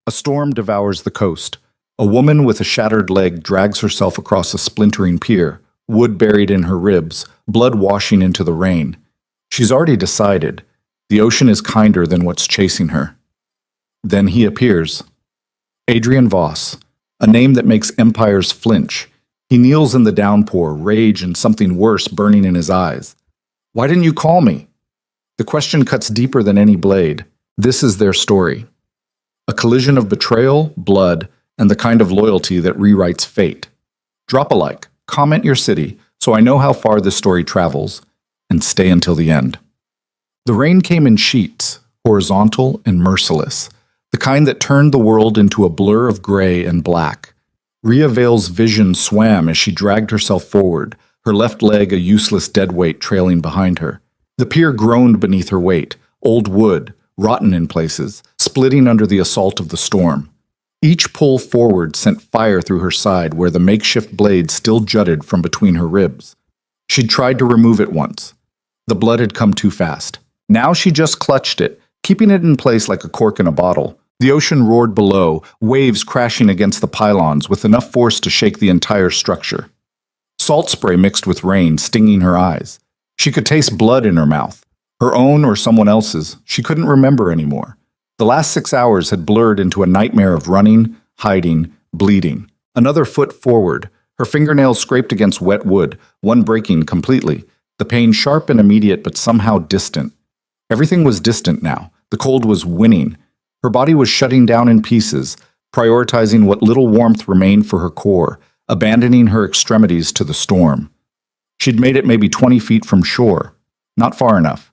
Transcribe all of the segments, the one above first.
A storm devours the coast. A woman with a shattered leg drags herself across a splintering pier, wood buried in her ribs, blood washing into the rain. She's already decided. The ocean is kinder than what's chasing her. Then he appears. Adrian Voss, a name that makes empires flinch. He kneels in the downpour, rage and something worse burning in his eyes. Why didn't you call me? The question cuts deeper than any blade. This is their story. A collision of betrayal, blood, and the kind of loyalty that rewrites fate. Drop a like, comment your city, so I know how far this story travels, and stay until the end. The rain came in sheets, horizontal and merciless, the kind that turned the world into a blur of gray and black. Rhea Vale's vision swam as she dragged herself forward, her left leg a useless deadweight trailing behind her. The pier groaned beneath her weight, old wood, rotten in places, splitting under the assault of the storm. Each pull forward sent fire through her side where the makeshift blade still jutted from between her ribs. She'd tried to remove it once. The blood had come too fast. Now she just clutched it, keeping it in place like a cork in a bottle. The ocean roared below, waves crashing against the pylons with enough force to shake the entire structure. Salt spray mixed with rain, stinging her eyes. She could taste blood in her mouth. Her own or someone else's, she couldn't remember anymore. The last 6 hours had blurred into a nightmare of running, hiding, bleeding. Another foot forward, her fingernails scraped against wet wood, one breaking completely. The pain sharp and immediate but somehow distant. Everything was distant now. The cold was winning. Her body was shutting down in pieces, prioritizing what little warmth remained for her core, abandoning her extremities to the storm. She'd made it maybe 20 feet from shore. Not far enough.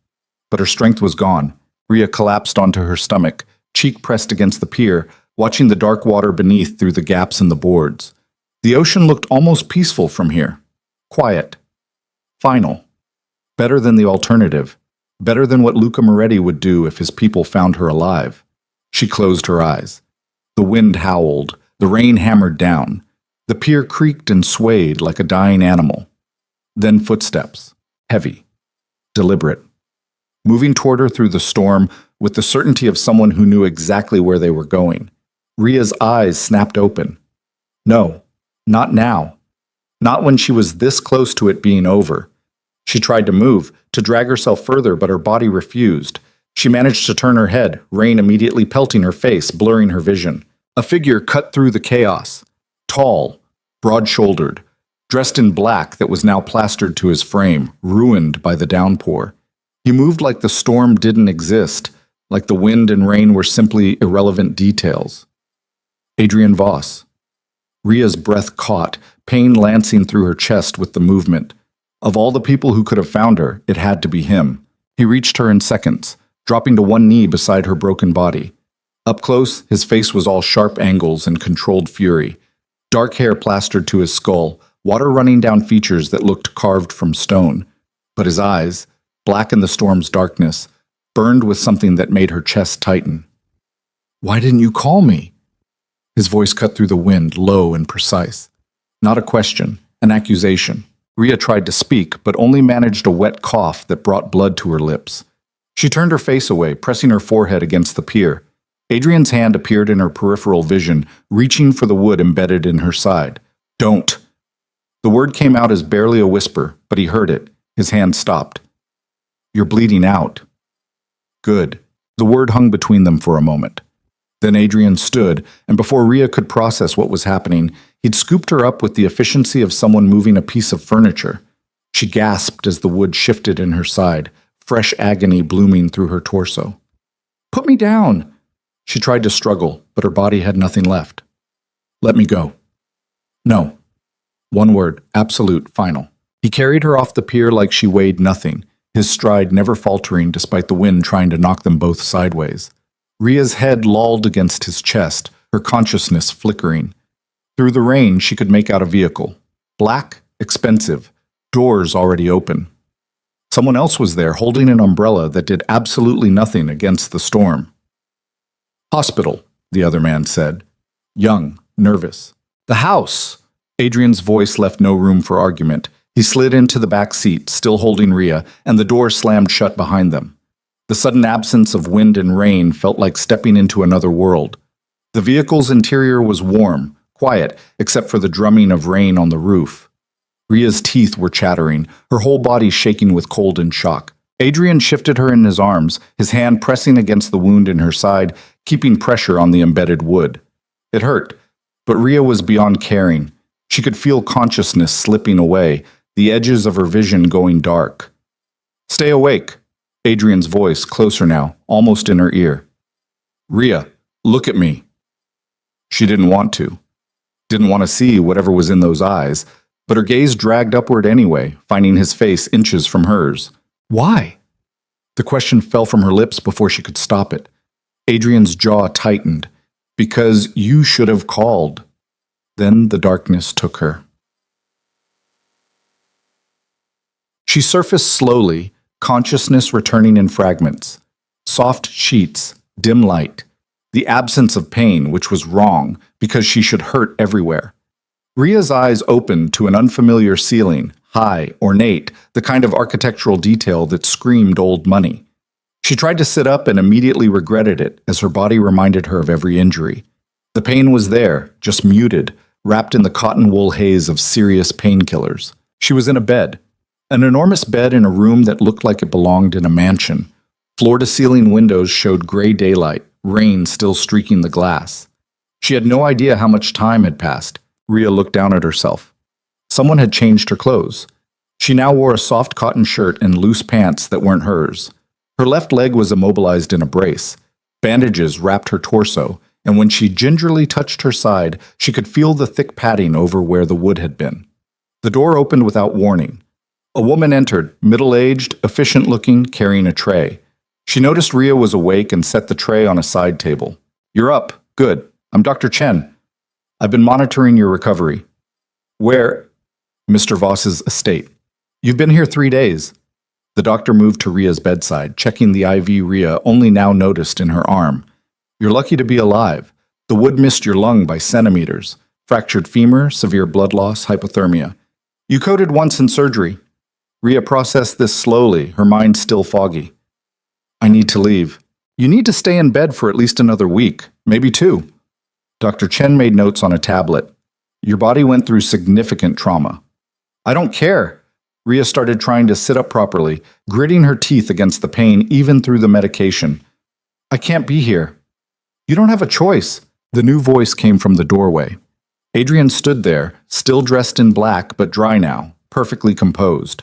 But her strength was gone. Rhea collapsed onto her stomach, cheek pressed against the pier, watching the dark water beneath through the gaps in the boards. The ocean looked almost peaceful from here. Quiet. Final. Better than the alternative. Better than what Luca Moretti would do if his people found her alive. She closed her eyes. The wind howled. The rain hammered down. The pier creaked and swayed like a dying animal. Then footsteps. Heavy. Deliberate. Moving toward her through the storm with the certainty of someone who knew exactly where they were going. Rhea's eyes snapped open. No, not now. Not when she was this close to it being over. She tried to move, to drag herself further, but her body refused. She managed to turn her head, rain immediately pelting her face, blurring her vision. A figure cut through the chaos. Tall, broad-shouldered, dressed in black that was now plastered to his frame, ruined by the downpour. He moved like the storm didn't exist, like the wind and rain were simply irrelevant details. Adrian Voss. Rhea's breath caught, pain lancing through her chest with the movement. Of all the people who could have found her, it had to be him. He reached her in seconds, dropping to one knee beside her broken body. Up close, his face was all sharp angles and controlled fury. Dark hair plastered to his skull, water running down features that looked carved from stone. But his eyes, black in the storm's darkness, burned with something that made her chest tighten. "Why didn't you call me?" His voice cut through the wind, low and precise. Not a question, an accusation. Rhea tried to speak, but only managed a wet cough that brought blood to her lips. She turned her face away, pressing her forehead against the pier. Adrian's hand appeared in her peripheral vision, reaching for the wood embedded in her side. "Don't." The word came out as barely a whisper, but he heard it. His hand stopped. "You're bleeding out." Good. The word hung between them for a moment. Then Adrian stood, and before Rhea could process what was happening, he'd scooped her up with the efficiency of someone moving a piece of furniture. She gasped as the wood shifted in her side, fresh agony blooming through her torso. "Put me down!" She tried to struggle, but her body had nothing left. "Let me go." "No." One word, absolute, final. He carried her off the pier like she weighed nothing, his stride never faltering despite the wind trying to knock them both sideways. Rhea's head lolled against his chest, her consciousness flickering. Through the rain, she could make out a vehicle. Black, expensive, doors already open. Someone else was there holding an umbrella that did absolutely nothing against the storm. "Hospital," the other man said. Young, nervous. "The house!" Adrian's voice left no room for argument. He slid into the back seat, still holding Rhea, and the door slammed shut behind them. The sudden absence of wind and rain felt like stepping into another world. The vehicle's interior was warm, quiet, except for the drumming of rain on the roof. Ria's teeth were chattering, her whole body shaking with cold and shock. Adrian shifted her in his arms, his hand pressing against the wound in her side, keeping pressure on the embedded wood. It hurt, but Ria was beyond caring. She could feel consciousness slipping away, the edges of her vision going dark. "Stay awake," Adrian's voice, closer now, almost in her ear. "Ria, look at me." She didn't want to. Didn't want to see whatever was in those eyes, but her gaze dragged upward anyway, finding his face inches from hers. "Why?" The question fell from her lips before she could stop it. Adrian's jaw tightened. "Because you should have called." Then the darkness took her. She surfaced slowly, consciousness returning in fragments. Soft sheets, dim light. The absence of pain, which was wrong, because she should hurt everywhere. Ria's eyes opened to an unfamiliar ceiling, high, ornate, the kind of architectural detail that screamed old money. She tried to sit up and immediately regretted it as her body reminded her of every injury. The pain was there, just muted, wrapped in the cotton wool haze of serious painkillers. She was in a bed. An enormous bed in a room that looked like it belonged in a mansion. Floor-to-ceiling windows showed gray daylight, rain still streaking the glass. She had no idea how much time had passed. Ria looked down at herself. Someone had changed her clothes. She now wore a soft cotton shirt and loose pants that weren't hers. Her left leg was immobilized in a brace. Bandages wrapped her torso, and when she gingerly touched her side, she could feel the thick padding over where the wood had been. The door opened without warning. A woman entered, middle-aged, efficient-looking, carrying a tray. She noticed Ria was awake and set the tray on a side table. "You're up. Good. I'm Dr. Chen. I've been monitoring your recovery." "Where?" "Mr. Voss's estate. You've been here 3 days." The doctor moved to Ria's bedside, checking the IV Ria only now noticed in her arm. "You're lucky to be alive. The wood missed your lung by centimeters. Fractured femur, severe blood loss, hypothermia. You coded once in surgery." Ria processed this slowly, her mind still foggy. "I need to leave." "You need to stay in bed for at least another week, maybe 2. Dr. Chen made notes on a tablet. "Your body went through significant trauma." "I don't care." Ria started trying to sit up properly, gritting her teeth against the pain even through the medication. "I can't be here." "You don't have a choice." The new voice came from the doorway. Adrian stood there, still dressed in black but dry now, perfectly composed.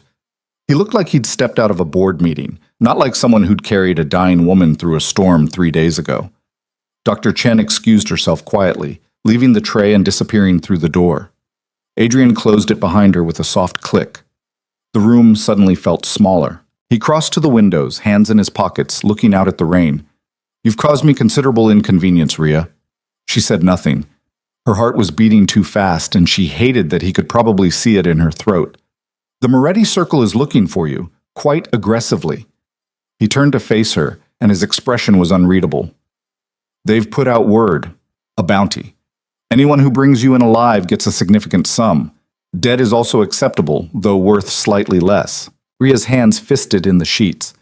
He looked like he'd stepped out of a board meeting, not like someone who'd carried a dying woman through a storm 3 days ago. Dr. Chen excused herself quietly, leaving the tray and disappearing through the door. Adrian closed it behind her with a soft click. The room suddenly felt smaller. He crossed to the windows, hands in his pockets, looking out at the rain. "You've caused me considerable inconvenience, Ria." She said nothing. Her heart was beating too fast, and she hated that he could probably see it in her throat. "The Moretti Circle is looking for you, quite aggressively." He turned to face her, and his expression was unreadable. "They've put out word. A bounty. Anyone who brings you in alive gets a significant sum. Dead is also acceptable, though worth slightly less." Ria's hands fisted in the sheets.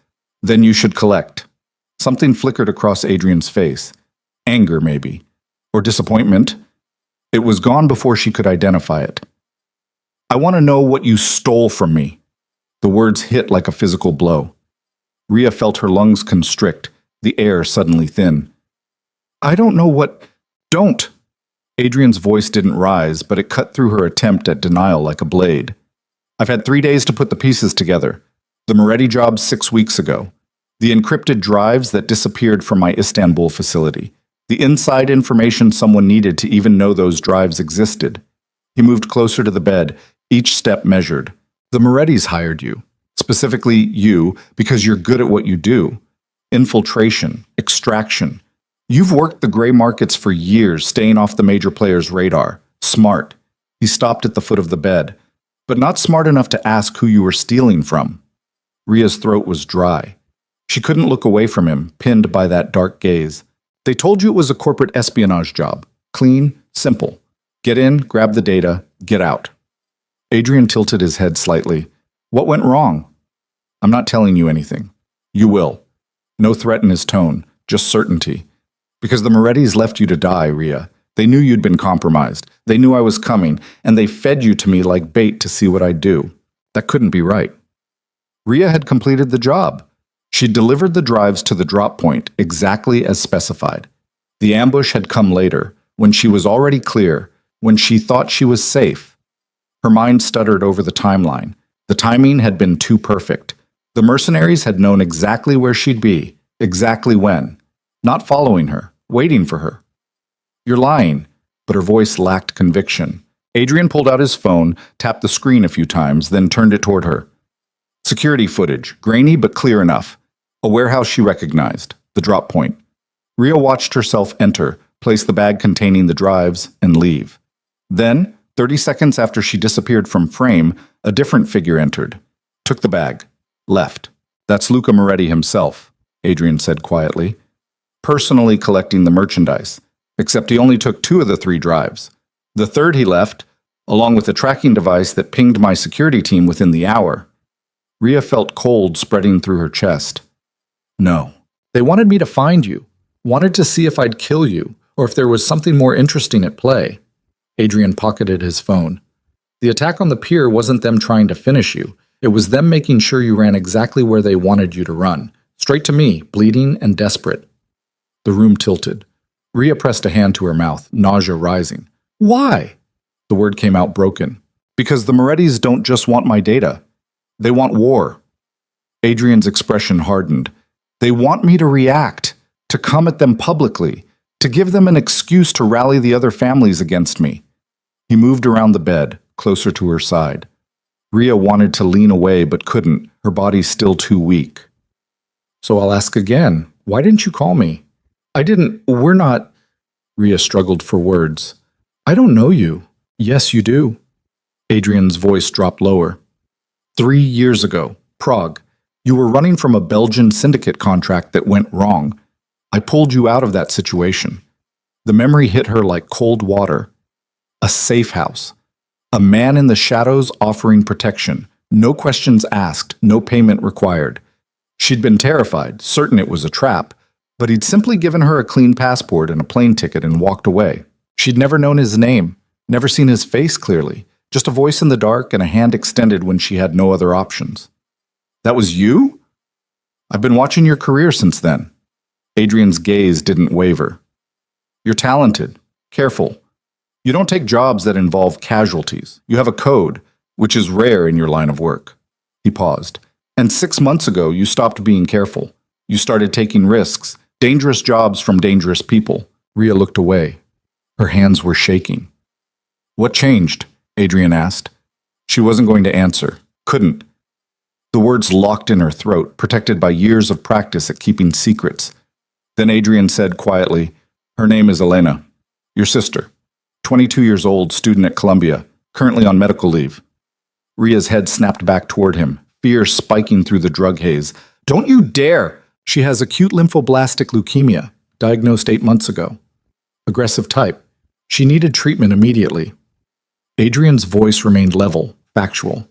"Then you should collect." Something flickered across Adrian's face. Anger, maybe. Or disappointment. It was gone before she could identify it. "I want to know what you stole from me." The words hit like a physical blow. Ria felt her lungs constrict, the air suddenly thin. "I don't know what—" "Don't!" Adrian's voice didn't rise, but it cut through her attempt at denial like a blade. "I've had 3 days to put the pieces together. The Moretti job 6 weeks ago. The encrypted drives that disappeared from my Istanbul facility. The inside information someone needed to even know those drives existed." He moved closer to the bed, each step measured. "The Morettis hired you. Specifically you, because you're good at what you do. Infiltration, extraction. You've worked the gray markets for years, staying off the major players' radar. Smart." He stopped at the foot of the bed, but not smart enough to ask who you were stealing from. Ria's throat was dry. She couldn't look away from him, pinned by that dark gaze. "They told you it was a corporate espionage job. Clean, simple. Get in, grab the data, get out." Adrian tilted his head slightly. "What went wrong?" "I'm not telling you anything." "You will." No threat in his tone, just certainty. Because the Morettis left you to die, Rhea. They knew you'd been compromised. They knew I was coming, and they fed you to me like bait to see what I'd do. That couldn't be right. Rhea had completed the job. She'd delivered the drives to the drop point exactly as specified. The ambush had come later, when she was already clear, when she thought she was safe. Her mind stuttered over the timeline. The timing had been too perfect. The mercenaries had known exactly where she'd be, exactly when. Not following her, waiting for her. You're lying, but her voice lacked conviction. Adrian pulled out his phone, tapped the screen a few times, then turned it toward her. Security footage, grainy but clear enough. A warehouse she recognized, the drop point. Rhea watched herself enter, place the bag containing the drives, and leave. Then, 30 seconds after she disappeared from frame, a different figure entered. Took the bag. Left. That's Luca Moretti himself, Adrian said quietly. Personally collecting the merchandise. Except he only took 2 of the 3 drives. The third he left, along with a tracking device that pinged my security team within the hour. Rhea felt cold spreading through her chest. No. They wanted me to find you. Wanted to see if I'd kill you, or if there was something more interesting at play. Adrian pocketed his phone. The attack on the pier wasn't them trying to finish you. It was them making sure you ran exactly where they wanted you to run. Straight to me, bleeding and desperate. The room tilted. Rhea pressed a hand to her mouth, nausea rising. Why? The word came out broken. Because the Morettis don't just want my data. They want war. Adrian's expression hardened. They want me to react, to come at them publicly, to give them an excuse to rally the other families against me. He moved around the bed, closer to her side. Rhea wanted to lean away but couldn't, her body still too weak. So I'll ask again, why didn't you call me? We're not... Rhea struggled for words. I don't know you. Yes, you do. Adrian's voice dropped lower. 3 years ago, Prague. You were running from a Belgian syndicate contract that went wrong. I pulled you out of that situation. The memory hit her like cold water. A safe house. A man in the shadows offering protection. No questions asked, no payment required. She'd been terrified, certain it was a trap, but he'd simply given her a clean passport and a plane ticket and walked away. She'd never known his name, never seen his face clearly, just a voice in the dark and a hand extended when she had no other options. That was you? I've been watching your career since then. Adrian's gaze didn't waver. You're talented, careful. You don't take jobs that involve casualties. You have a code, which is rare in your line of work. He paused. And 6 months ago, you stopped being careful. You started taking risks, dangerous jobs from dangerous people. Rhea looked away. Her hands were shaking. What changed? Adrian asked. She wasn't going to answer. Couldn't. The words locked in her throat, protected by years of practice at keeping secrets. Then Adrian said quietly, Her name is Elena. Your sister. 22 years old, student at Columbia, currently on medical leave. Rhea's head snapped back toward him, fear spiking through the drug haze. Don't you dare! She has acute lymphoblastic leukemia, diagnosed 8 months ago. Aggressive type. She needed treatment immediately. Adrian's voice remained level, factual.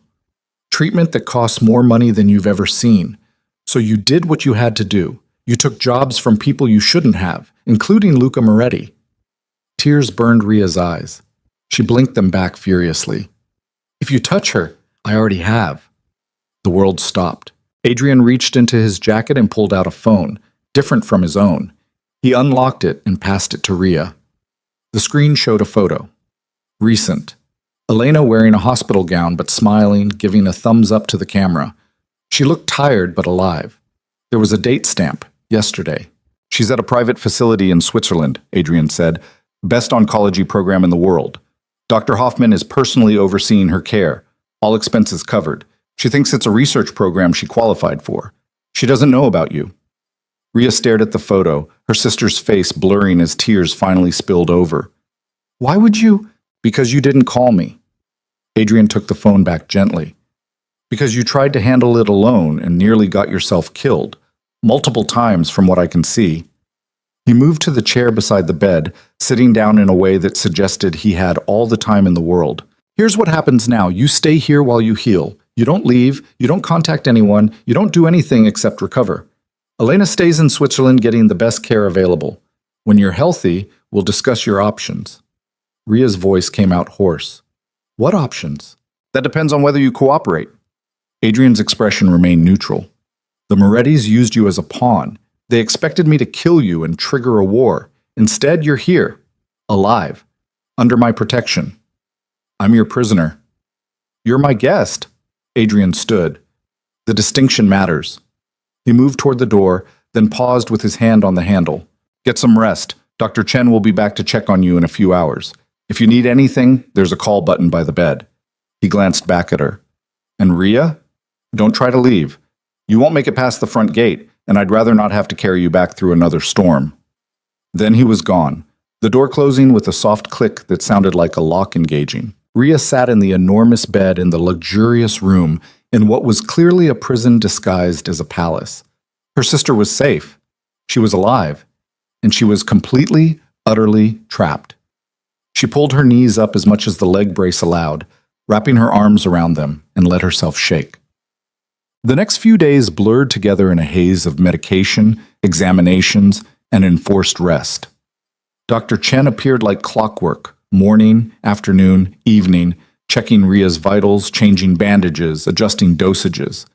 Treatment that costs more money than you've ever seen. So you did what you had to do. You took jobs from people you shouldn't have, including Luca Moretti. Tears burned Rhea's eyes. She blinked them back furiously. If you touch her, I already have. The world stopped. Adrian reached into his jacket and pulled out a phone, different from his own. He unlocked it and passed it to Rhea. The screen showed a photo. Recent. Elena wearing a hospital gown but smiling, giving a thumbs up to the camera. She looked tired but alive. There was a date stamp, yesterday. She's at a private facility in Switzerland, Adrian said. Best oncology program in the world. Dr. Hoffman is personally overseeing her care. All expenses covered. She thinks it's a research program she qualified for. She doesn't know about you. Rhea stared at the photo, her sister's face blurring as tears finally spilled over. Why would you? Because you didn't call me. Adrian took the phone back gently. Because you tried to handle it alone and nearly got yourself killed. Multiple times from what I can see. He moved to the chair beside the bed, sitting down in a way that suggested he had all the time in the world. Here's what happens now. You stay here while you heal. You don't leave. You don't contact anyone. You don't do anything except recover. Elena stays in Switzerland getting the best care available. When you're healthy, we'll discuss your options. Ria's voice came out hoarse. What options? That depends on whether you cooperate. Adrian's expression remained neutral. The Morettis used you as a pawn. They expected me to kill you and trigger a war. Instead, you're here, alive, under my protection. I'm your prisoner. You're my guest. Adrian stood. The distinction matters. He moved toward the door, then paused with his hand on the handle. Get some rest. Dr. Chen will be back to check on you in a few hours. If you need anything, there's a call button by the bed. He glanced back at her. And Ria? Don't try to leave. You won't make it past the front gate, and I'd rather not have to carry you back through another storm. Then he was gone, the door closing with a soft click that sounded like a lock engaging. Ria sat in the enormous bed in the luxurious room in what was clearly a prison disguised as a palace. Her sister was safe. She was alive. And she was completely, utterly trapped. She pulled her knees up as much as the leg brace allowed, wrapping her arms around them, and let herself shake. The next few days blurred together in a haze of medication, examinations, and enforced rest. Dr. Chen appeared like clockwork, morning, afternoon, evening, checking Ria's vitals, changing bandages, adjusting dosages.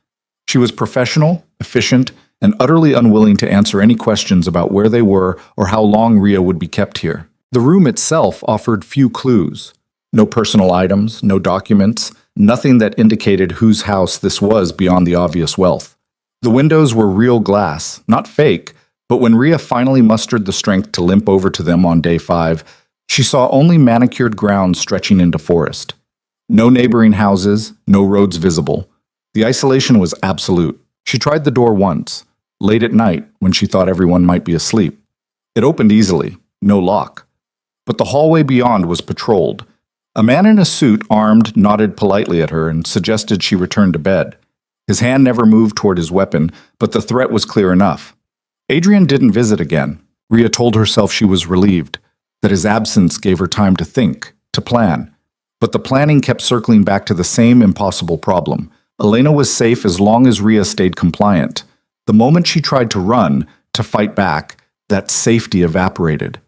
She was professional, efficient, and utterly unwilling to answer any questions about where they were or how long Ria would be kept here. The room itself offered few clues. No personal items, no documents, nothing that indicated whose house this was beyond the obvious wealth. The windows were real glass, not fake, but when Ria finally mustered the strength to limp over to them on day 5, she saw only manicured ground stretching into forest. No neighboring houses, no roads visible. The isolation was absolute. She tried the door once, late at night when she thought everyone might be asleep. It opened easily, no lock. But the hallway beyond was patrolled. A man in a suit, armed, nodded politely at her and suggested she return to bed. His hand never moved toward his weapon, but the threat was clear enough. Adrian didn't visit again. Ria told herself she was relieved, that his absence gave her time to think, to plan. But the planning kept circling back to the same impossible problem. Elena was safe as long as Ria stayed compliant. The moment she tried to run, to fight back, that safety evaporated.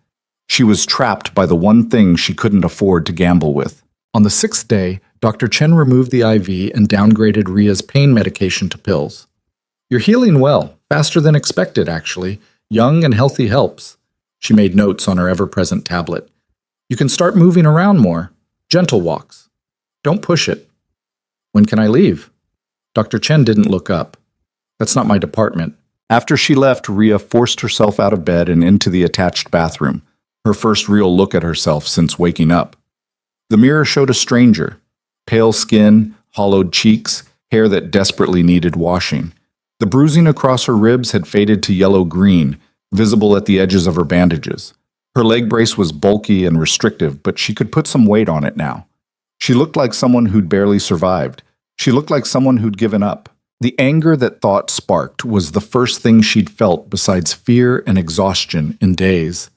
She was trapped by the one thing she couldn't afford to gamble with. On the 6th day, Dr. Chen removed the IV and downgraded Ria's pain medication to pills. You're healing well, faster than expected, actually. Young and healthy helps. She made notes on her ever-present tablet. You can start moving around more. Gentle walks. Don't push it. When can I leave? Dr. Chen didn't look up. That's not my department. After she left, Ria forced herself out of bed and into the attached bathroom, her first real look at herself since waking up. The mirror showed a stranger. Pale skin, hollowed cheeks, hair that desperately needed washing. The bruising across her ribs had faded to yellow-green, visible at the edges of her bandages. Her leg brace was bulky and restrictive, but she could put some weight on it now. She looked like someone who'd barely survived. She looked like someone who'd given up. The anger that thought sparked was the first thing she'd felt besides fear and exhaustion in days.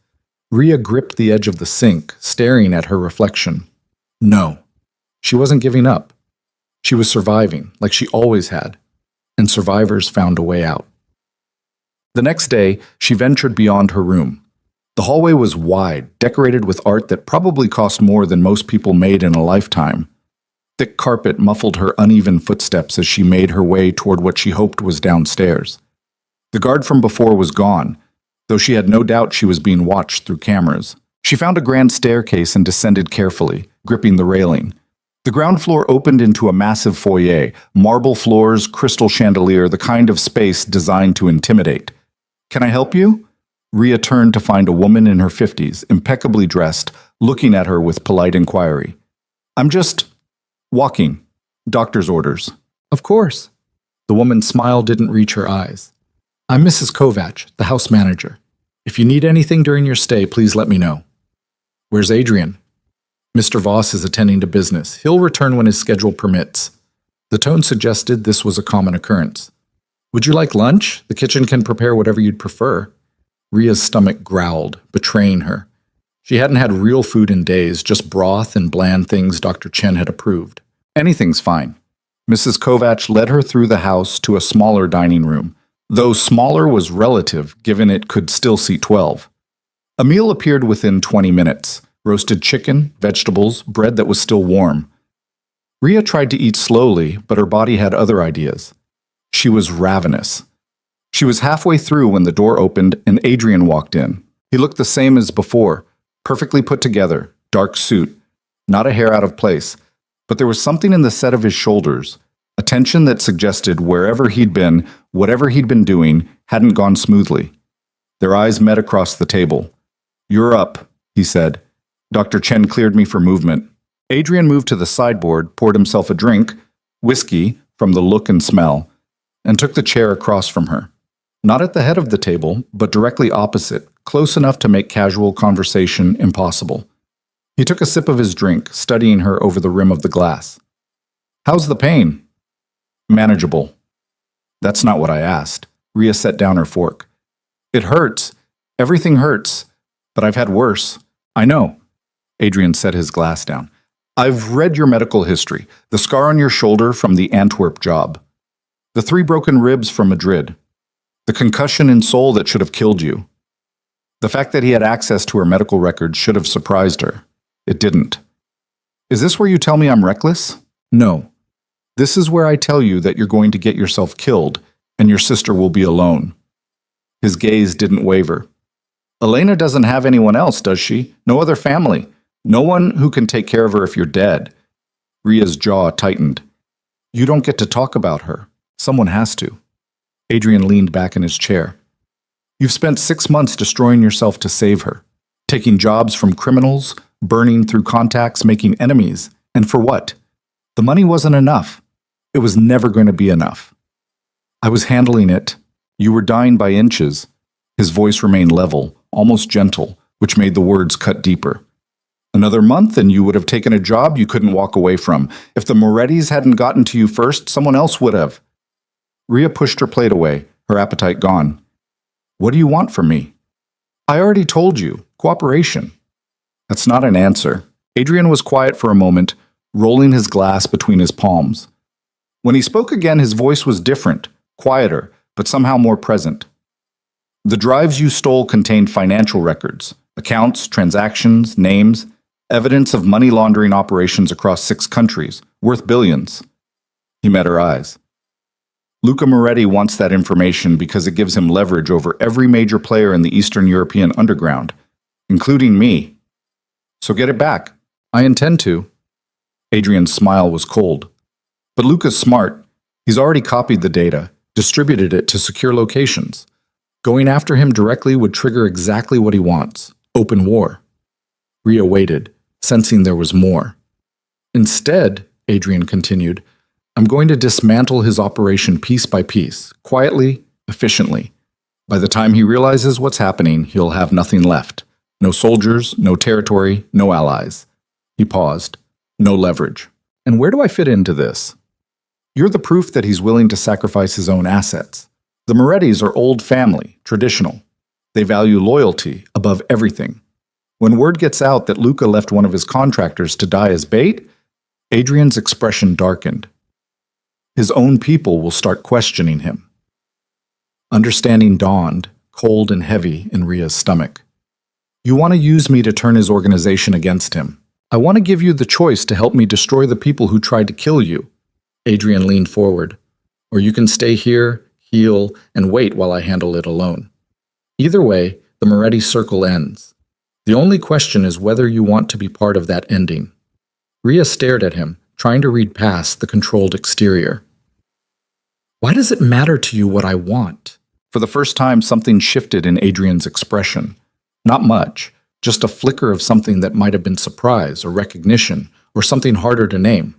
Ria gripped the edge of the sink, staring at her reflection. No, she wasn't giving up. She was surviving, like she always had, and survivors found a way out. The next day, she ventured beyond her room. The hallway was wide, decorated with art that probably cost more than most people made in a lifetime. Thick carpet muffled her uneven footsteps as she made her way toward what she hoped was downstairs. The guard from before was gone, though she had no doubt she was being watched through cameras. She found a grand staircase and descended carefully, gripping the railing. The ground floor opened into a massive foyer, marble floors, crystal chandelier, the kind of space designed to intimidate. Can I help you? Ria turned to find a woman in her 50s, impeccably dressed, looking at her with polite inquiry. I'm just walking. Doctor's orders. Of course. The woman's smile didn't reach her eyes. I'm Mrs. Kovach, the house manager. If you need anything during your stay, please let me know. Where's Adrian? Mr. Voss is attending to business. He'll return when his schedule permits. The tone suggested this was a common occurrence. Would you like lunch? The kitchen can prepare whatever you'd prefer. Ria's stomach growled, betraying her. She hadn't had real food in days, just broth and bland things Dr. Chen had approved. Anything's fine. Mrs. Kovach led her through the house to a smaller dining room, though smaller was relative given it could still seat 12. A meal appeared within 20 minutes. Roasted chicken, vegetables, bread that was still warm. Ria tried to eat slowly, but her body had other ideas. She was ravenous. She was halfway through when the door opened and Adrian walked in. He looked the same as before, perfectly put together, dark suit, not a hair out of place, but there was something in the set of his shoulders, a tension that suggested wherever he'd been, whatever he'd been doing, hadn't gone smoothly. Their eyes met across the table. "You're up," he said. Dr. Chen cleared me for movement. Adrian moved to the sideboard, poured himself a drink, whiskey, from the look and smell, and took the chair across from her. Not at the head of the table, but directly opposite, close enough to make casual conversation impossible. He took a sip of his drink, studying her over the rim of the glass. "How's the pain?" "Manageable." "That's not what I asked." Ria set down her fork. "It hurts. Everything hurts. But I've had worse." "I know." Adrian set his glass down. "I've read your medical history. The scar on your shoulder from the Antwerp job. The 3 broken ribs from Madrid. The concussion in Seoul that should have killed you. The fact that he had access to her medical records should have surprised her. It didn't. Is this where you tell me I'm reckless? No. This is where I tell you that you're going to get yourself killed, and your sister will be alone." His gaze didn't waver. "Elena doesn't have anyone else, does she? No other family? No one who can take care of her if you're dead?" Ria's jaw tightened. "You don't get to talk about her. Someone has to." Adrian leaned back in his chair. "You've spent 6 months destroying yourself to save her, taking jobs from criminals, burning through contacts, making enemies. And for what? The money wasn't enough. It was never going to be enough. I was handling it. You were dying by inches." His voice remained level, almost gentle, which made the words cut deeper. "Another month and you would have taken a job you couldn't walk away from. If the Morettis hadn't gotten to you first, someone else would have." Ria pushed her plate away, her appetite gone. "What do you want from me?" "I already told you. Cooperation." "That's not an answer." Adrian was quiet for a moment, rolling his glass between his palms. When he spoke again, his voice was different, quieter, but somehow more present. "The drives you stole contained financial records, accounts, transactions, names, evidence of money laundering operations across 6 countries, worth billions." He met her eyes. "Luca Moretti wants that information because it gives him leverage over every major player in the Eastern European underground, including me. So get it back." "I intend to." Adrian's smile was cold. "But Luca's smart. He's already copied the data, distributed it to secure locations. Going after him directly would trigger exactly what he wants: open war." Ria waited, sensing there was more. "Instead," Adrian continued, "I'm going to dismantle his operation piece by piece, quietly, efficiently. By the time he realizes what's happening, he'll have nothing left. No soldiers, no territory, no allies." He paused. "No leverage. And where do I fit into this?" "You're the proof that he's willing to sacrifice his own assets. The Morettis are old family, traditional. They value loyalty above everything. When word gets out that Luca left one of his contractors to die as bait," Adrian's expression darkened. "His own people will start questioning him." Understanding dawned, cold and heavy in Ria's stomach. "You want to use me to turn his organization against him. I want to give you the choice to help me destroy the people who tried to kill you." Adrian leaned forward. "Or you can stay here, heal, and wait while I handle it alone. Either way, the Moretti circle ends. The only question is whether you want to be part of that ending." Ria stared at him, trying to read past the controlled exterior. "Why does it matter to you what I want?" For the first time, something shifted in Adrian's expression. Not much, just a flicker of something that might have been surprise or recognition, or something harder to name.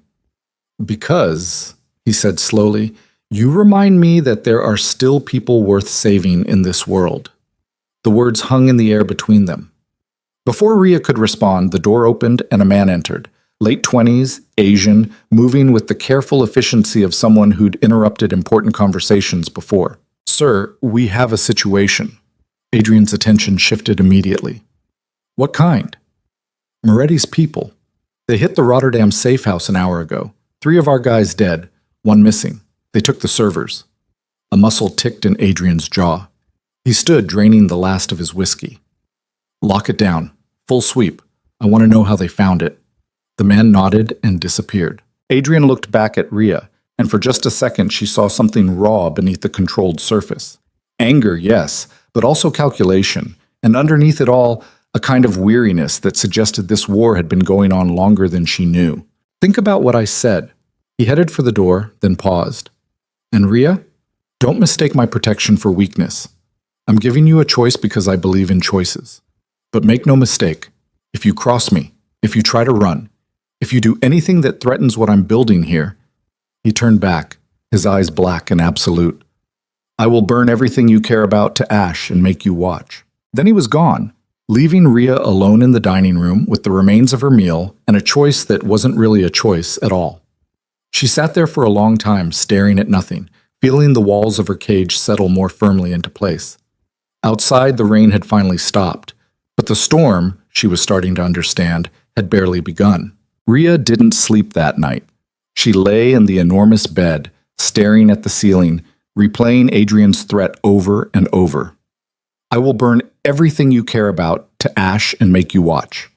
"Because," he said slowly, "you remind me that there are still people worth saving in this world." The words hung in the air between them. Before Ria could respond, the door opened and a man entered. Late 20s, Asian, moving with the careful efficiency of someone who'd interrupted important conversations before. "Sir, we have a situation." Adrian's attention shifted immediately. "What kind?" "Moretti's people. They hit the Rotterdam safe house an hour ago. 3 of our guys dead, 1 missing. They took the servers." A muscle ticked in Adrian's jaw. He stood draining the last of his whiskey. Lock it down. Full sweep. I want to know how they found it. The man nodded and disappeared. Adrian looked back at Rhea, and for just a second she saw something raw beneath the controlled surface. Anger, yes, but also calculation, and underneath it all, a kind of weariness that suggested this war had been going on longer than she knew. Think about what I said. He headed for the door, then paused. And Rhea, don't mistake my protection for weakness. I'm giving you a choice because I believe in choices. But make no mistake, if you cross me, if you try to run, if you do anything that threatens what I'm building here, he turned back, his eyes black and absolute. I will burn everything you care about to ash and make you watch. Then he was gone, leaving Rhea alone in the dining room with the remains of her meal and a choice that wasn't really a choice at all. She sat there for a long time, staring at nothing, feeling the walls of her cage settle more firmly into place. Outside, the rain had finally stopped, but the storm, she was starting to understand, had barely begun. Rhea didn't sleep that night. She lay in the enormous bed, staring at the ceiling, replaying Adrian's threat over and over. I will burn everything you care about to ash and make you watch.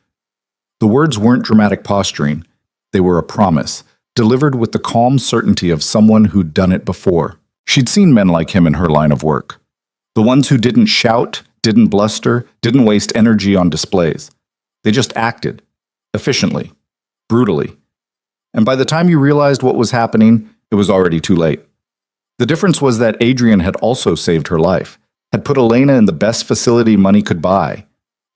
The words weren't dramatic posturing. They were a promise, delivered with the calm certainty of someone who'd done it before. She'd seen men like him in her line of work. The ones who didn't shout, didn't bluster, didn't waste energy on displays. They just acted, efficiently, brutally. And by the time you realized what was happening, it was already too late. The difference was that Adrian had also saved her life, had put Elena in the best facility money could buy,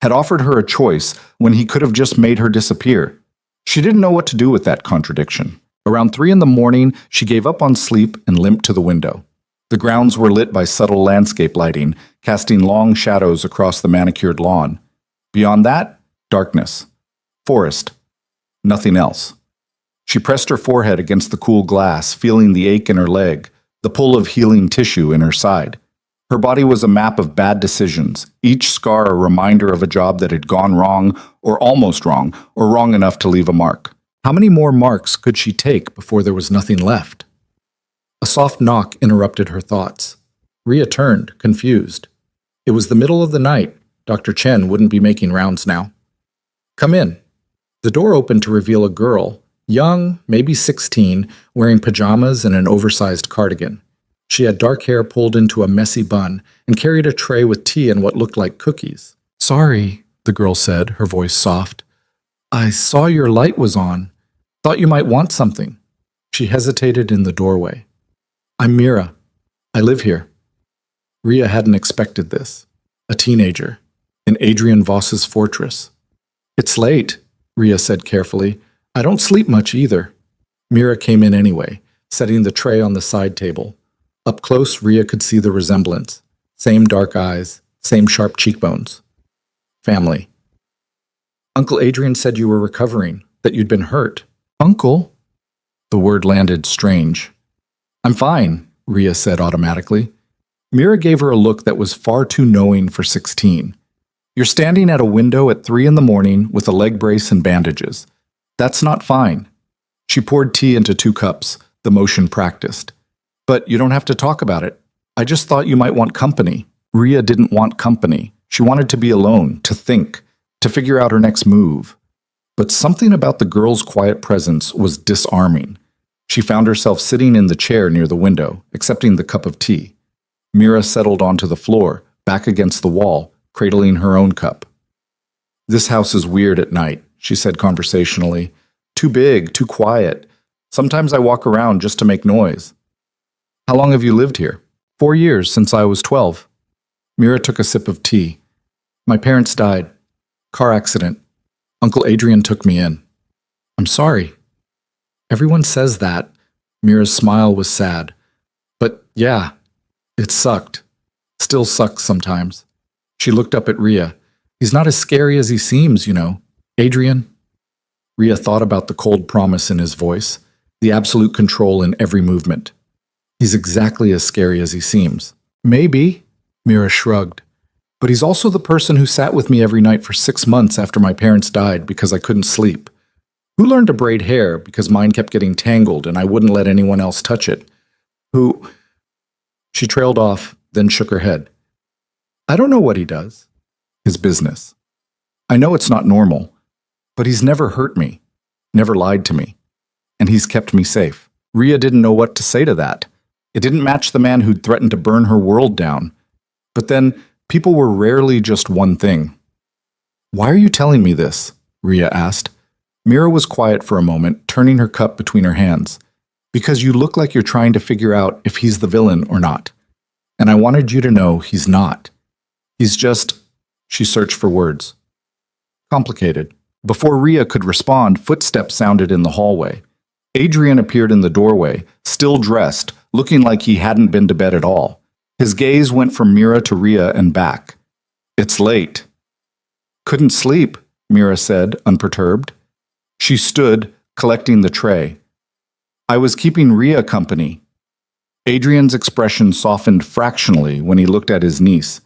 had offered her a choice when he could have just made her disappear. She didn't know what to do with that contradiction. Around 3 a.m, she gave up on sleep and limped to the window. The grounds were lit by subtle landscape lighting, casting long shadows across the manicured lawn. Beyond that, darkness. Forest. Nothing else. She pressed her forehead against the cool glass, feeling the ache in her leg, the pull of healing tissue in her side. Her body was a map of bad decisions, each scar a reminder of a job that had gone wrong, or almost wrong, or wrong enough to leave a mark. How many more marks could she take before there was nothing left? A soft knock interrupted her thoughts. Rhea turned, confused. It was the middle of the night. Dr. Chen wouldn't be making rounds now. Come in. The door opened to reveal a girl, young, maybe 16, wearing pajamas and an oversized cardigan. She had dark hair pulled into a messy bun and carried a tray with tea and what looked like cookies. Sorry, the girl said, her voice soft. I saw your light was on. Thought you might want something. She hesitated in the doorway. I'm Mira. I live here. Rhea hadn't expected this. A teenager. In Adrian Voss's fortress. It's late, Rhea said carefully. I don't sleep much either. Mira came in anyway, setting the tray on the side table. Up close, Rhea could see the resemblance. Same dark eyes, same sharp cheekbones. Family. Uncle Adrian said you were recovering, that you'd been hurt. Uncle? The word landed strange. I'm fine, Rhea said automatically. Mira gave her a look that was far too knowing for 16. You're standing at a window at 3 a.m. with a leg brace and bandages. That's not fine. She poured tea into 2 cups, the motion practiced. But you don't have to talk about it. I just thought you might want company. Rhea didn't want company. She wanted to be alone, to think, to figure out her next move. But something about the girl's quiet presence was disarming. She found herself sitting in the chair near the window, accepting the cup of tea. Mira settled onto the floor, back against the wall, cradling her own cup. This house is weird at night, she said conversationally. Too big, too quiet. Sometimes I walk around just to make noise. How long have you lived here? 4 years, since I was 12. Mira took a sip of tea. My parents died. Car accident. Uncle Adrian took me in. I'm sorry. Everyone says that. Mira's smile was sad. But yeah, it sucked. Still sucks sometimes. She looked up at Rhea. He's not as scary as he seems, you know. Adrian? Rhea thought about the cold promise in his voice, the absolute control in every movement. He's exactly as scary as he seems. Maybe, Mira shrugged. But he's also the person who sat with me every night for 6 months after my parents died because I couldn't sleep. Who learned to braid hair because mine kept getting tangled and I wouldn't let anyone else touch it? Who... She trailed off, then shook her head. I don't know what he does. His business. I know it's not normal, but he's never hurt me, never lied to me, and he's kept me safe. Ria didn't know what to say to that. It didn't match the man who'd threatened to burn her world down. But then, people were rarely just one thing. "Why are you telling me this?" Ria asked. Mira was quiet for a moment, turning her cup between her hands. "Because you look like you're trying to figure out if he's the villain or not. And I wanted you to know he's not. He's just—" She searched for words. "Complicated." Before Ria could respond, footsteps sounded in the hallway. Adrian appeared in the doorway, still dressed, looking like he hadn't been to bed at all. His gaze went from Mira to Ria and back. "It's late." "Couldn't sleep," Mira said, unperturbed. She stood, collecting the tray. "I was keeping Ria company." Adrian's expression softened fractionally when he looked at his niece.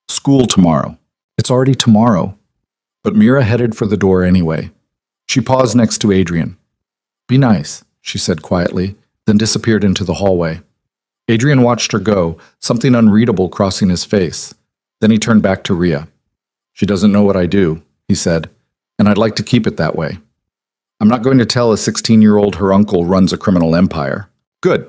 "School tomorrow." "It's already tomorrow." But Mira headed for the door anyway. She paused next to Adrian. "Be nice," she said quietly, then disappeared into the hallway. Adrian watched her go, something unreadable crossing his face. Then he turned back to Ria. "She doesn't know what I do," he said, "and I'd like to keep it that way. I'm not going to tell a 16-year-old her uncle runs a criminal empire." "Good."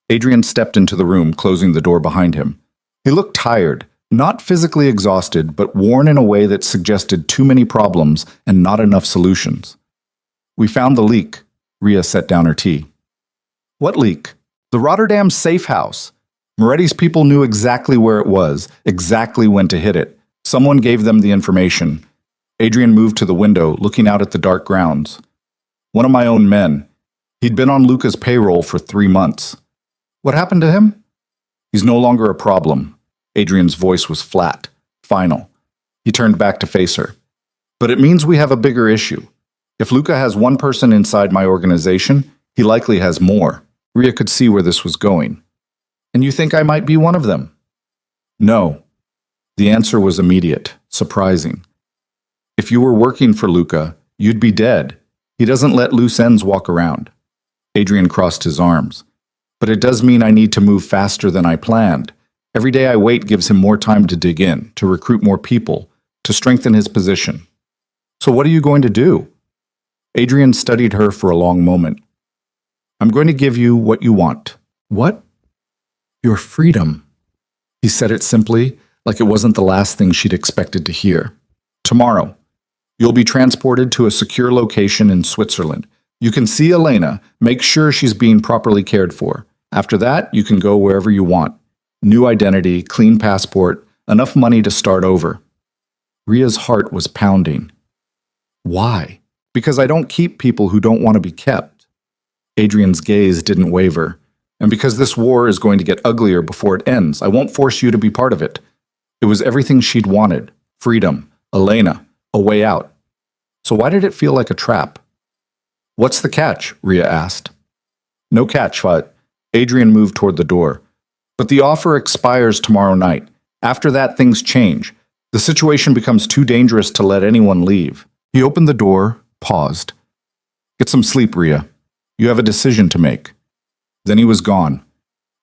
Adrian stepped into the room, closing the door behind him. He looked tired, not physically exhausted, but worn in a way that suggested too many problems and not enough solutions. "We found the leak." Ria set down her tea. "What leak?" "The Rotterdam safe house. Moretti's people knew exactly where it was, exactly when to hit it. Someone gave them the information." Adrian moved to the window, looking out at the dark grounds. "One of my own men. He'd been on Luca's payroll for 3 months." "What happened to him?" "He's no longer a problem." Adrian's voice was flat, final. He turned back to face her. "But it means we have a bigger issue. If Luca has one person inside my organization, he likely has more." Ria could see where this was going. "And you think I might be one of them?" "No." The answer was immediate, surprising. "If you were working for Luca, you'd be dead. He doesn't let loose ends walk around." Adrian crossed his arms. "But it does mean I need to move faster than I planned. Every day I wait gives him more time to dig in, to recruit more people, to strengthen his position." "So what are you going to do?" Adrian studied her for a long moment. "I'm going to give you what you want." "What?" "Your freedom." He said it simply, like it wasn't the last thing she'd expected to hear. "Tomorrow, you'll be transported to a secure location in Switzerland. You can see Elena, make sure she's being properly cared for. After that, you can go wherever you want. New identity, clean passport, enough money to start over." Ria's heart was pounding. "Why?" "Because I don't keep people who don't want to be kept." Adrian's gaze didn't waver. "And because this war is going to get uglier before it ends, I won't force you to be part of it." It was everything she'd wanted. Freedom, Elena, a way out. So why did it feel like a trap? "What's the catch?" Ria asked. "No catch, but..." Adrian moved toward the door. "But the offer expires tomorrow night. After that, things change. The situation becomes too dangerous to let anyone leave." He opened the door, paused. "Get some sleep, Ria. You have a decision to make." Then he was gone,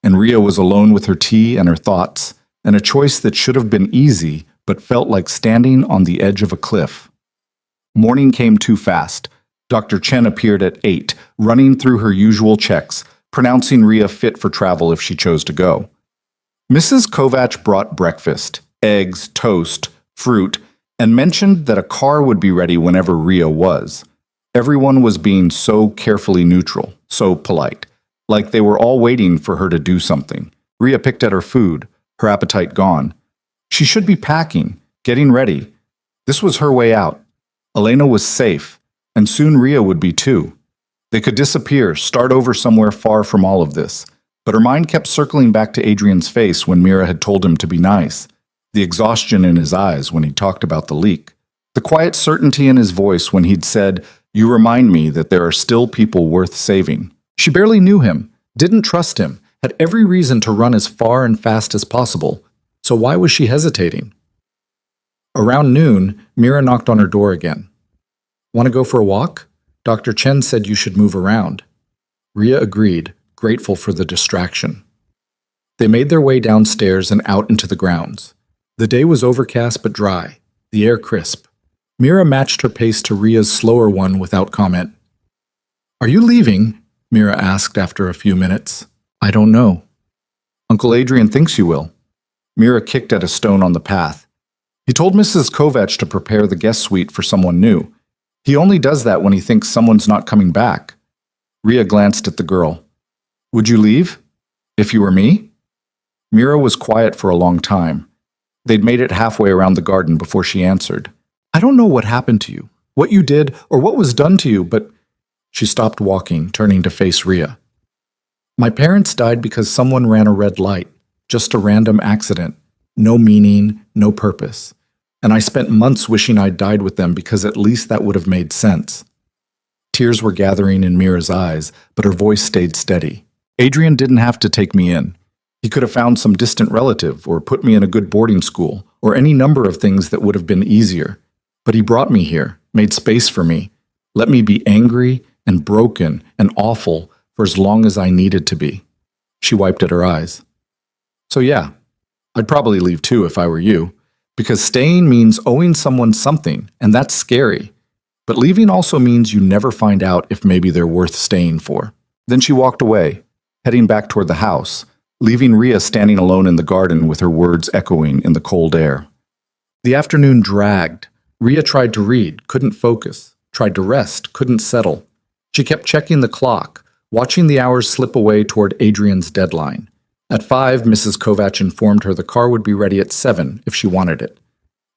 and Ria was alone with her tea and her thoughts, and a choice that should have been easy but felt like standing on the edge of a cliff. Morning came too fast. Dr. Chen appeared at 8, running through her usual checks, pronouncing Ria fit for travel if she chose to go. Mrs. Kovach brought breakfast, eggs, toast, fruit, and mentioned that a car would be ready whenever Ria was. Everyone was being so carefully neutral, so polite, like they were all waiting for her to do something. Ria picked at her food, her appetite gone. She should be packing, getting ready. This was her way out. Elena was safe, and soon Ria would be too. They could disappear, start over somewhere far from all of this. But her mind kept circling back to Adrian's face when Mira had told him to be nice, the exhaustion in his eyes when he talked about the leak, the quiet certainty in his voice when he'd said, "You remind me that there are still people worth saving." She barely knew him, didn't trust him, had every reason to run as far and fast as possible. So why was she hesitating? Around noon, Mira knocked on her door again. "Want to go for a walk? Dr. Chen said you should move around." Ria agreed, grateful for the distraction. They made their way downstairs and out into the grounds. The day was overcast but dry, the air crisp. Mira matched her pace to Ria's slower one without comment. "Are you leaving?" Mira asked after a few minutes. "I don't know." "Uncle Adrian thinks you will." Mira kicked at a stone on the path. "He told Mrs. Kovach to prepare the guest suite for someone new. He only does that when he thinks someone's not coming back." Ria glanced at the girl. "Would you leave? If you were me?" Mira was quiet for a long time. They'd made it halfway around the garden before she answered. "I don't know what happened to you, what you did, or what was done to you, but—" She stopped walking, turning to face Ria. "My parents died because someone ran a red light. Just a random accident. No meaning, no purpose. And I spent months wishing I'd died with them because at least that would have made sense." Tears were gathering in Mira's eyes, but her voice stayed steady. "Adrian didn't have to take me in. He could have found some distant relative, or put me in a good boarding school, or any number of things that would have been easier. But he brought me here, made space for me, let me be angry and broken and awful for as long as I needed to be." She wiped at her eyes. "So yeah, I'd probably leave too if I were you, because staying means owing someone something, and that's scary. But leaving also means you never find out if maybe they're worth staying for." Then she walked away, heading back toward the house, leaving Ria standing alone in the garden with her words echoing in the cold air. The afternoon dragged. Ria tried to read, couldn't focus, tried to rest, couldn't settle. She kept checking the clock, watching the hours slip away toward Adrian's deadline. At 5, Mrs. Kovach informed her the car would be ready at 7 if she wanted it.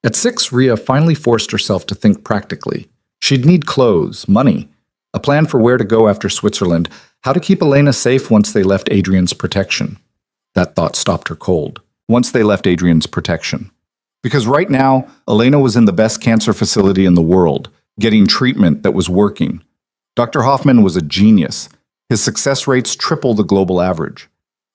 At 6, Ria finally forced herself to think practically. She'd need clothes, money, a plan for where to go after Switzerland, how to keep Elena safe once they left Adrian's protection. That thought stopped her cold. Once they left Adrian's protection. Because right now, Elena was in the best cancer facility in the world, getting treatment that was working. Dr. Hoffman was a genius. His success rates triple the global average.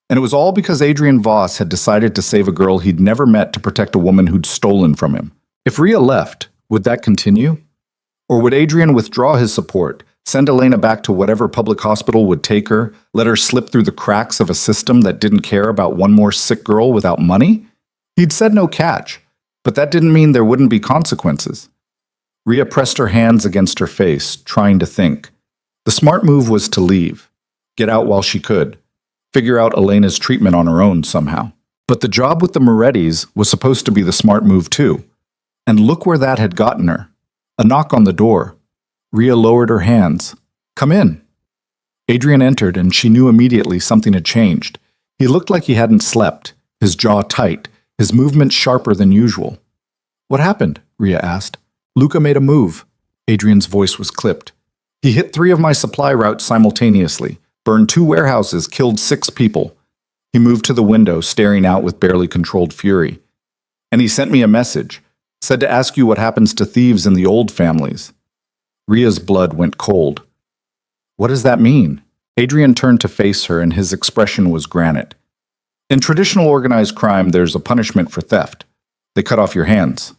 And it was all because Adrian Voss had decided to save a girl he'd never met to protect a woman who'd stolen from him. If Ria left, would that continue? Or would Adrian withdraw his support, send Elena back to whatever public hospital would take her, let her slip through the cracks of a system that didn't care about one more sick girl without money? He'd said no catch, but that didn't mean there wouldn't be consequences. Ria pressed her hands against her face, trying to think. The smart move was to leave, get out while she could, figure out Elena's treatment on her own somehow. But the job with the Morettis was supposed to be the smart move too. And look where that had gotten her. A knock on the door. Ria lowered her hands. "Come in." Adrian entered, and she knew immediately something had changed. He looked like he hadn't slept, his jaw tight, his movements sharper than usual. "What happened?" Ria asked. "Luca made a move." Adrian's voice was clipped. "He hit 3 of my supply routes simultaneously, burned 2 warehouses, killed 6 people." He moved to the window, staring out with barely controlled fury. "And he sent me a message, said to ask you what happens to thieves in the old families." Ria's blood went cold. "What does that mean?" Adrian turned to face her, and his expression was granite. "In traditional organized crime, there's a punishment for theft. They cut off your hands."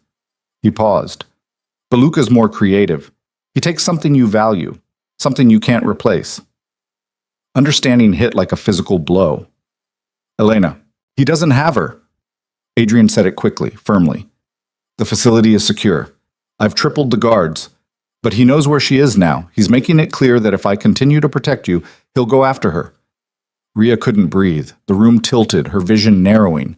He paused. "But Luca's more creative. He takes something you value, something you can't replace." Understanding hit like a physical blow. "Elena, he doesn't have her." Adrian said it quickly, firmly. "The facility is secure. I've tripled the guards. But he knows where she is now. He's making it clear that if I continue to protect you, he'll go after her." Ria couldn't breathe. The room tilted, her vision narrowing.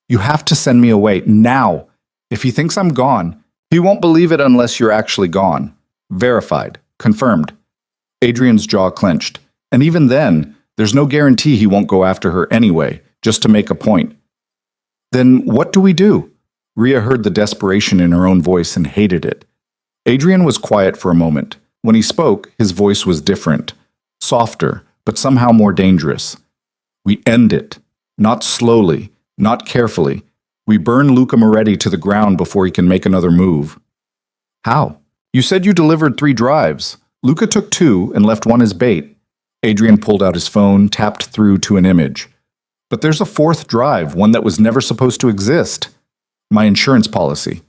"You have to send me away, now. If he thinks I'm gone, he won't believe it unless you're actually gone. Verified. Confirmed." Adrian's jaw clenched. "And even then, there's no guarantee he won't go after her anyway, just to make a point." "Then what do we do?" Ria heard the desperation in her own voice and hated it. Adrian was quiet for a moment. When he spoke, his voice was different, softer, but somehow more dangerous. "We end it. Not slowly, not carefully. We burn Luca Moretti to the ground before he can make another move." "How? You said you delivered 3 drives. Luca took 2 and left 1 as bait." Adrian pulled out his phone, tapped through to an image. "But there's a 4th drive, one that was never supposed to exist. My insurance policy."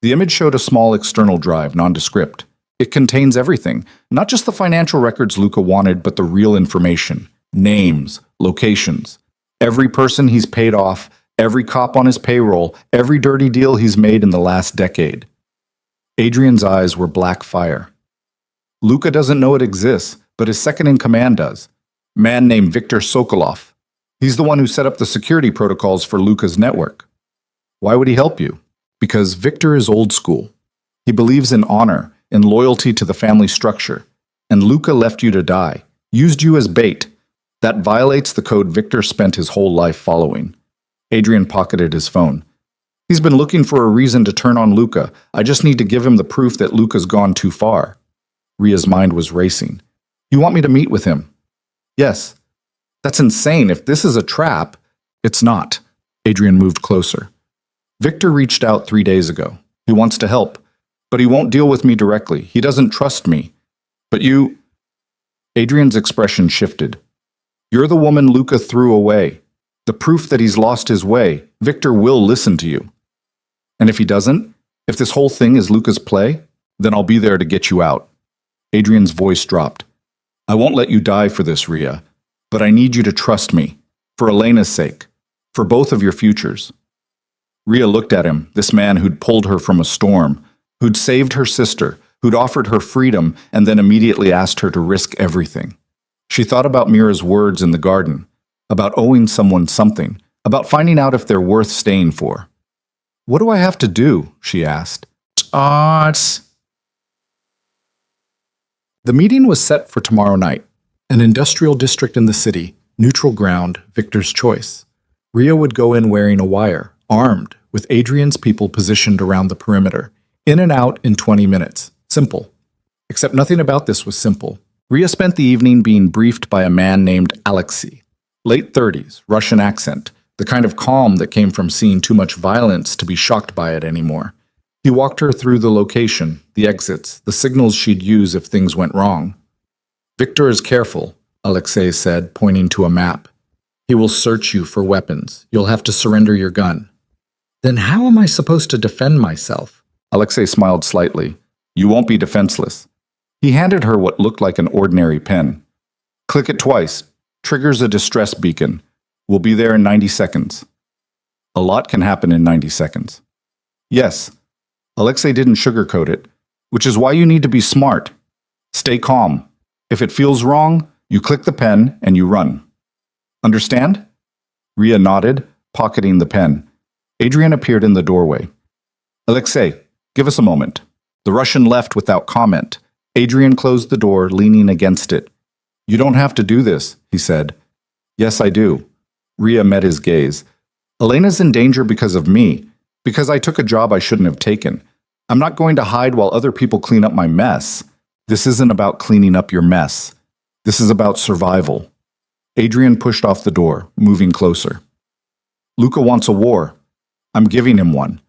The image showed a small external drive, nondescript. It contains everything, not just the financial records Luca wanted, but the real information. Names, locations. Every person he's paid off, every cop on his payroll, every dirty deal he's made in the last decade. Adrian's eyes were black fire. Luka doesn't know it exists, but his second-in-command does. Man named Viktor Sokolov. He's the one who set up the security protocols for Luka's network. Why would he help you? Because Viktor is old school. He believes in honor, in loyalty to the family structure. And Luka left you to die, used you as bait. That violates the code Viktor spent his whole life following. Adrian pocketed his phone. He's been looking for a reason to turn on Luka. I just need to give him the proof that Luka's gone too far. Ria's mind was racing. You want me to meet with him? Yes. That's insane. If this is a trap, it's not. Adrian moved closer. Viktor reached out 3 days ago. He wants to help, but he won't deal with me directly. He doesn't trust me. But you... Adrian's expression shifted. You're the woman Luka threw away. The proof that he's lost his way. Viktor will listen to you. And if he doesn't, if this whole thing is Luka's play, then I'll be there to get you out. Adrian's voice dropped. I won't let you die for this, Ria, but I need you to trust me, for Elena's sake, for both of your futures. Ria looked at him, this man who'd pulled her from a storm, who'd saved her sister, who'd offered her freedom, and then immediately asked her to risk everything. She thought about Mira's words in the garden, about owing someone something, about finding out if they're worth staying for. What do I have to do? She asked. The meeting was set for tomorrow night. An industrial district in the city, neutral ground, Viktor's choice. Ria would go in wearing a wire, armed, with Adrian's people positioned around the perimeter. In and out in 20 minutes. Simple. Except nothing about this was simple. Ria spent the evening being briefed by a man named Alexei. Late 30s, Russian accent, the kind of calm that came from seeing too much violence to be shocked by it anymore. He walked her through the location, the exits, the signals she'd use if things went wrong. Viktor is careful, Alexei said, pointing to a map. He will search you for weapons. You'll have to surrender your gun. Then how am I supposed to defend myself? Alexei smiled slightly. You won't be defenseless. He handed her what looked like an ordinary pen. Click it twice. Triggers a distress beacon. We'll be there in 90 seconds. A lot can happen in 90 seconds. Yes. Alexei didn't sugarcoat it, which is why you need to be smart. Stay calm. If it feels wrong, you click the pen and you run. Understand? Ria nodded, pocketing the pen. Adrian appeared in the doorway. Alexei, give us a moment. The Russian left without comment. Adrian closed the door, leaning against it. You don't have to do this, he said. Yes, I do. Ria met his gaze. Elena's in danger because of me, because I took a job I shouldn't have taken. I'm not going to hide while other people clean up my mess. This isn't about cleaning up your mess. This is about survival. Adrian pushed off the door, moving closer. Luka wants a war. I'm giving him one.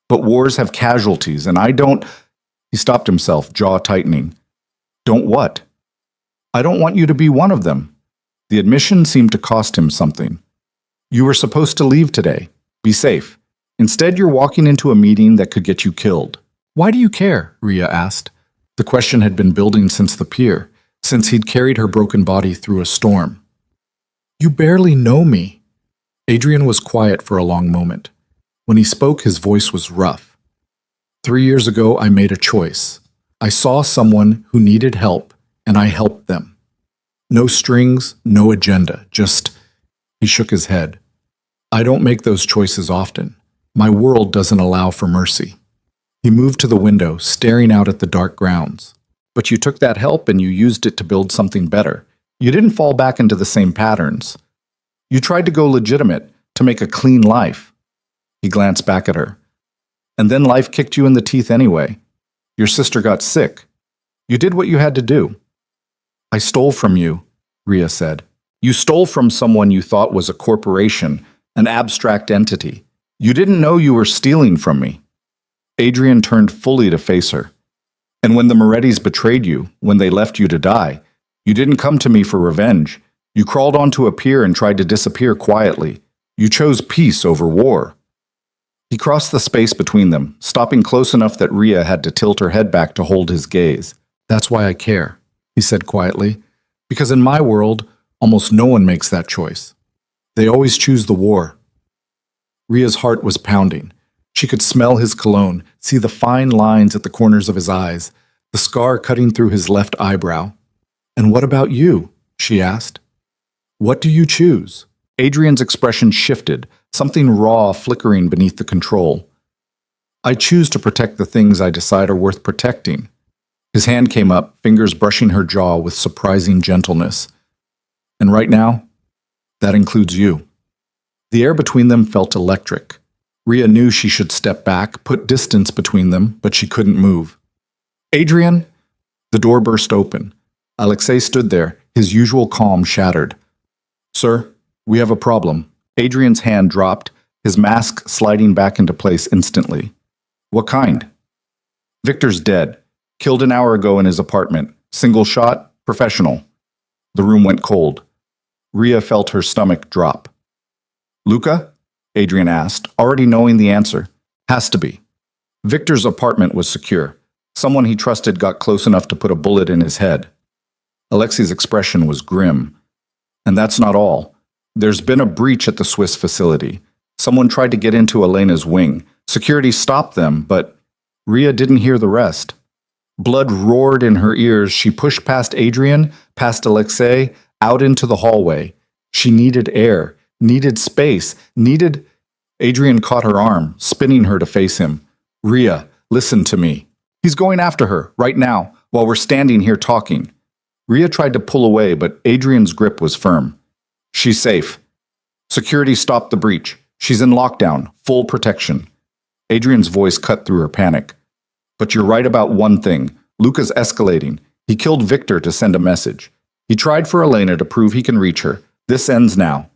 But wars have casualties, and I don't... He stopped himself, jaw tightening. Don't what? I don't want you to be one of them. The admission seemed to cost him something. You were supposed to leave today. Be safe. Instead, you're walking into a meeting that could get you killed. Why do you care? Ria asked. The question had been building since the pier, since he'd carried her broken body through a storm. You barely know me. Adrian was quiet for a long moment. When he spoke, his voice was rough. 3 years ago, I made a choice. I saw someone who needed help, and I helped them. No strings, no agenda, just... He shook his head. I don't make those choices often. My world doesn't allow for mercy. He moved to the window, staring out at the dark grounds. But you took that help and you used it to build something better. You didn't fall back into the same patterns. You tried to go legitimate, to make a clean life. He glanced back at her. And then life kicked you in the teeth anyway. Your sister got sick. You did what you had to do. I stole from you, Ria said. You stole from someone you thought was a corporation, an abstract entity. You didn't know you were stealing from me. Adrian turned fully to face her. And when the Morettis betrayed you, when they left you to die, you didn't come to me for revenge. You crawled onto a pier and tried to disappear quietly. You chose peace over war. He crossed the space between them, stopping close enough that Ria had to tilt her head back to hold his gaze. That's why I care, he said quietly. Because in my world, almost no one makes that choice. They always choose the war. Ria's heart was pounding. She could smell his cologne, see the fine lines at the corners of his eyes, the scar cutting through his left eyebrow. "And what about you?" she asked. "What do you choose?" Adrian's expression shifted, something raw flickering beneath the control. "I choose to protect the things I decide are worth protecting." His hand came up, fingers brushing her jaw with surprising gentleness. "And right now, that includes you." The air between them felt electric. Rhea knew she should step back, put distance between them, but she couldn't move. "Adrian!" The door burst open. Alexei stood there, his usual calm shattered. "Sir, we have a problem." Adrian's hand dropped, his mask sliding back into place instantly. "What kind?" "Victor's dead. Killed an hour ago in his apartment. Single shot, professional." The room went cold. Rhea felt her stomach drop. "Luca?" Adrian asked, already knowing the answer. "Has to be." Victor's apartment was secure. Someone he trusted got close enough to put a bullet in his head. Alexei's expression was grim. "And that's not all. There's been a breach at the Swiss facility. Someone tried to get into Elena's wing. Security stopped them, but Rhea didn't hear the rest." Blood roared in her ears. She pushed past Adrian, past Alexei, out into the hallway. She needed air, needed space, needed... Adrian caught her arm, spinning her to face him. "Rhea, listen to me. He's going after her, right now, while we're standing here talking." Rhea tried to pull away, but Adrian's grip was firm. "She's safe. Security stopped the breach. She's in lockdown, full protection." Adrian's voice cut through her panic. "But you're right about one thing. Luca's escalating. He killed Victor to send a message. He tried for Elena to prove he can reach her. This ends now."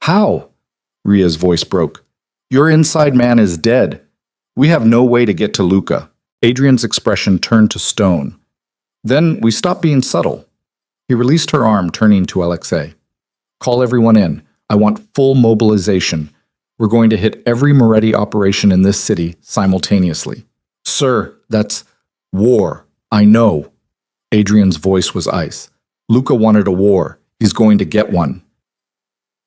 "How?" Rhea's voice broke. "Your inside man is dead. We have no way to get to Luca." Adrian's expression turned to stone. "Then we stopped being subtle." He released her arm, turning to Alexei. "Call everyone in. I want full mobilization. We're going to hit every Moretti operation in this city simultaneously." "Sir, that's war. I know." Adrian's voice was ice. "Luca wanted a war. He's going to get one."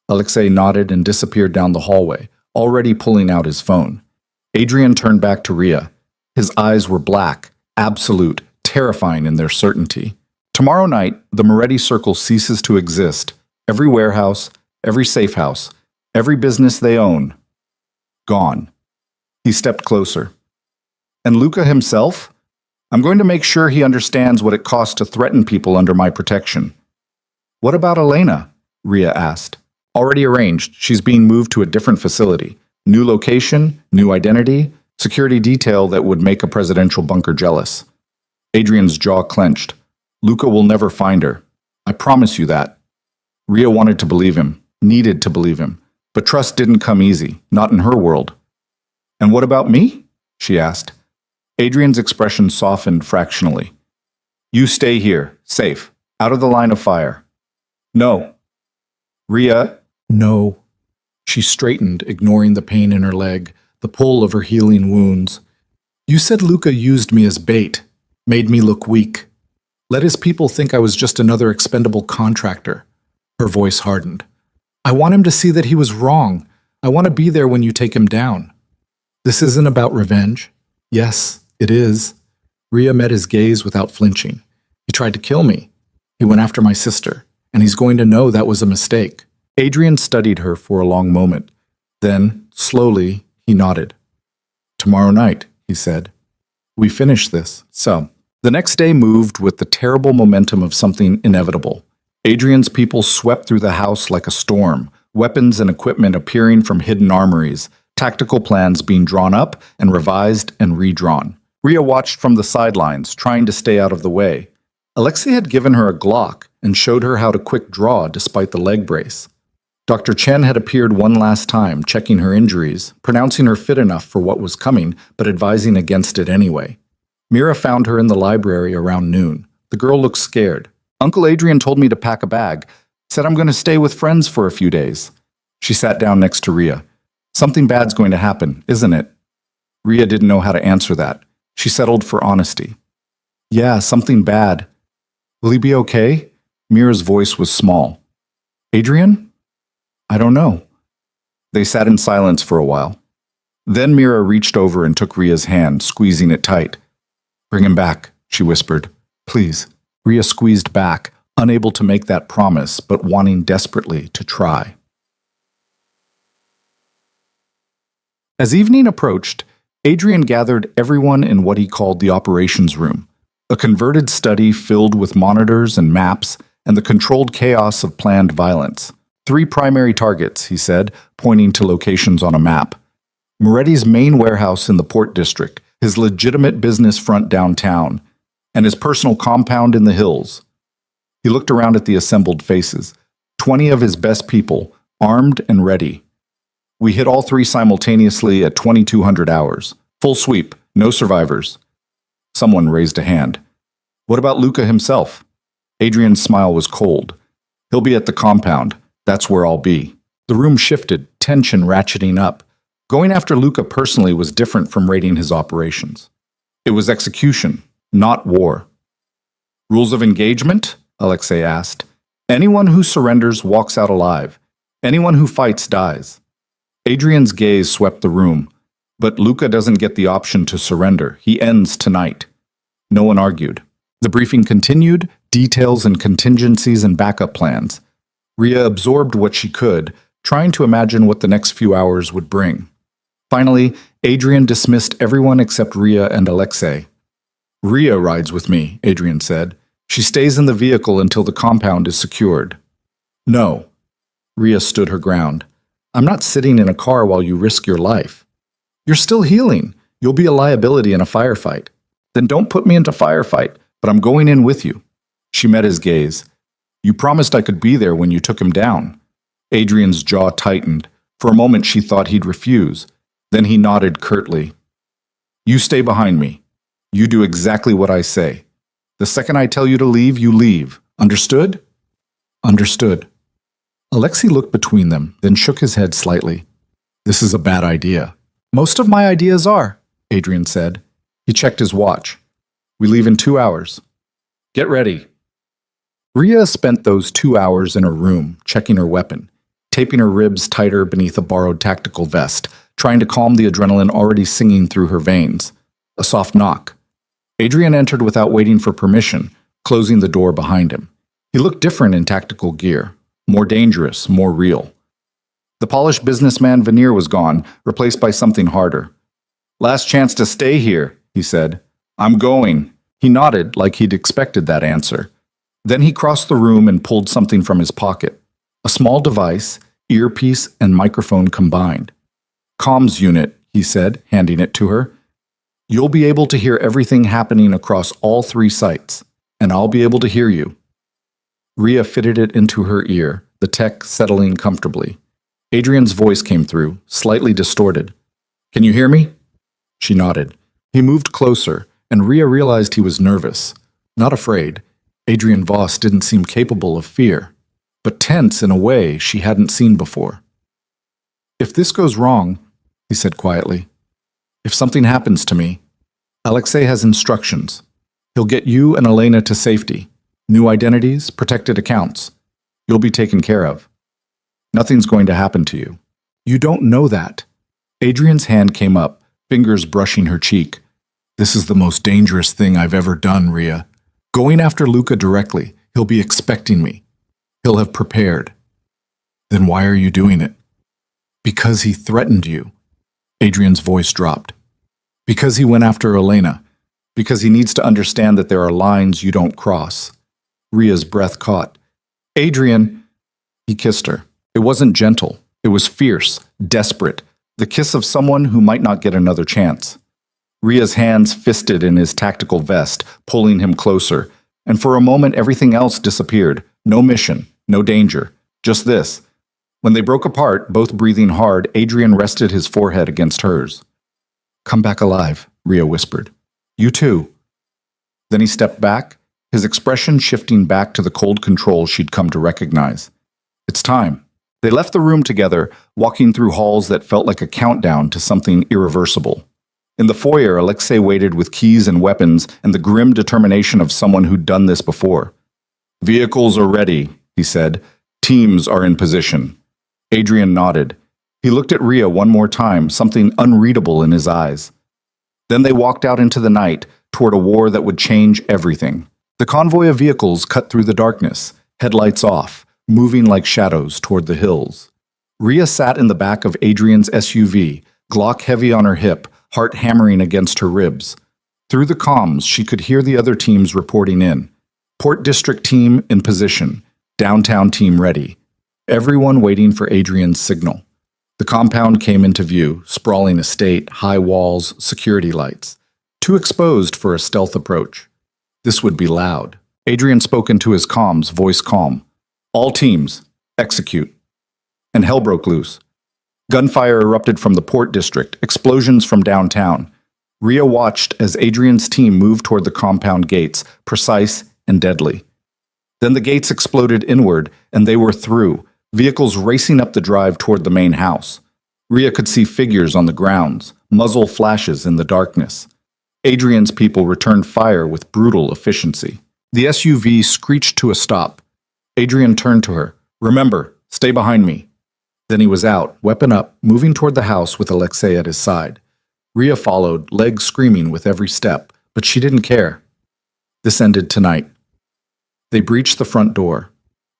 Alexei nodded and disappeared down the hallway, already pulling out his phone. Adrian turned back to Rhea. His eyes were black, absolute, terrifying in their certainty. "Tomorrow night, the Moretti Circle ceases to exist. Every warehouse, every safe house, every business they own. Gone." He stepped closer. "And Luca himself? I'm going to make sure he understands what it costs to threaten people under my protection." "What about Elena?" Rhea asked. "Already arranged. She's being moved to a different facility. New location, new identity, security detail that would make a presidential bunker jealous." Adrian's jaw clenched. "Luca will never find her. I promise you that." Rhea wanted to believe him, needed to believe him, but trust didn't come easy, not in her world. "And what about me?" she asked. Adrian's expression softened fractionally. "You stay here, safe, out of the line of fire." "No." "Rhea." "No." She straightened, ignoring the pain in her leg, the pull of her healing wounds. "You said Luca used me as bait, made me look weak. Let his people think I was just another expendable contractor." Her voice hardened. "I want him to see that he was wrong. I want to be there when you take him down." "This isn't about revenge." "Yes, it is." Rhea met his gaze without flinching. "He tried to kill me. He went after my sister, and he's going to know that was a mistake." Adrian studied her for a long moment. Then, slowly, he nodded. "Tomorrow night," he said. "We finish this." So, the next day moved with the terrible momentum of something inevitable. Adrian's people swept through the house like a storm, weapons and equipment appearing from hidden armories, tactical plans being drawn up and revised and redrawn. Rhea watched from the sidelines, trying to stay out of the way. Alexei had given her a Glock and showed her how to quick draw despite the leg brace. Dr. Chen had appeared one last time, checking her injuries, pronouncing her fit enough for what was coming, but advising against it anyway. Mira found her in the library around noon. The girl looked scared. "Uncle Adrian told me to pack a bag. Said I'm going to stay with friends for a few days." She sat down next to Rhea. "Something bad's going to happen, isn't it?" Rhea didn't know how to answer that. She settled for honesty. "Yeah, something bad. Will he be okay?" Mira's voice was small. "Adrian?" "I don't know." They sat in silence for a while. Then Mira reached over and took Ria's hand, squeezing it tight. "Bring him back," she whispered. "Please." Ria squeezed back, unable to make that promise, but wanting desperately to try. As evening approached, Adrian gathered everyone in what he called the operations room, a converted study filled with monitors and maps and the controlled chaos of planned violence. 3 primary targets, he said, pointing to locations on a map. Moretti's main warehouse in the Port District, his legitimate business front downtown, and his personal compound in the hills. He looked around at the assembled faces, 20 of his best people, armed and ready. We hit all 3 simultaneously at 2200 hours. Full sweep, no survivors. Someone raised a hand. What about Luca himself? Adrian's smile was cold. He'll be at the compound. That's where I'll be. The room shifted, tension ratcheting up. Going after Luca personally was different from raiding his operations. It was execution, not war. Rules of engagement? Alexei asked. Anyone who surrenders walks out alive. Anyone who fights dies. Adrian's gaze swept the room. But Luca doesn't get the option to surrender. He ends tonight. No one argued. The briefing continued, details and contingencies and backup plans. Ria absorbed what she could, trying to imagine what the next few hours would bring. Finally, Adrian dismissed everyone except Ria and Alexei. Ria rides with me, Adrian said. She stays in the vehicle until the compound is secured. No. Ria stood her ground. I'm not sitting in a car while you risk your life. You're still healing. You'll be a liability in a firefight. Then don't put me into firefight, but I'm going in with you. She met his gaze. You promised I could be there when you took him down. Adrian's jaw tightened. For a moment she thought he'd refuse. Then he nodded curtly. You stay behind me. You do exactly what I say. The second I tell you to leave, you leave. Understood? Understood. Alexei looked between them, then shook his head slightly. This is a bad idea. Most of my ideas are, Adrian said. He checked his watch. We leave in 2 hours. Get ready. Ria spent those 2 hours in her room, checking her weapon, taping her ribs tighter beneath a borrowed tactical vest, trying to calm the adrenaline already singing through her veins. A soft knock. Adrian entered without waiting for permission, closing the door behind him. He looked different in tactical gear, more dangerous, more real. The polished businessman veneer was gone, replaced by something harder. Last chance to stay here, he said. I'm going. He nodded like he'd expected that answer. Then he crossed the room and pulled something from his pocket. A small device, earpiece and microphone combined. Comms unit, he said, handing it to her. You'll be able to hear everything happening across all 3 sites, and I'll be able to hear you. Ria fitted it into her ear, the tech settling comfortably. Adrian's voice came through, slightly distorted. Can you hear me? She nodded. He moved closer, and Ria realized he was nervous. Not afraid. Adrian Voss didn't seem capable of fear, but tense in a way she hadn't seen before. If this goes wrong, he said quietly, if something happens to me, Alexei has instructions. He'll get you and Elena to safety. New identities, protected accounts. You'll be taken care of. Nothing's going to happen to you. You don't know that. Adrian's hand came up, fingers brushing her cheek. This is the most dangerous thing I've ever done, Ria. Going after Luca directly, he'll be expecting me. He'll have prepared. Then why are you doing it? Because he threatened you. Adrian's voice dropped. Because he went after Elena. Because he needs to understand that there are lines you don't cross. Ria's breath caught. Adrian, he kissed her. It wasn't gentle. It was fierce, desperate, the kiss of someone who might not get another chance. Ria's hands fisted in his tactical vest, pulling him closer, and for a moment everything else disappeared. No mission, no danger, just this. When they broke apart, both breathing hard, Adrian rested his forehead against hers. Come back alive, Ria whispered. You too. Then he stepped back, his expression shifting back to the cold control she'd come to recognize. It's time. They left the room together, walking through halls that felt like a countdown to something irreversible. In the foyer, Alexei waited with keys and weapons and the grim determination of someone who'd done this before. Vehicles are ready, he said. Teams are in position. Adrian nodded. He looked at Rhea one more time, something unreadable in his eyes. Then they walked out into the night, toward a war that would change everything. The convoy of vehicles cut through the darkness, headlights off, moving like shadows toward the hills. Rhea sat in the back of Adrian's SUV, Glock heavy on her hip, heart hammering against her ribs. Through the comms, she could hear the other teams reporting in. Port District team in position, downtown team ready. Everyone waiting for Adrian's signal. The compound came into view, sprawling estate, high walls, security lights. Too exposed for a stealth approach. This would be loud. Adrian spoke into his comms, voice calm. All teams, execute. And hell broke loose. Gunfire erupted from the Port District, explosions from downtown. Rhea watched as Adrian's team moved toward the compound gates, precise and deadly. Then the gates exploded inward, and they were through, vehicles racing up the drive toward the main house. Rhea could see figures on the grounds, muzzle flashes in the darkness. Adrian's people returned fire with brutal efficiency. The SUV screeched to a stop. Adrian turned to her. Remember, stay behind me. Then he was out, weapon up, moving toward the house with Alexei at his side. Rhea followed, legs screaming with every step, but she didn't care. This ended tonight. They breached the front door.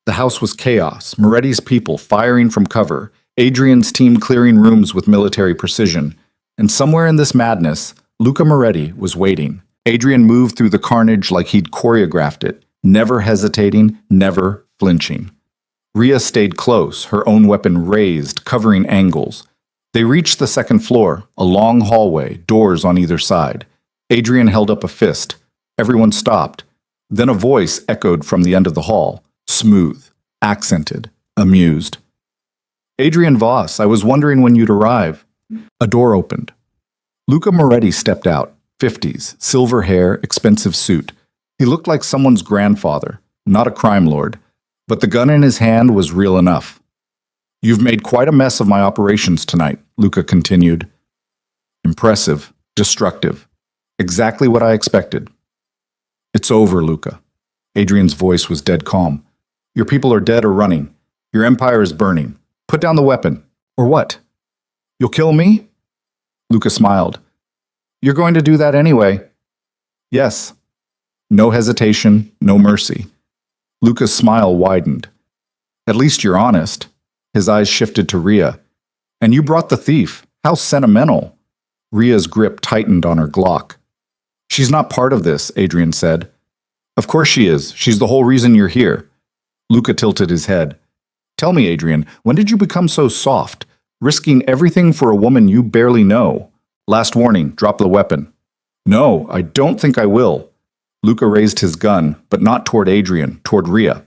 The house was chaos, Moretti's people firing from cover, Adrian's team clearing rooms with military precision, and somewhere in this madness, Luca Moretti was waiting. Adrian moved through the carnage like he'd choreographed it, never hesitating, never flinching. Rhea stayed close, her own weapon raised, covering angles. They reached the second floor, a long hallway, doors on either side. Adrian held up a fist. Everyone stopped. Then a voice echoed from the end of the hall, smooth, accented, amused. Adrian Voss, I was wondering when you'd arrive. A door opened. Luca Moretti stepped out, 50s, silver hair, expensive suit. He looked like someone's grandfather, not a crime lord, but the gun in his hand was real enough. You've made quite a mess of my operations tonight, Luca continued. Impressive, destructive, exactly what I expected. It's over, Luca. Adrian's voice was dead calm. Your people are dead or running. Your empire is burning. Put down the weapon. Or what? You'll kill me? Luca smiled. You're going to do that anyway. Yes. No hesitation, no mercy. Luca's smile widened. At least you're honest. His eyes shifted to Rhea. And you brought the thief. How sentimental. Rhea's grip tightened on her Glock. She's not part of this, Adrian said. Of course she is. She's the whole reason you're here. Luca tilted his head. Tell me, Adrian, when did you become so soft, risking everything for a woman you barely know? Last warning, drop the weapon. No, I don't think I will. Luca raised his gun, but not toward Adrian, toward Rhea.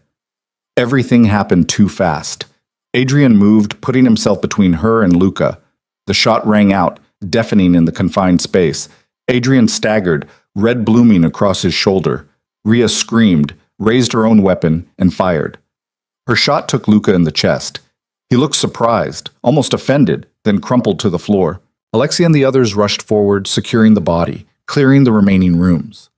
Everything happened too fast. Adrian moved, putting himself between her and Luca. The shot rang out, deafening in the confined space. Adrian staggered, red blooming across his shoulder. Rhea screamed, raised her own weapon, and fired. Her shot took Luca in the chest. He looked surprised, almost offended, then crumpled to the floor. Alexei and the others rushed forward, securing the body, clearing the remaining rooms.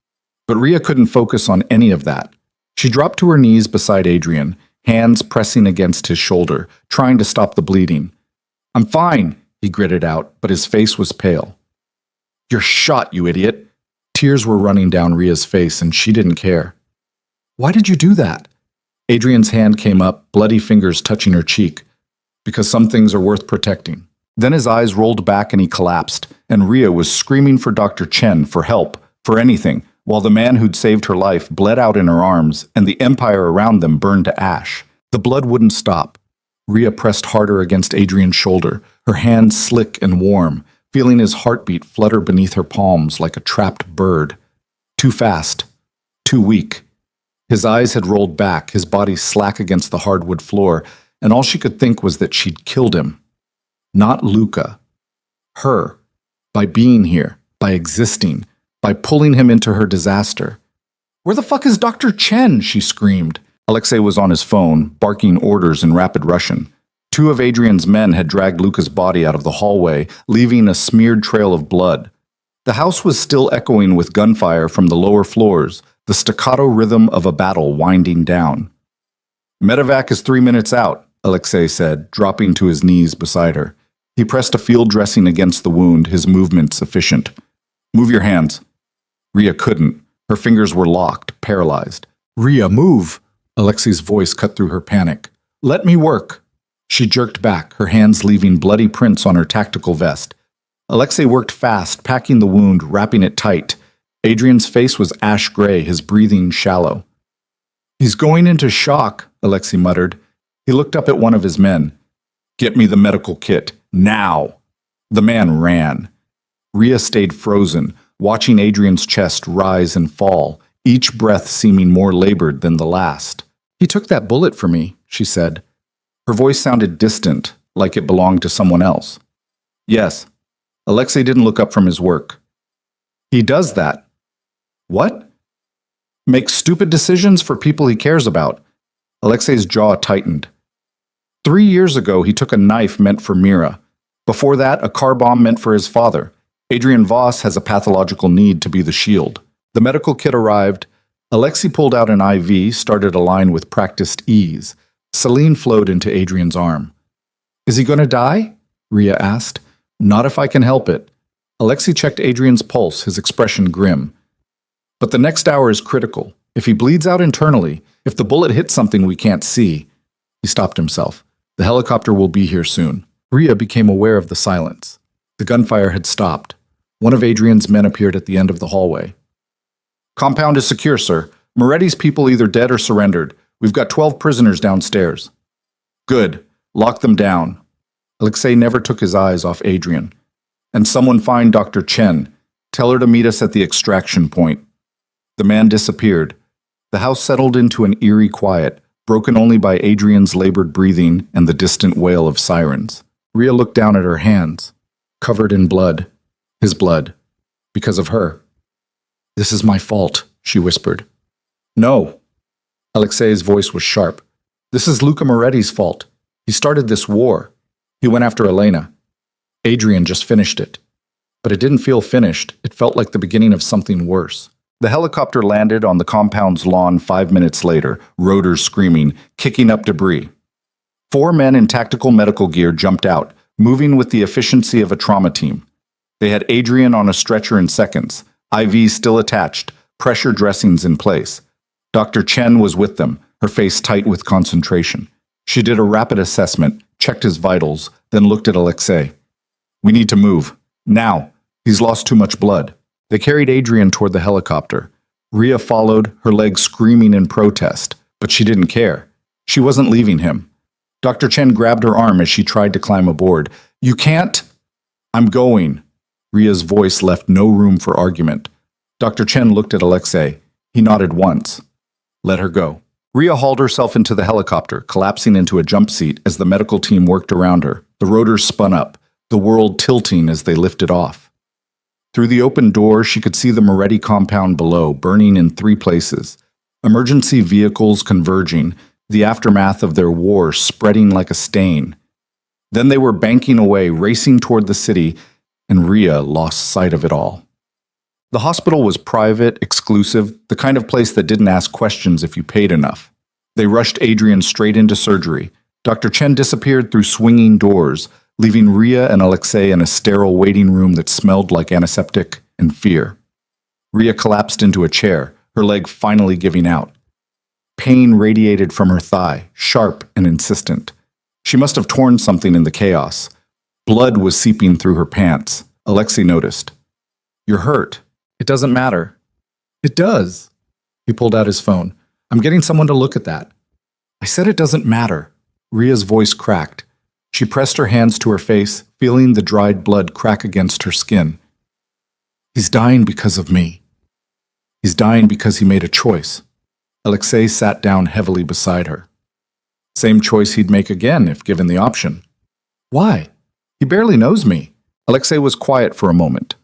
But Rhea couldn't focus on any of that. She dropped to her knees beside Adrian, hands pressing against his shoulder, trying to stop the bleeding. I'm fine, he gritted out, but his face was pale. You're shot, you idiot. Tears were running down Rhea's face, and she didn't care. Why did you do that? Adrian's hand came up, bloody fingers touching her cheek. Because some things are worth protecting. Then his eyes rolled back and he collapsed, and Rhea was screaming for Dr. Chen, for help, for anything, while the man who'd saved her life bled out in her arms, and the empire around them burned to ash. The blood wouldn't stop. Rhea pressed harder against Adrian's shoulder, her hands slick and warm, feeling his heartbeat flutter beneath her palms like a trapped bird. Too fast. Too weak. His eyes had rolled back, his body slack against the hardwood floor, and all she could think was that she'd killed him. Not Luca. Her. By being here. By existing. By pulling him into her disaster. Where the fuck is Dr. Chen? She screamed. Alexei was on his phone, barking orders in rapid Russian. Two of Adrian's men had dragged Luca's body out of the hallway, leaving a smeared trail of blood. The house was still echoing with gunfire from the lower floors, the staccato rhythm of a battle winding down. Medevac is 3 minutes out, Alexei said, dropping to his knees beside her. He pressed a field dressing against the wound, his movements efficient. Move your hands. Ria couldn't. Her fingers were locked, paralyzed. Ria, move! Alexei's voice cut through her panic. Let me work. She jerked back, her hands leaving bloody prints on her tactical vest. Alexei worked fast, packing the wound, wrapping it tight. Adrian's face was ash gray, his breathing shallow. He's going into shock, Alexei muttered. He looked up at one of his men. Get me the medical kit, now! The man ran. Ria stayed frozen, watching Adrian's chest rise and fall, each breath seeming more labored than the last. He took that bullet for me, she said. Her voice sounded distant, like it belonged to someone else. Yes. Alexei didn't look up from his work. He does that. What? Makes stupid decisions for people he cares about. Alexei's jaw tightened. 3 years ago, he took a knife meant for Mira. Before that, a car bomb meant for his father. Adrian Voss has a pathological need to be the shield. The medical kit arrived. Alexei pulled out an IV, started a line with practiced ease. Saline flowed into Adrian's arm. Is he going to die? Ria asked. Not if I can help it. Alexei checked Adrian's pulse, his expression grim. But the next hour is critical. If he bleeds out internally, if the bullet hits something we can't see. He stopped himself. The helicopter will be here soon. Ria became aware of the silence. The gunfire had stopped. One of Adrian's men appeared at the end of the hallway. Compound is secure, sir. Moretti's people either dead or surrendered. We've got 12 prisoners downstairs. Good. Lock them down. Alexei never took his eyes off Adrian. And someone find Dr. Chen. Tell her to meet us at the extraction point. The man disappeared. The house settled into an eerie quiet, broken only by Adrian's labored breathing and the distant wail of sirens. Ria looked down at her hands, covered in blood. His blood. Because of her. This is my fault, she whispered. No. Alexei's voice was sharp. This is Luca Moretti's fault. He started this war. He went after Elena. Adrian just finished it. But it didn't feel finished. It felt like the beginning of something worse. The helicopter landed on the compound's lawn 5 minutes later, rotors screaming, kicking up debris. 4 men in tactical medical gear jumped out, moving with the efficiency of a trauma team. They had Adrian on a stretcher in seconds, IVs still attached, pressure dressings in place. Dr. Chen was with them, her face tight with concentration. She did a rapid assessment, checked his vitals, then looked at Alexei. We need to move. Now. He's lost too much blood. They carried Adrian toward the helicopter. Ria followed, her legs screaming in protest, but she didn't care. She wasn't leaving him. Dr. Chen grabbed her arm as she tried to climb aboard. You can't. I'm going. Ria's voice left no room for argument. Dr. Chen looked at Alexei. He nodded once. Let her go. Ria hauled herself into the helicopter, collapsing into a jump seat as the medical team worked around her. The rotors spun up, the world tilting as they lifted off. Through the open door, she could see the Moretti compound below, burning in 3 places. Emergency vehicles converging, the aftermath of their war spreading like a stain. Then they were banking away, racing toward the city, and Ria lost sight of it all. The hospital was private, exclusive, the kind of place that didn't ask questions if you paid enough. They rushed Adrian straight into surgery. Dr. Chen disappeared through swinging doors, leaving Ria and Alexei in a sterile waiting room that smelled like antiseptic and fear. Ria collapsed into a chair, her leg finally giving out. Pain radiated from her thigh, sharp and insistent. She must have torn something in the chaos. Blood was seeping through her pants. Alexei noticed. You're hurt. It doesn't matter. It does. He pulled out his phone. I'm getting someone to look at that. I said it doesn't matter. Ria's voice cracked. She pressed her hands to her face, feeling the dried blood crack against her skin. He's dying because of me. He's dying because he made a choice. Alexei sat down heavily beside her. Same choice he'd make again if given the option. Why? He barely knows me. Alexei was quiet for a moment.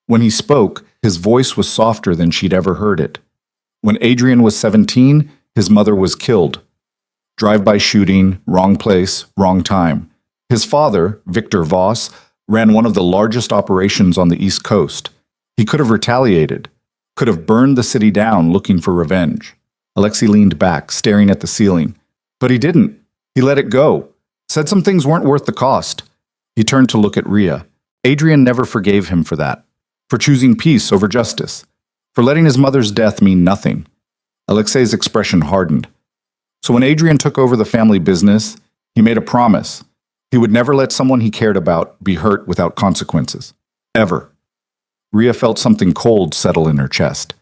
When he spoke, his voice was softer than she'd ever heard it. When Adrian was 17, his mother was killed. Drive-by shooting, wrong place, wrong time. His father, Victor Voss, ran one of the largest operations on the East Coast. He could have retaliated, could have burned the city down looking for revenge. Alexei leaned back, staring at the ceiling. But he didn't. He let it go. Said some things weren't worth the cost. He turned to look at Ria. Adrian never forgave him for that, for choosing peace over justice, for letting his mother's death mean nothing. Alexei's expression hardened. So when Adrian took over the family business, he made a promise. He would never let someone he cared about be hurt without consequences. Ever. Ria felt something cold settle in her chest.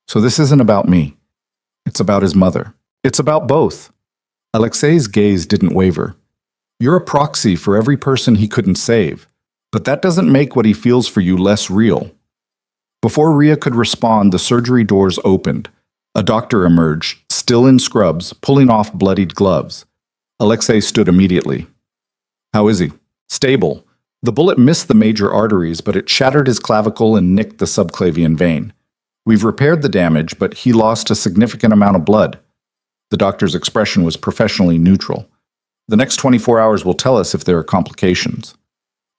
So this isn't about me. It's about his mother. It's about both. Alexei's gaze didn't waver. You're a proxy for every person he couldn't save, but that doesn't make what he feels for you less real. Before Ria could respond, the surgery doors opened. A doctor emerged, still in scrubs, pulling off bloodied gloves. Alexei stood immediately. How is he? Stable. The bullet missed the major arteries, but it shattered his clavicle and nicked the subclavian vein. We've repaired the damage, but he lost a significant amount of blood. The doctor's expression was professionally neutral. The next 24 hours will tell us if there are complications.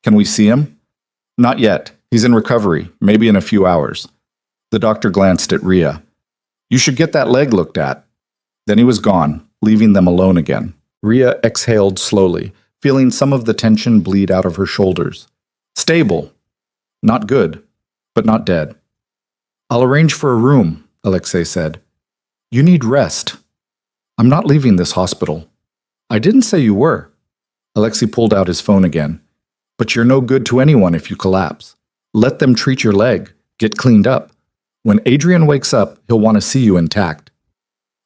Can we see him? Not yet. He's in recovery, maybe in a few hours. The doctor glanced at Ria. You should get that leg looked at. Then he was gone, leaving them alone again. Ria exhaled slowly, feeling some of the tension bleed out of her shoulders. Stable. Not good, but not dead. I'll arrange for a room, Alexei said. You need rest. I'm not leaving this hospital. I didn't say you were. Alexei pulled out his phone again. But you're no good to anyone if you collapse. Let them treat your leg. Get cleaned up. When Adrian wakes up, he'll want to see you intact.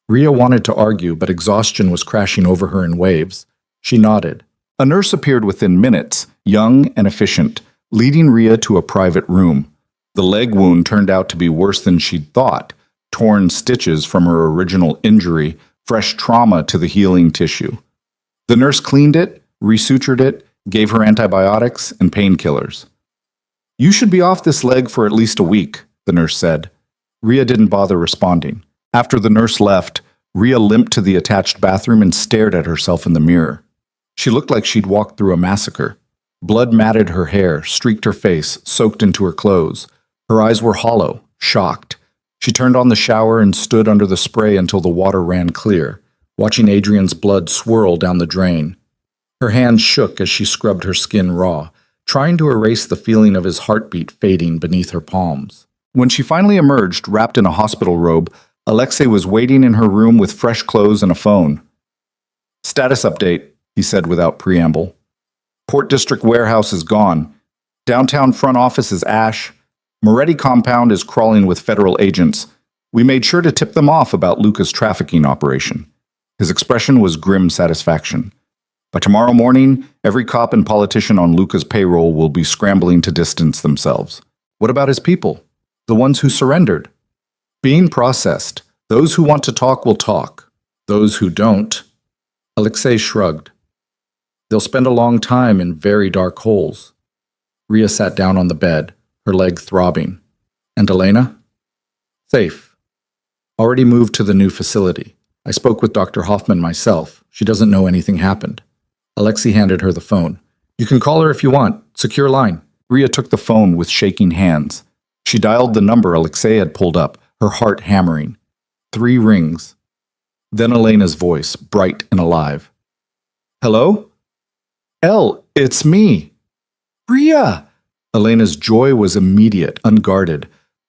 Ria wanted to argue, but exhaustion was crashing over her in waves. She nodded. A nurse appeared within minutes, young and efficient, leading Ria to a private room. The leg wound turned out to be worse than she'd thought. Torn stitches from her original injury, fresh trauma to the healing tissue. The nurse cleaned it, resutured it, gave her antibiotics and painkillers. You should be off this leg for at least a week, the nurse said. Ria didn't bother responding. After the nurse left, Ria limped to the attached bathroom and stared at herself in the mirror. She looked like she'd walked through a massacre. Blood matted her hair, streaked her face, soaked into her clothes. Her eyes were hollow, shocked. She turned on the shower and stood under the spray until the water ran clear, watching Adrian's blood swirl down the drain. Her hands shook as she scrubbed her skin raw, trying to erase the feeling of his heartbeat fading beneath her palms. When she finally emerged, wrapped in a hospital robe, Alexei was waiting in her room with fresh clothes and a phone. Status update, he said without preamble. Port District warehouse is gone. Downtown front office is ash. Moretti compound is crawling with federal agents. We made sure to tip them off about Luca's trafficking operation. His expression was grim satisfaction. By tomorrow morning, every cop and politician on Luca's payroll will be scrambling to distance themselves. What about his people? The ones who surrendered? Being processed. Those who want to talk will talk. Those who don't. Alexei shrugged. They'll spend a long time in very dark holes. Ria sat down on the bed, her leg throbbing. And Elena? Safe. Already moved to the new facility. I spoke with Dr. Hoffman myself. She doesn't know anything happened. Alexei handed her the phone. You can call her if you want. Secure line. Ria took the phone with shaking hands. She dialed the number Alexei had pulled up, her heart hammering. 3 rings. Then Elena's voice, bright and alive. Hello? Elle, it's me. Ria! Elena's joy was immediate, unguarded.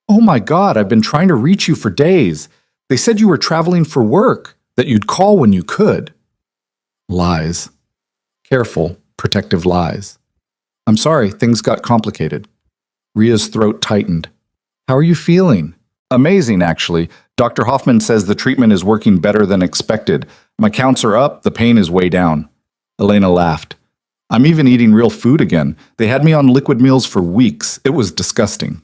Oh my God, I've been trying to reach you for days. They said you were traveling for work, that you'd call when you could. Lies. Careful, protective lies. I'm sorry, things got complicated. Ria's throat tightened. How are you feeling? Amazing, actually. Dr. Hoffman says the treatment is working better than expected. My counts are up, the pain is way down. Elena laughed. I'm even eating real food again. They had me on liquid meals for weeks. It was disgusting.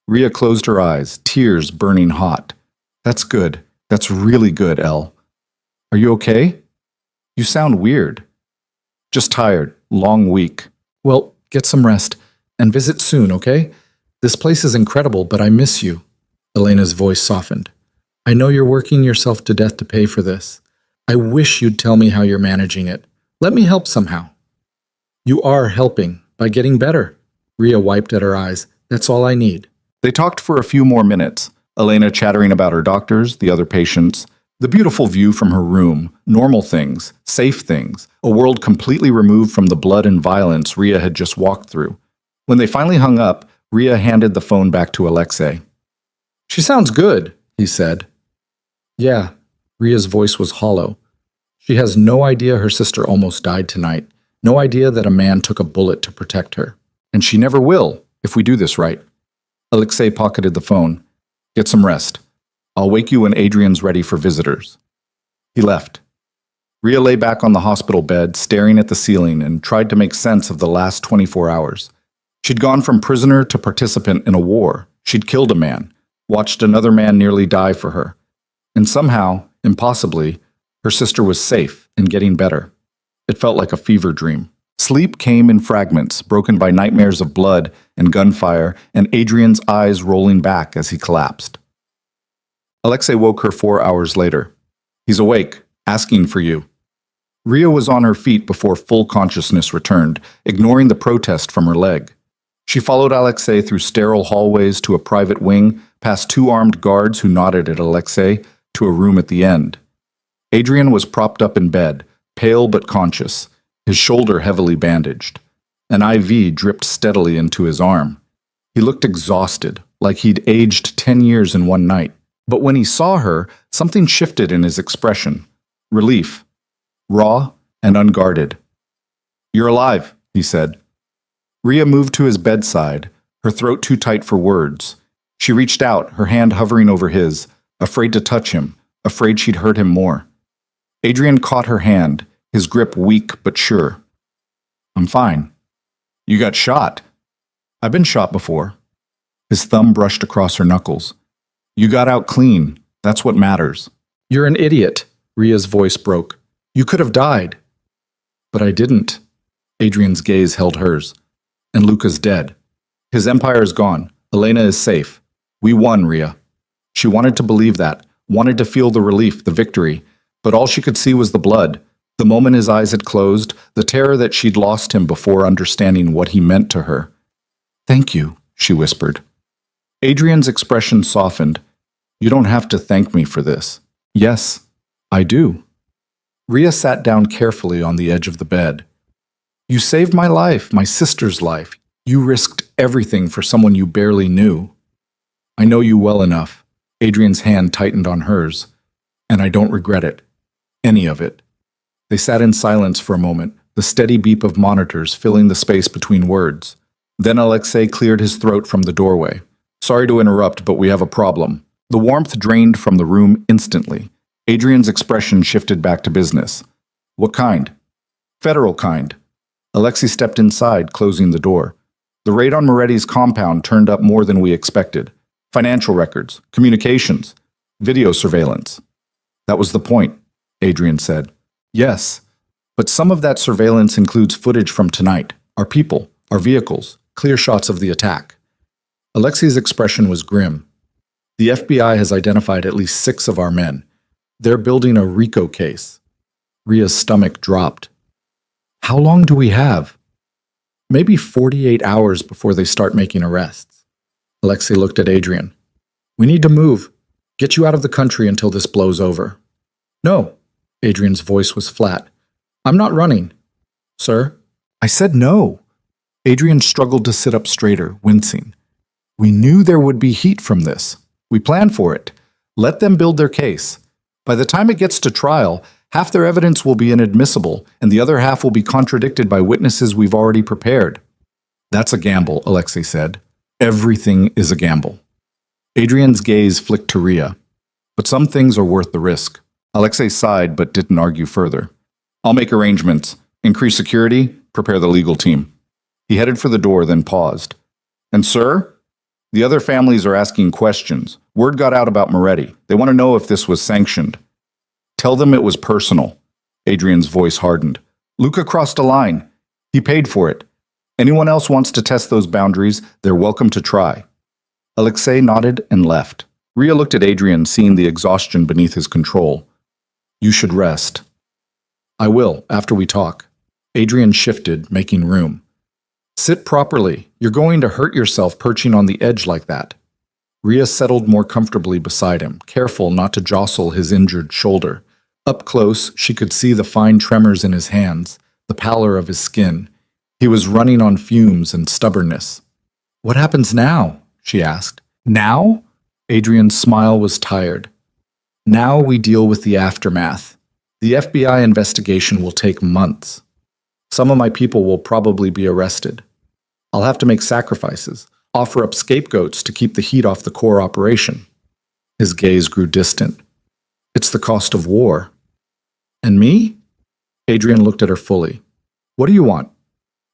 Ria closed her eyes, tears burning hot. That's good. That's really good, Elle. Are you okay? You sound weird. Just tired. Long week. Well, get some rest and visit soon, okay? This place is incredible, but I miss you. Elena's voice softened. I know you're working yourself to death to pay for this. I wish you'd tell me how you're managing it. Let me help somehow. You are helping by getting better. Ria wiped at her eyes. That's all I need. They talked for a few more minutes, Elena chattering about her doctors, the other patients. The beautiful view from her room, normal things, safe things, a world completely removed from the blood and violence Ria had just walked through. When they finally hung up, Ria handed the phone back to Alexei. "She sounds good," he said. "Yeah." Ria's voice was hollow. She has no idea her sister almost died tonight. No idea that a man took a bullet to protect her. And she never will, if we do this right. Alexei pocketed the phone. "Get some rest. I'll wake you when Adrian's ready for visitors." He left. Ria lay back on the hospital bed, staring at the ceiling, and tried to make sense of the last 24 hours. She'd gone from prisoner to participant in a war. She'd killed a man, watched another man nearly die for her. And somehow, impossibly, her sister was safe and getting better. It felt like a fever dream. Sleep came in fragments, broken by nightmares of blood and gunfire, and Adrian's eyes rolling back as he collapsed. Alexei woke her 4 hours later. "He's awake, asking for you." Ria was on her feet before full consciousness returned, ignoring the protest from her leg. She followed Alexei through sterile hallways to a private wing, past 2 armed guards who nodded at Alexei, to a room at the end. Adrian was propped up in bed, pale but conscious, his shoulder heavily bandaged. An IV dripped steadily into his arm. He looked exhausted, like he'd aged 10 years in one night. But when he saw her, something shifted in his expression. Relief. Raw and unguarded. "You're alive," he said. Ria moved to his bedside, her throat too tight for words. She reached out, her hand hovering over his, afraid to touch him, afraid she'd hurt him more. Adrian caught her hand, his grip weak but sure. "I'm fine." "You got shot." "I've been shot before." His thumb brushed across her knuckles. "You got out clean. That's what matters." "You're an idiot," Ria's voice broke. "You could have died." "But I didn't." Adrian's gaze held hers. "And Luca's dead. His empire is gone. Elena is safe. We won, Ria." She wanted to believe that, wanted to feel the relief, the victory, but all she could see was the blood. The moment his eyes had closed, the terror that she'd lost him before understanding what he meant to her. "Thank you," she whispered. Adrian's expression softened. "You don't have to thank me for this." "Yes, I do." Ria sat down carefully on the edge of the bed. "You saved my life, my sister's life. You risked everything for someone you barely knew." "I know you well enough." Adrian's hand tightened on hers. "And I don't regret it. Any of it." They sat in silence for a moment, the steady beep of monitors filling the space between words. Then Alexei cleared his throat from the doorway. "Sorry to interrupt, but we have a problem." The warmth drained from the room instantly. Adrian's expression shifted back to business. "What kind?" "Federal kind." Alexei stepped inside, closing the door. "The raid on Moretti's compound turned up more than we expected. Financial records, communications, video surveillance." "That was the point," Adrian said. "Yes, but some of that surveillance includes footage from tonight, our people, our vehicles, clear shots of the attack." Alexei's expression was grim. "The FBI has identified at least 6 of our men. They're building a RICO case." Ria's stomach dropped. "How long do we have?" "Maybe 48 hours before they start making arrests." Alexei looked at Adrian. "We need to move. Get you out of the country until this blows over." "No." Adrian's voice was flat. "I'm not running." "Sir?" "I said no." Adrian struggled to sit up straighter, wincing. "We knew there would be heat from this. We planned for it. Let them build their case. By the time it gets to trial, half their evidence will be inadmissible, and the other half will be contradicted by witnesses we've already prepared." "That's a gamble," Alexei said. "Everything is a gamble." Adrian's gaze flicked to Ria. "But some things are worth the risk." Alexei sighed but didn't argue further. "I'll make arrangements. Increase security, prepare the legal team." He headed for the door, then paused. "And sir?" "The other families are asking questions. Word got out about Moretti. They want to know if this was sanctioned." "Tell them it was personal." Adrian's voice hardened. "Luca crossed a line. He paid for it. Anyone else wants to test those boundaries, they're welcome to try." Alexei nodded and left. Ria looked at Adrian, seeing the exhaustion beneath his control. "You should rest." "I will, after we talk." Adrian shifted, making room. "Sit properly. You're going to hurt yourself perching on the edge like that." Ria settled more comfortably beside him, careful not to jostle his injured shoulder. Up close, she could see the fine tremors in his hands, the pallor of his skin. He was running on fumes and stubbornness. "What happens now?" she asked. "Now?" Adrian's smile was tired. "Now we deal with the aftermath. The FBI investigation will take months. Some of my people will probably be arrested. I'll have to make sacrifices, offer up scapegoats to keep the heat off the core operation." His gaze grew distant. "It's the cost of war." "And me?" Adrian looked at her fully. "What do you want?"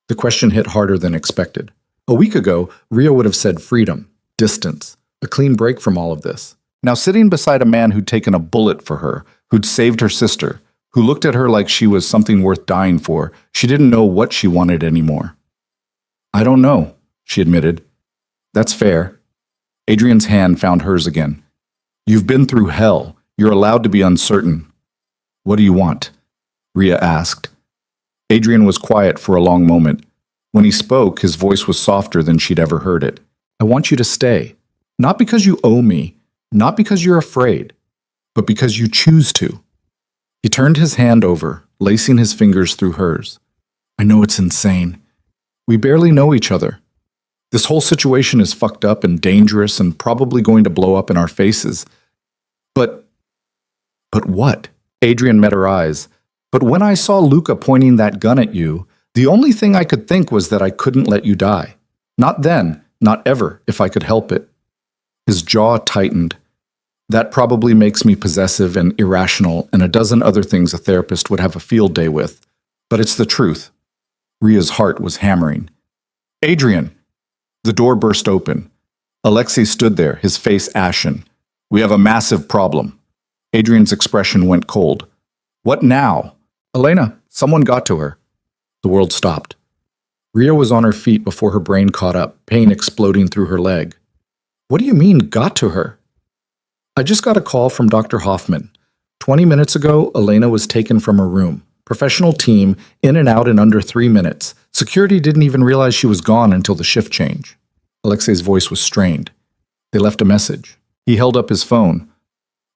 The question hit harder than expected. A week ago, Ria would have said freedom, distance, a clean break from all of this. Now sitting beside a man who'd taken a bullet for her, who'd saved her sister, who looked at her like she was something worth dying for, she didn't know what she wanted anymore. "I don't know," she admitted. "That's fair." Adrian's hand found hers again. "You've been through hell. You're allowed to be uncertain." "What do you want?" Ria asked. Adrian was quiet for a long moment. When he spoke, his voice was softer than she'd ever heard it. "I want you to stay. Not because you owe me, not because you're afraid, but because you choose to." He turned his hand over, lacing his fingers through hers. "I know it's insane. We barely know each other. This whole situation is fucked up and dangerous and probably going to blow up in our faces. But what?" Adrian met her eyes. "But when I saw Luca pointing that gun at you, the only thing I could think was that I couldn't let you die. Not then, not ever, if I could help it." His jaw tightened. "That probably makes me possessive and irrational and a dozen other things a therapist would have a field day with. But it's the truth." Ria's heart was hammering. "Adrian!" The door burst open. Alexei stood there, his face ashen. "We have a massive problem." Adrian's expression went cold. "What now?" "Elena, someone got to her." The world stopped. Ria was on her feet before her brain caught up, pain exploding through her leg. "What do you mean, got to her?" "I just got a call from Dr. Hoffman. 20 minutes ago, Elena was taken from her room. Professional team, in and out in under 3 minutes. Security didn't even realize she was gone until the shift change." Alexei's voice was strained. "They left a message." He held up his phone.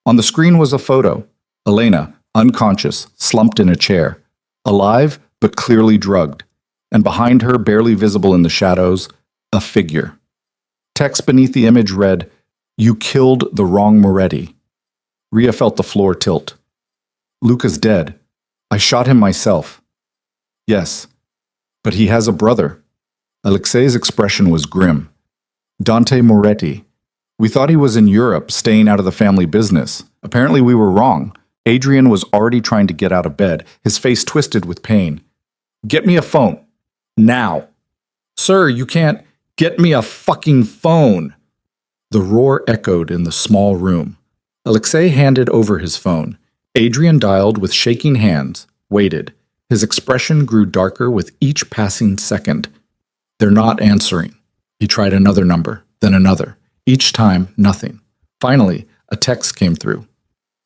On the screen was a photo. Elena, unconscious, slumped in a chair. Alive, but clearly drugged. And behind her, barely visible in the shadows, a figure. Text beneath the image read, "You killed the wrong Moretti." Ria felt the floor tilt. "Luca's dead. I shot him myself." "Yes, but he has a brother." Alexei's expression was grim. "Dante Moretti. We thought he was in Europe, staying out of the family business. Apparently we were wrong." Adrian was already trying to get out of bed, his face twisted with pain. "Get me a phone. Now." "Sir, you can't. Get me a fucking phone." The roar echoed in the small room. Alexei handed over his phone. Adrian dialed with shaking hands, waited. His expression grew darker with each passing second. "They're not answering." He tried another number, then another. Each time, nothing. Finally, a text came through.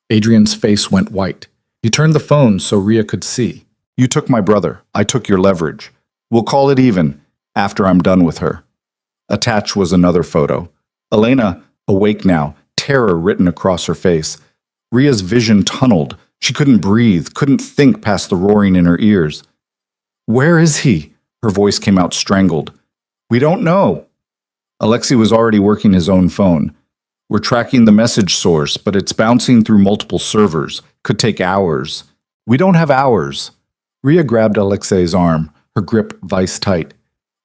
Adrian's face went white. He turned the phone so Ria could see. "You took my brother. I took your leverage. We'll call it even after I'm done with her." Attached was another photo. Elena, awake now, terror written across her face. Ria's vision tunneled. She couldn't breathe, couldn't think past the roaring in her ears. "Where is he?" Her voice came out strangled. "We don't know." Alexei was already working his own phone. "We're tracking the message source, but it's bouncing through multiple servers. Could take hours." "We don't have hours." Ria grabbed Alexei's arm, her grip vice tight.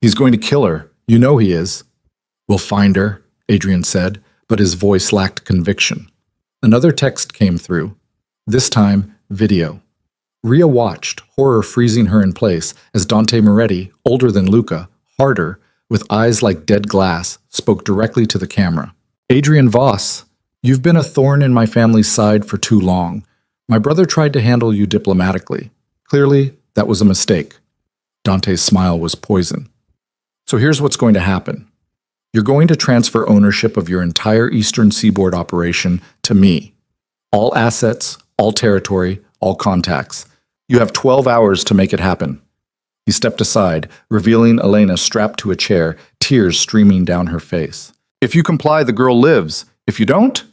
"He's going to kill her. You know he is." "We'll find her," Adrian said, but his voice lacked conviction. Another text came through. This time, video. Ria watched, horror freezing her in place, as Dante Moretti, older than Luca, harder, with eyes like dead glass, spoke directly to the camera. "Adrian Voss, you've been a thorn in my family's side for too long. My brother tried to handle you diplomatically. Clearly, that was a mistake." Dante's smile was poison. "So here's what's going to happen. You're going to transfer ownership of your entire Eastern Seaboard operation to me. All assets, all territory, all contacts. You have 12 hours to make it happen." He stepped aside, revealing Elena strapped to a chair, tears streaming down her face. If you comply, the girl lives. If you don't...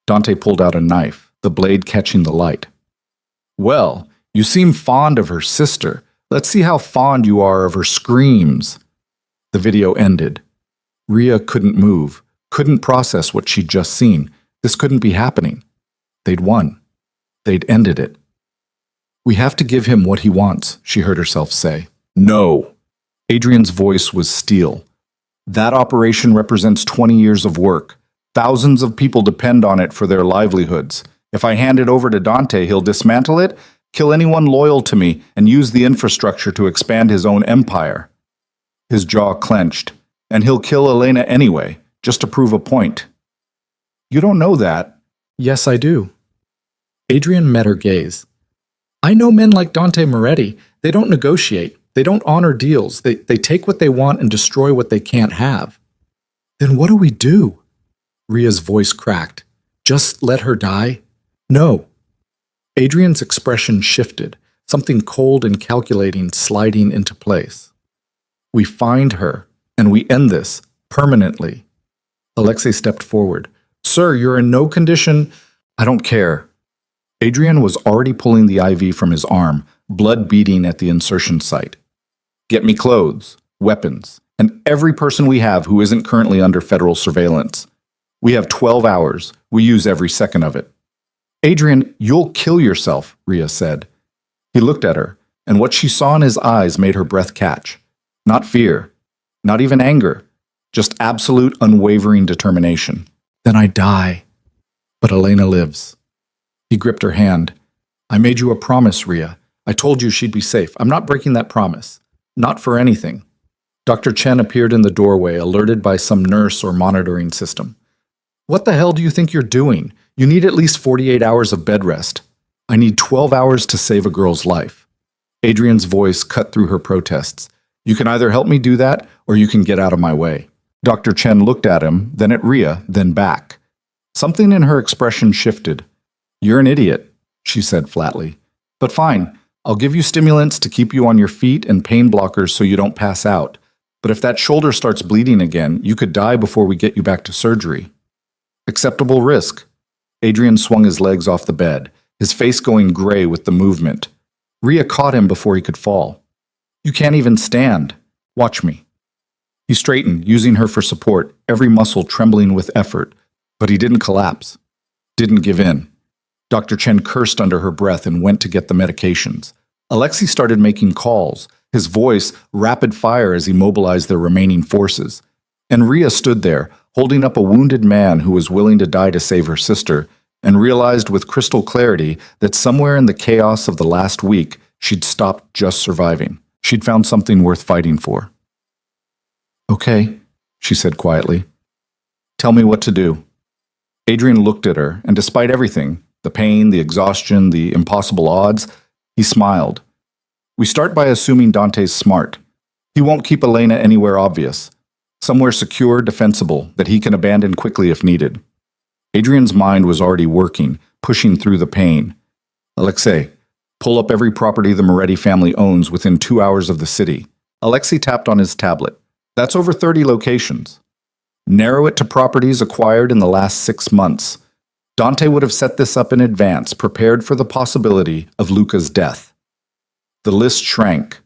Dante pulled out a knife, the blade catching the light. Well, you seem fond of her sister. Let's see how fond you are of her screams. The video ended. Rhea couldn't move, couldn't process what she'd just seen. This couldn't be happening. They'd won. They'd ended it. We have to give him what he wants, she heard herself say. No. Adrian's voice was steel. That operation represents 20 years of work. Thousands of people depend on it for their livelihoods. If I hand it over to Dante, he'll dismantle it, kill anyone loyal to me, and use the infrastructure to expand his own empire. His jaw clenched. And he'll kill Elena anyway, just to prove a point. You don't know that. Yes, I do. Adrian met her gaze. I know men like Dante Moretti. They don't negotiate. They don't honor deals. They take what they want and destroy what they can't have. Then what do we do? Rhea's voice cracked. Just let her die? No. Adrian's expression shifted, something cold and calculating sliding into place. We find her, and we end this, permanently. Alexei stepped forward. Sir, you're in no condition. I don't care. Adrian was already pulling the IV from his arm, blood beating at the insertion site. Get me clothes, weapons, and every person we have who isn't currently under federal surveillance. We have 12 hours. We use every second of it. Adrian, you'll kill yourself, Rhea said. He looked at her, and what she saw in his eyes made her breath catch. Not fear, not even anger, just absolute unwavering determination. Then I die. But Elena lives. He gripped her hand. I made you a promise, Rhea. I told you she'd be safe. I'm not breaking that promise. Not for anything. Dr. Chen appeared in the doorway, alerted by some nurse or monitoring system. What the hell do you think you're doing? You need at least 48 hours of bed rest. I need 12 hours to save a girl's life. Adrian's voice cut through her protests. You can either help me do that, or you can get out of my way. Dr. Chen looked at him, then at Rhea, then back. Something in her expression shifted. You're an idiot, she said flatly. But fine, I'll give you stimulants to keep you on your feet and pain blockers so you don't pass out. But if that shoulder starts bleeding again, you could die before we get you back to surgery. Acceptable risk. Adrian swung his legs off the bed, his face going gray with the movement. Rhea caught him before he could fall. You can't even stand. Watch me. He straightened, using her for support, every muscle trembling with effort, but he didn't collapse. Didn't give in. Dr. Chen cursed under her breath and went to get the medications. Alexei started making calls, his voice rapid fire as he mobilized their remaining forces. And Rhea stood there, holding up a wounded man who was willing to die to save her sister, and realized with crystal clarity that somewhere in the chaos of the last week, she'd stopped just surviving. She'd found something worth fighting for. Okay, she said quietly. Tell me what to do. Adrian looked at her, and despite everything, the pain, the exhaustion, the impossible odds, he smiled. We start by assuming Dante's smart. He won't keep Elena anywhere obvious. Somewhere secure, defensible, that he can abandon quickly if needed. Adrian's mind was already working, pushing through the pain. Alexei, pull up every property the Moretti family owns within 2 hours of the city. Alexei tapped on his tablet. That's over 30 locations. Narrow it to properties acquired in the last 6 months. Dante would have set this up in advance, prepared for the possibility of Luca's death. The list shrank.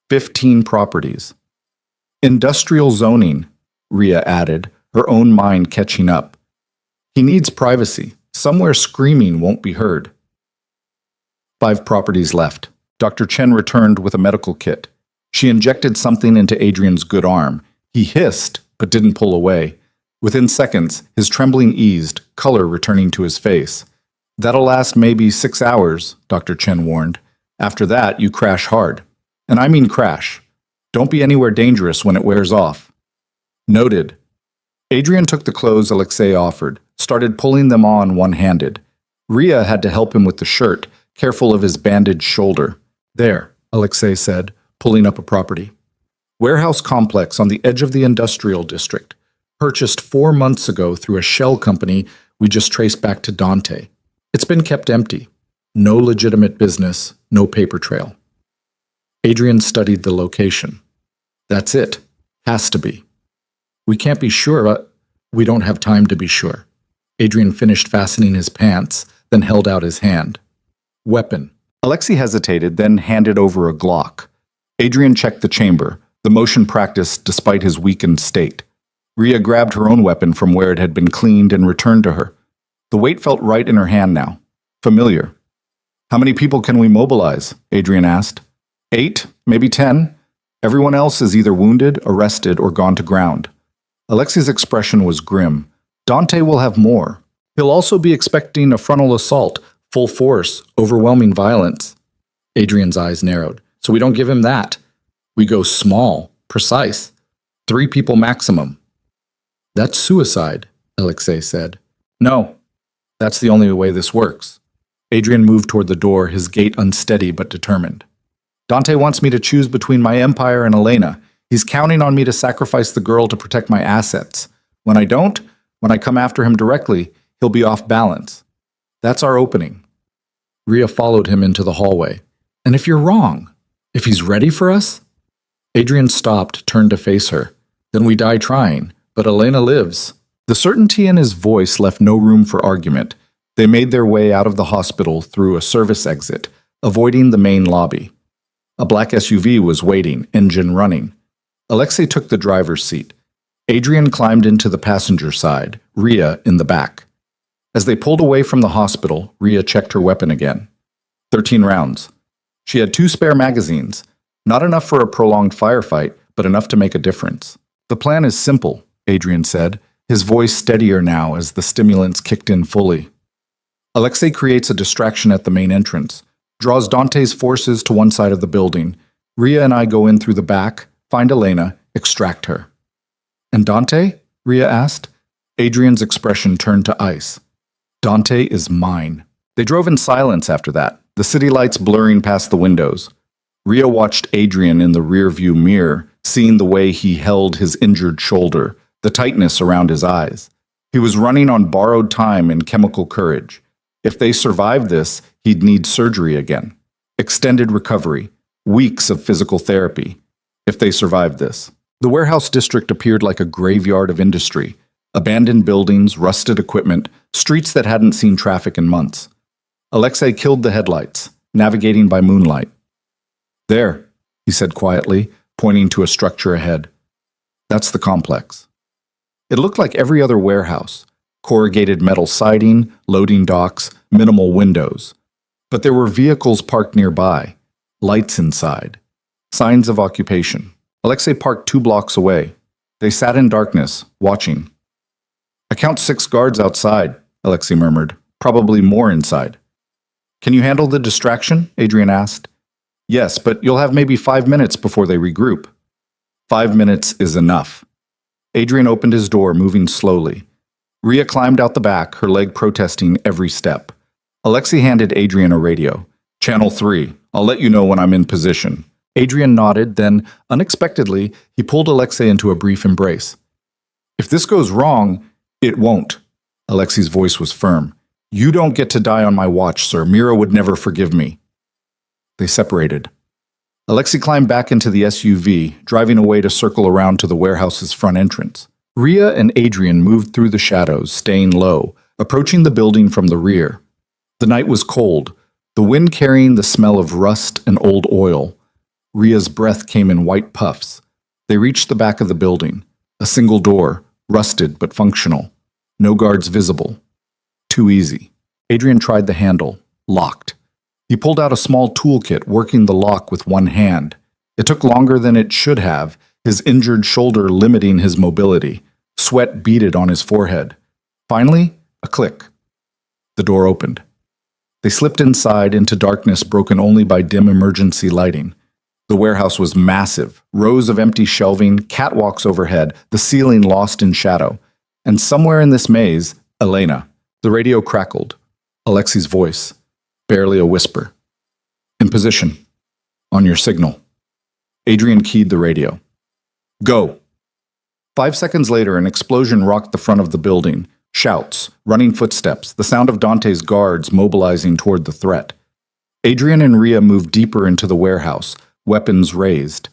15 properties. Industrial zoning, Rhea added, her own mind catching up. He needs privacy. Somewhere screaming won't be heard. 5 properties left. Dr. Chen returned with a medical kit. She injected something into Adrian's good arm. He hissed, but didn't pull away. Within seconds, his trembling eased, color returning to his face. That'll last maybe 6 hours, Dr. Chen warned. After that, you crash hard. And I mean crash. Don't be anywhere dangerous when it wears off. Noted. Adrian took the clothes Alexei offered, started pulling them on one-handed. Rhea had to help him with the shirt, careful of his bandaged shoulder. There, Alexei said, pulling up a property. Warehouse complex on the edge of the industrial district. Purchased 4 months ago through a shell company we just traced back to Dante. It's been kept empty. No legitimate business, no paper trail. Adrian studied the location. That's it. Has to be. We can't be sure. We don't have time to be sure. Adrian finished fastening his pants, then held out his hand. Weapon. Alexei hesitated, then handed over a Glock. Adrian checked the chamber, the motion practiced despite his weakened state. Rhea grabbed her own weapon from where it had been cleaned and returned to her. The weight felt right in her hand now. Familiar. How many people can we mobilize? Adrian asked. 8, maybe 10. Everyone else is either wounded, arrested, or gone to ground. Alexei's expression was grim. Dante will have more. He'll also be expecting a frontal assault, full force, overwhelming violence. Adrian's eyes narrowed. So we don't give him that. We go small, precise. 3 people maximum. That's suicide, Alexei said. No, that's the only way this works. Adrian moved toward the door, his gait unsteady but determined. Dante wants me to choose between my empire and Elena. He's counting on me to sacrifice the girl to protect my assets. When I don't, when I come after him directly, he'll be off balance. That's our opening. Rhea followed him into the hallway. And if you're wrong, if he's ready for us? Adrian stopped, turned to face her. Then we die trying, but Elena lives. The certainty in his voice left no room for argument. They made their way out of the hospital through a service exit, avoiding the main lobby. A black SUV was waiting, engine running. Alexei took the driver's seat. Adrian climbed into the passenger side, Rhea in the back. As they pulled away from the hospital, Rhea checked her weapon again. 13 rounds. She had 2 spare magazines, not enough for a prolonged firefight, but enough to make a difference. The plan is simple, Adrian said, his voice steadier now as the stimulants kicked in fully. Alexei creates a distraction at the main entrance, draws Dante's forces to one side of the building. Rhea and I go in through the back, find Elena, extract her. And Dante? Rhea asked. Adrian's expression turned to ice. Dante is mine. They drove in silence after that, the city lights blurring past the windows. Rhea watched Adrian in the rearview mirror, seeing the way he held his injured shoulder, the tightness around his eyes. He was running on borrowed time and chemical courage. If they survived this, he'd need surgery again. Extended recovery, weeks of physical therapy. If they survived this. The warehouse district appeared like a graveyard of industry. Abandoned buildings, rusted equipment, streets that hadn't seen traffic in months. Alexei killed the headlights, navigating by moonlight. There, he said quietly, pointing to a structure ahead. That's the complex. It looked like every other warehouse. Corrugated metal siding, loading docks, minimal windows. But there were vehicles parked nearby, lights inside, signs of occupation. Alexei parked 2 blocks away. They sat in darkness, watching. I count 6 guards outside, Alexei murmured, probably more inside. Can you handle the distraction? Adrian asked. Yes, but you'll have maybe 5 minutes before they regroup. 5 minutes is enough. Adrian opened his door, moving slowly. Rhea climbed out the back, her leg protesting every step. Alexei handed Adrian a radio. Channel 3. I'll let you know when I'm in position. Adrian nodded, then, unexpectedly, he pulled Alexei into a brief embrace. If this goes wrong, it won't. Alexei's voice was firm. You don't get to die on my watch, sir. Mira would never forgive me. They separated. Alexei climbed back into the SUV, driving away to circle around to the warehouse's front entrance. Rhea and Adrian moved through the shadows, staying low, approaching the building from the rear. The night was cold, the wind carrying the smell of rust and old oil. Rhea's breath came in white puffs. They reached the back of the building. A single door, rusted but functional. No guards visible. Too easy. Adrian tried the handle. Locked. He pulled out a small toolkit, working the lock with one hand. It took longer than it should have, his injured shoulder limiting his mobility. Sweat beaded on his forehead. Finally, a click. The door opened. They slipped inside into darkness broken only by dim emergency lighting. The warehouse was massive, rows of empty shelving, catwalks overhead, the ceiling lost in shadow. And somewhere in this maze, Elena. The radio crackled. Alexei's voice. Barely a whisper. In position. On your signal. Adrian keyed the radio. Go. 5 seconds later, an explosion rocked the front of the building. Shouts, running footsteps, the sound of Dante's guards mobilizing toward the threat. Adrian and Rhea moved deeper into the warehouse, weapons raised.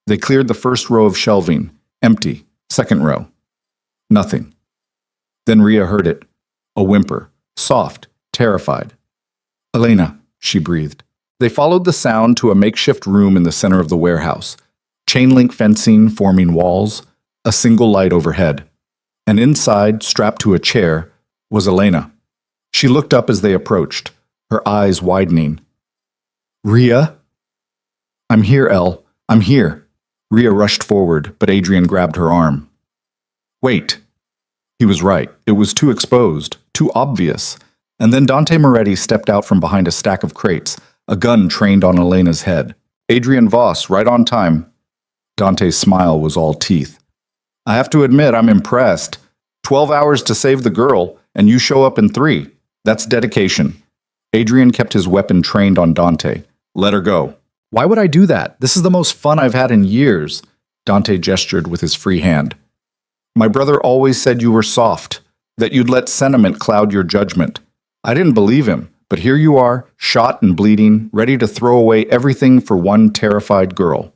They cleared the first row of shelving. Empty. Second row. Nothing. Then Rhea heard it. A whimper. Soft. Terrified. Elena, she breathed. They followed the sound to a makeshift room in the center of the warehouse. Chain-link fencing forming walls, a single light overhead. And inside, strapped to a chair, was Elena. She looked up as they approached, her eyes widening. Rhea? I'm here, Elle. I'm here. Rhea rushed forward, but Adrian grabbed her arm. Wait. He was right. It was too exposed, too obvious. And then Dante Moretti stepped out from behind a stack of crates, a gun trained on Elena's head. Adrian Voss, right on time. Dante's smile was all teeth. I have to admit, I'm impressed. 12 hours to save the girl, and you show up in 3. That's dedication. Adrian kept his weapon trained on Dante. Let her go. Why would I do that? This is the most fun I've had in years. Dante gestured with his free hand. My brother always said you were soft, that you'd let sentiment cloud your judgment. I didn't believe him, but here you are, shot and bleeding, ready to throw away everything for one terrified girl.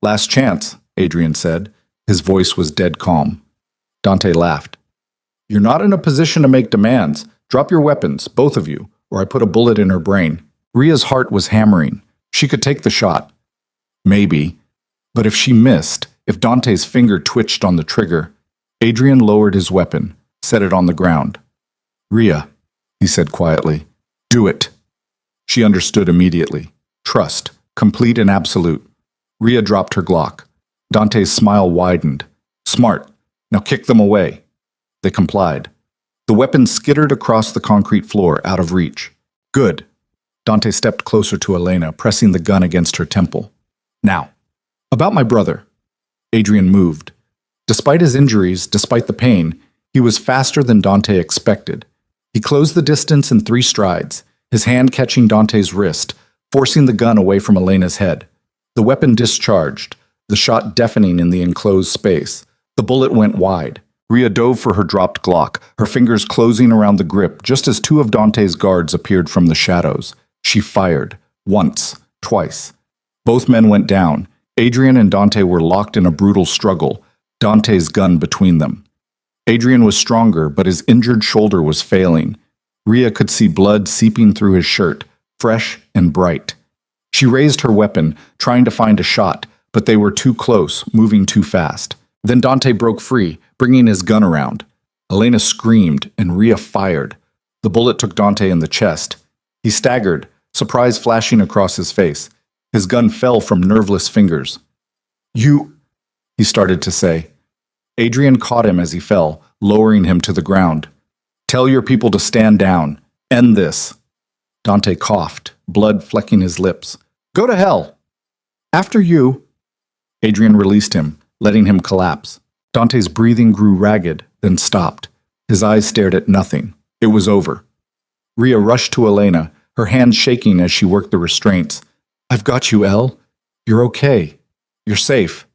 Last chance, Adrian said. His voice was dead calm. Dante laughed. You're not in a position to make demands. Drop your weapons, both of you, or I put a bullet in her brain. Rhea's heart was hammering. She could take the shot. Maybe. But if she missed, if Dante's finger twitched on the trigger, Adrian lowered his weapon, set it on the ground. Rhea, he said quietly, do it. She understood immediately. Trust, complete and absolute. Rhea dropped her Glock. Dante's smile widened. Smart. Now kick them away. They complied. The weapon skittered across the concrete floor, out of reach. Good. Dante stepped closer to Elena, pressing the gun against her temple. Now, about my brother. Adrian moved. Despite his injuries, despite the pain, he was faster than Dante expected. He closed the distance in 3 strides, his hand catching Dante's wrist, forcing the gun away from Elena's head. The weapon discharged, the shot deafening in the enclosed space. The bullet went wide. Rhea dove for her dropped Glock, her fingers closing around the grip just as 2 of Dante's guards appeared from the shadows. She fired. Once. Twice. Both men went down. Adrian and Dante were locked in a brutal struggle, Dante's gun between them. Adrian was stronger, but his injured shoulder was failing. Rhea could see blood seeping through his shirt, fresh and bright. She raised her weapon, trying to find a shot, but they were too close, moving too fast. Then Dante broke free, bringing his gun around. Elena screamed, and Rhea fired. The bullet took Dante in the chest. He staggered, surprise flashing across his face. His gun fell from nerveless fingers. You, he started to say. Adrian caught him as he fell, lowering him to the ground. Tell your people to stand down. End this. Dante coughed, blood flecking his lips. Go to hell. After you. Adrian released him, letting him collapse. Dante's breathing grew ragged, then stopped. His eyes stared at nothing. It was over. Rhea rushed to Elena, her hands shaking as she worked the restraints. I've got you, Elle. You're okay. You're safe.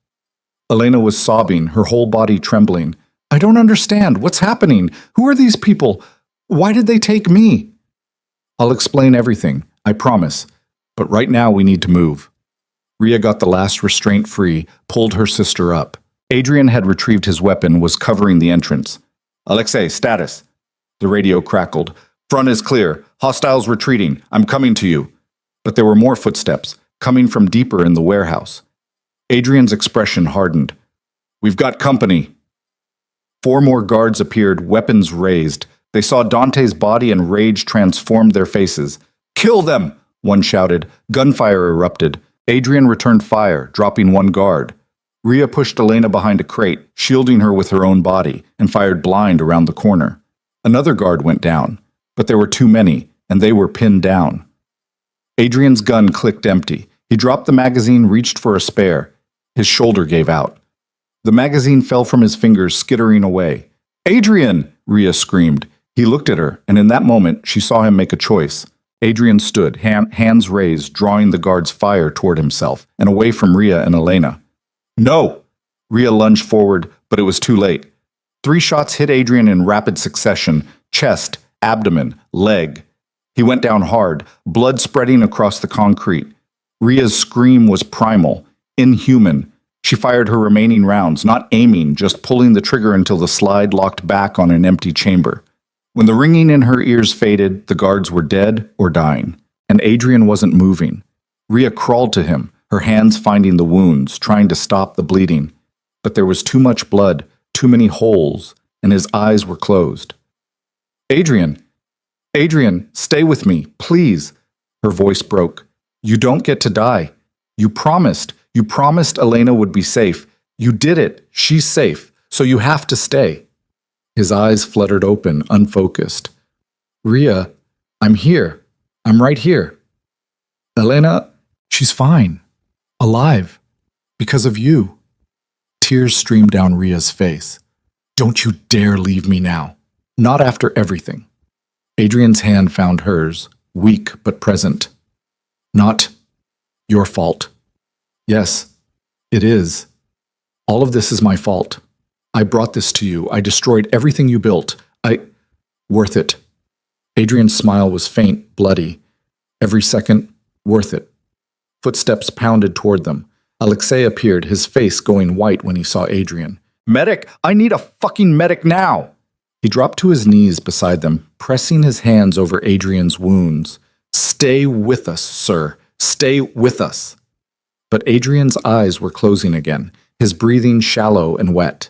Elena was sobbing, her whole body trembling. I don't understand. What's happening? Who are these people? Why did they take me? I'll explain everything, I promise. But right now we need to move. Rhea got the last restraint free, pulled her sister up. Adrian had retrieved his weapon, was covering the entrance. Alexei, status. The radio crackled. Front is clear. Hostiles retreating. I'm coming to you. But there were more footsteps, coming from deeper in the warehouse. Adrian's expression hardened. We've got company. 4 more guards appeared, weapons raised. They saw Dante's body and rage transformed their faces. Kill them! One shouted. Gunfire erupted. Adrian returned fire, dropping 1 guard. Rhea pushed Elena behind a crate, shielding her with her own body, and fired blind around the corner. Another guard went down, but there were too many, and they were pinned down. Adrian's gun clicked empty. He dropped the magazine, reached for a spare. His shoulder gave out. The magazine fell from his fingers, skittering away. Adrian! Rhea screamed. He looked at her, and in that moment, she saw him make a choice. Adrian stood, hands raised, drawing the guard's fire toward himself, and away from Rhea and Elena. No! Rhea lunged forward, but it was too late. 3 shots hit Adrian in rapid succession, chest, abdomen, leg. He went down hard, blood spreading across the concrete. Rhea's scream was primal, inhuman. She fired her remaining rounds, not aiming, just pulling the trigger until the slide locked back on an empty chamber. When the ringing in her ears faded, the guards were dead or dying, and Adrian wasn't moving. Rhea crawled to him, her hands finding the wounds, trying to stop the bleeding. But there was too much blood, too many holes, and his eyes were closed. Adrian! Adrian, stay with me, please! Her voice broke. You don't get to die. You promised Elena would be safe. You did it. She's safe. So you have to stay. His eyes fluttered open, unfocused. Rhea, I'm here. I'm right here. Elena, she's fine. Alive. Because of you. Tears streamed down Rhea's face. Don't you dare leave me now. Not after everything. Adrian's hand found hers, weak but present. Not your fault. Yes, it is. All of this is my fault. I brought this to you. I destroyed everything you built. Worth it. Adrian's smile was faint, bloody. Every second, worth it. Footsteps pounded toward them. Alexei appeared, his face going white when he saw Adrian. Medic! I need a fucking medic now! He dropped to his knees beside them, pressing his hands over Adrian's wounds. Stay with us, sir. Stay with us. But Adrian's eyes were closing again, his breathing shallow and wet.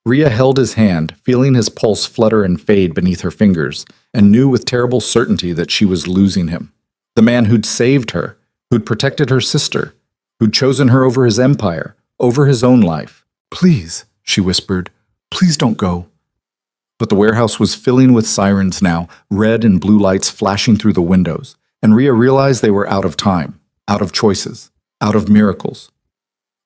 Rhea held his hand, feeling his pulse flutter and fade beneath her fingers, and knew with terrible certainty that she was losing him. The man who'd saved her, who'd protected her sister, who'd chosen her over his empire, over his own life. Please, she whispered, please don't go. But the warehouse was filling with sirens now, red and blue lights flashing through the windows, and Rhea realized they were out of time, out of choices, out of miracles.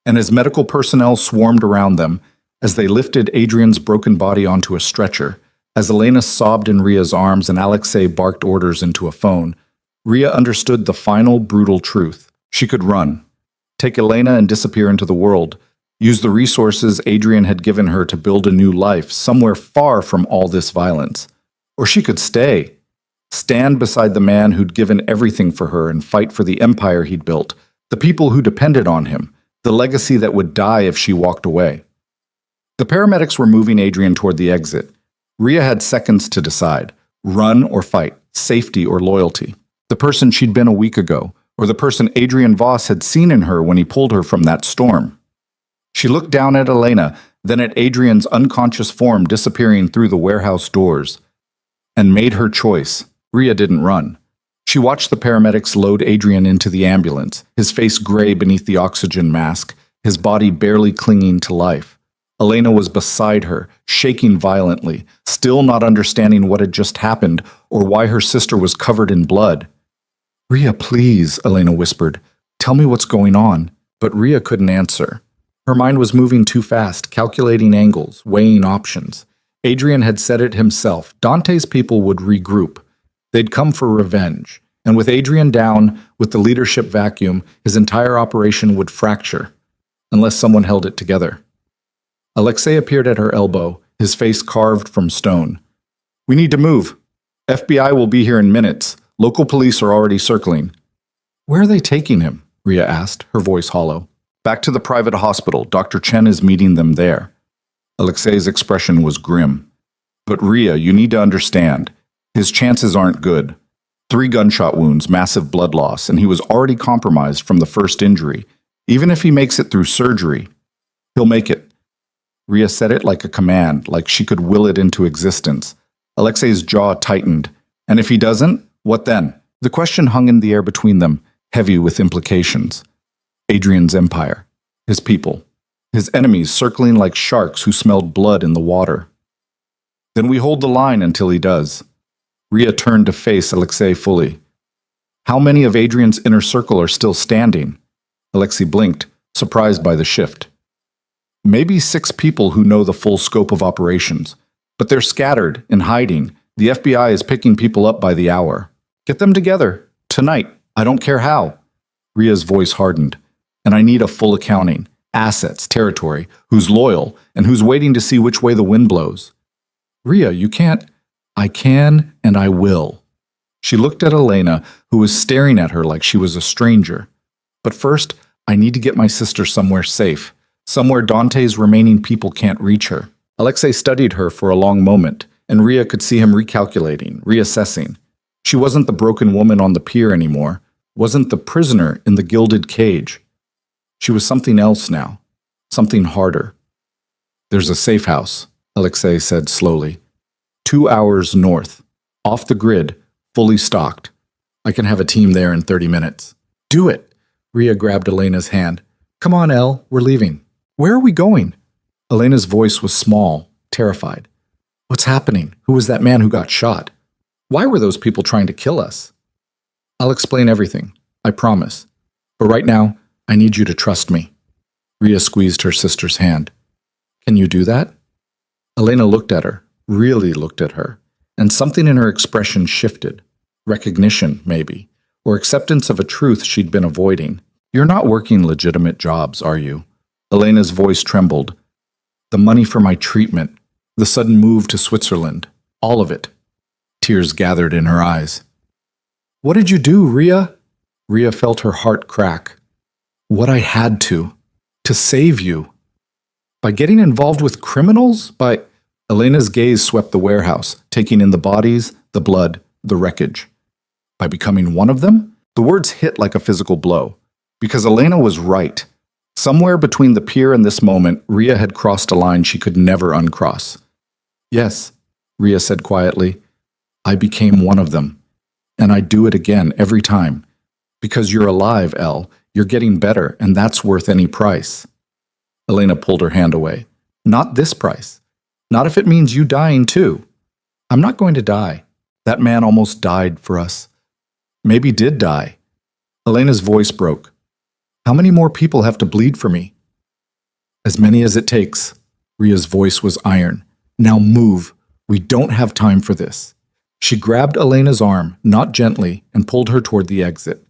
And as medical personnel swarmed around them, as they lifted Adrian's broken body onto a stretcher, as Elena sobbed in Rhea's arms and Alexei barked orders into a phone, Rhea understood the final brutal truth. She could run, take Elena and disappear into the world, use the resources Adrian had given her to build a new life somewhere far from all this violence. Or she could stay, stand beside the man who'd given everything for her and fight for the empire he'd built, the people who depended on him, the legacy that would die if she walked away. The paramedics were moving Adrian toward the exit. Rhea had seconds to decide, run or fight, safety or loyalty. The person she'd been a week ago, or the person Adrian Voss had seen in her when he pulled her from that storm. She looked down at Elena, then at Adrian's unconscious form disappearing through the warehouse doors, and made her choice. Rhea didn't run. She watched the paramedics load Adrian into the ambulance, his face gray beneath the oxygen mask, his body barely clinging to life. Elena was beside her, shaking violently, still not understanding what had just happened or why her sister was covered in blood. Rhea, please, Elena whispered. Tell me what's going on. But Rhea couldn't answer. Her mind was moving too fast, calculating angles, weighing options. Adrian had said it himself. Dante's people would regroup. They'd come for revenge. And with Adrian down, with the leadership vacuum, his entire operation would fracture, unless someone held it together. Alexei appeared at her elbow, his face carved from stone. We need to move. FBI will be here in minutes. Local police are already circling. Where are they taking him? Rhea asked, her voice hollow. Back to the private hospital. Dr. Chen is meeting them there. Alexei's expression was grim. But Rhea, you need to understand. His chances aren't good. 3 gunshot wounds, massive blood loss, and he was already compromised from the first injury. Even if he makes it through surgery, he'll make it. Rhea said it like a command, like she could will it into existence. Alexei's jaw tightened. And if he doesn't, what then? The question hung in the air between them, heavy with implications. Adrian's empire, his people, his enemies circling like sharks who smelled blood in the water. Then we hold the line until he does. Rhea turned to face Alexei fully. How many of Adrian's inner circle are still standing? Alexei blinked, surprised by the shift. Maybe 6 people who know the full scope of operations, but they're scattered, in hiding. The FBI is picking people up by the hour. Get them together, tonight. I don't care how. Rhea's voice hardened. And I need a full accounting, assets, territory, who's loyal, and who's waiting to see which way the wind blows. Rhea, you can't. I can, and I will. She looked at Elena, who was staring at her like she was a stranger. But first, I need to get my sister somewhere safe. somewhere Dante's remaining people can't reach her. Alexei studied her for a long moment, and Ria could see him recalculating, reassessing. She wasn't the broken woman on the pier anymore, wasn't the prisoner in the gilded cage. She was something else now, something harder. There's a safe house, Alexei said slowly. 2 hours north, off the grid, fully stocked. I can have a team there in 30 minutes. Do it! Ria grabbed Elena's hand. Come on, Elle, we're leaving. Where are we going? Elena's voice was small, terrified. What's happening? Who was that man who got shot? Why were those people trying to kill us? I'll explain everything, I promise. But right now, I need you to trust me. Ria squeezed her sister's hand. Can you do that? Elena looked at her, really looked at her, and something in her expression shifted. Recognition, maybe, or acceptance of a truth she'd been avoiding. You're not working legitimate jobs, are you? Elena's voice trembled. The money for my treatment, the sudden move to Switzerland, all of it. Tears gathered in her eyes. What did you do, Ria? Ria felt her heart crack. What I had to save you. By getting involved with criminals? By... Elena's gaze swept the warehouse, taking in the bodies, the blood, the wreckage. By becoming one of them? The words hit like a physical blow. Because Elena was right. Somewhere between the pier and this moment, Ria had crossed a line she could never uncross. Yes, Ria said quietly. I became one of them. And I'd do it again every time. Because you're alive, Elle. You're getting better, and that's worth any price. Elena pulled her hand away. Not this price. Not if it means you dying too. I'm not going to die. That man almost died for us. Maybe did die. Elena's voice broke. How many more people have to bleed for me? As many as it takes. Ria's voice was iron. Now move. We don't have time for this. She grabbed Elena's arm, not gently, and pulled her toward the exit.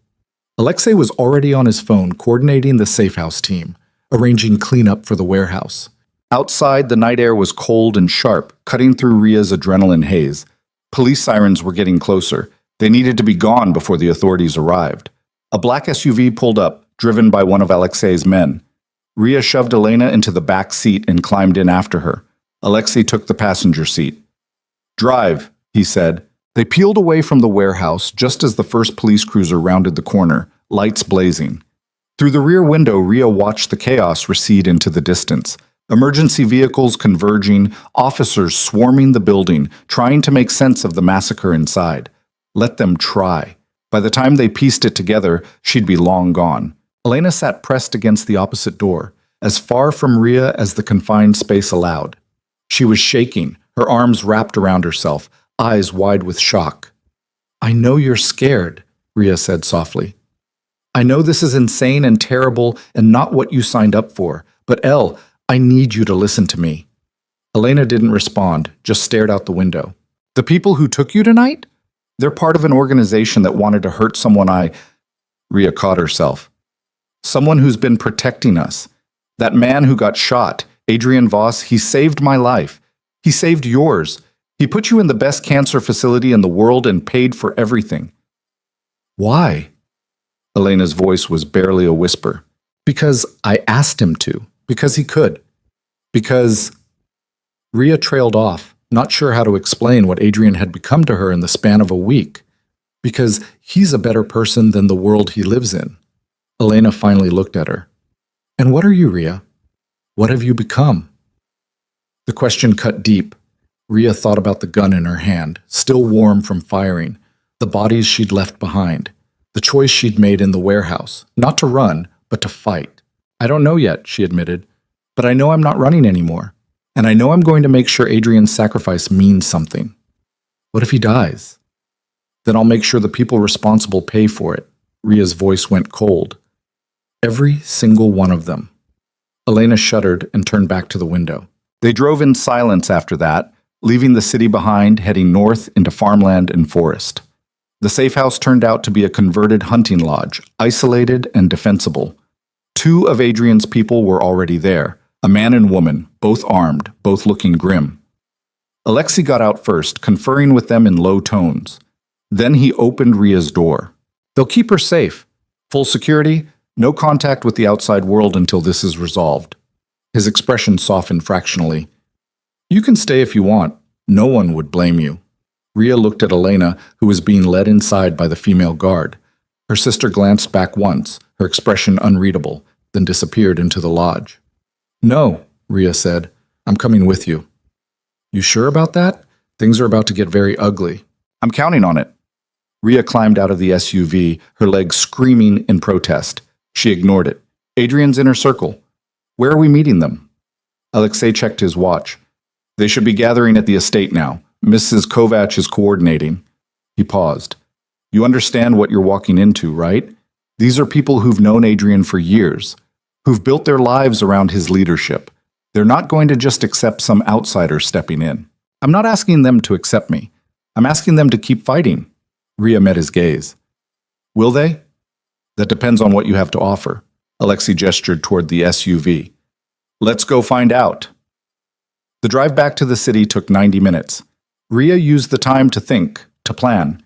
Alexei was already on his phone coordinating the safe house team, arranging cleanup for the warehouse. Outside, the night air was cold and sharp, cutting through Ria's adrenaline haze. Police sirens were getting closer. They needed to be gone before the authorities arrived. A black SUV pulled up, driven by one of Alexei's men. Ria shoved Elena into the back seat and climbed in after her. Alexei took the passenger seat. Drive, he said. They peeled away from the warehouse just as the first police cruiser rounded the corner, lights blazing. Through the rear window, Ria watched the chaos recede into the distance. Emergency vehicles converging, officers swarming the building, trying to make sense of the massacre inside. Let them try. By the time they pieced it together, she'd be long gone. Elena sat pressed against the opposite door, as far from Ria as the confined space allowed. She was shaking, her arms wrapped around herself, eyes wide with shock. I know you're scared, Ria said softly. I know this is insane and terrible and not what you signed up for, but Elle, I need you to listen to me. Elena didn't respond, just stared out the window. The people who took you tonight? They're part of an organization that wanted to hurt someone Ria caught herself. Someone who's been protecting us. That man who got shot, Adrian Voss, he saved my life. He saved yours. He put you in the best cancer facility in the world and paid for everything. Why? Elena's voice was barely a whisper. Because I asked him to. Because he could. Because... Ria trailed off, not sure how to explain what Adrian had become to her in the span of a week. Because he's a better person than the world he lives in. Elena finally looked at her. And what are you, Ria? What have you become? The question cut deep. Ria thought about the gun in her hand, still warm from firing, the bodies she'd left behind, the choice she'd made in the warehouse, not to run, but to fight. I don't know yet, she admitted, but I know I'm not running anymore, and I know I'm going to make sure Adrian's sacrifice means something. What if he dies? Then I'll make sure the people responsible pay for it. Ria's voice went cold. Every single one of them. Elena shuddered and turned back to the window. They drove in silence after that, leaving the city behind, heading north into farmland and forest. The safe house turned out to be a converted hunting lodge, isolated and defensible. 2 of Adrian's people were already there, a man and woman, both armed, both looking grim. Alexei got out first, conferring with them in low tones. Then he opened Ria's door. They'll keep her safe. Full security, no contact with the outside world until this is resolved. His expression softened fractionally. You can stay if you want. No one would blame you. Ria looked at Elena, who was being led inside by the female guard. Her sister glanced back once, her expression unreadable, then disappeared into the lodge. No, Ria said. I'm coming with you. You sure about that? Things are about to get very ugly. I'm counting on it. Ria climbed out of the SUV, her legs screaming in protest. She ignored it. Adrian's inner circle. Where are we meeting them? Alexei checked his watch. They should be gathering at the estate now. Mrs. Kovac is coordinating. He paused. You understand what you're walking into, right? These are people who've known Adrian for years, who've built their lives around his leadership. They're not going to just accept some outsider stepping in. I'm not asking them to accept me. I'm asking them to keep fighting. Ria met his gaze. Will they? That depends on what you have to offer. Alexei gestured toward the SUV. Let's go find out. The drive back to the city took 90 minutes. Ria used the time to think, to plan.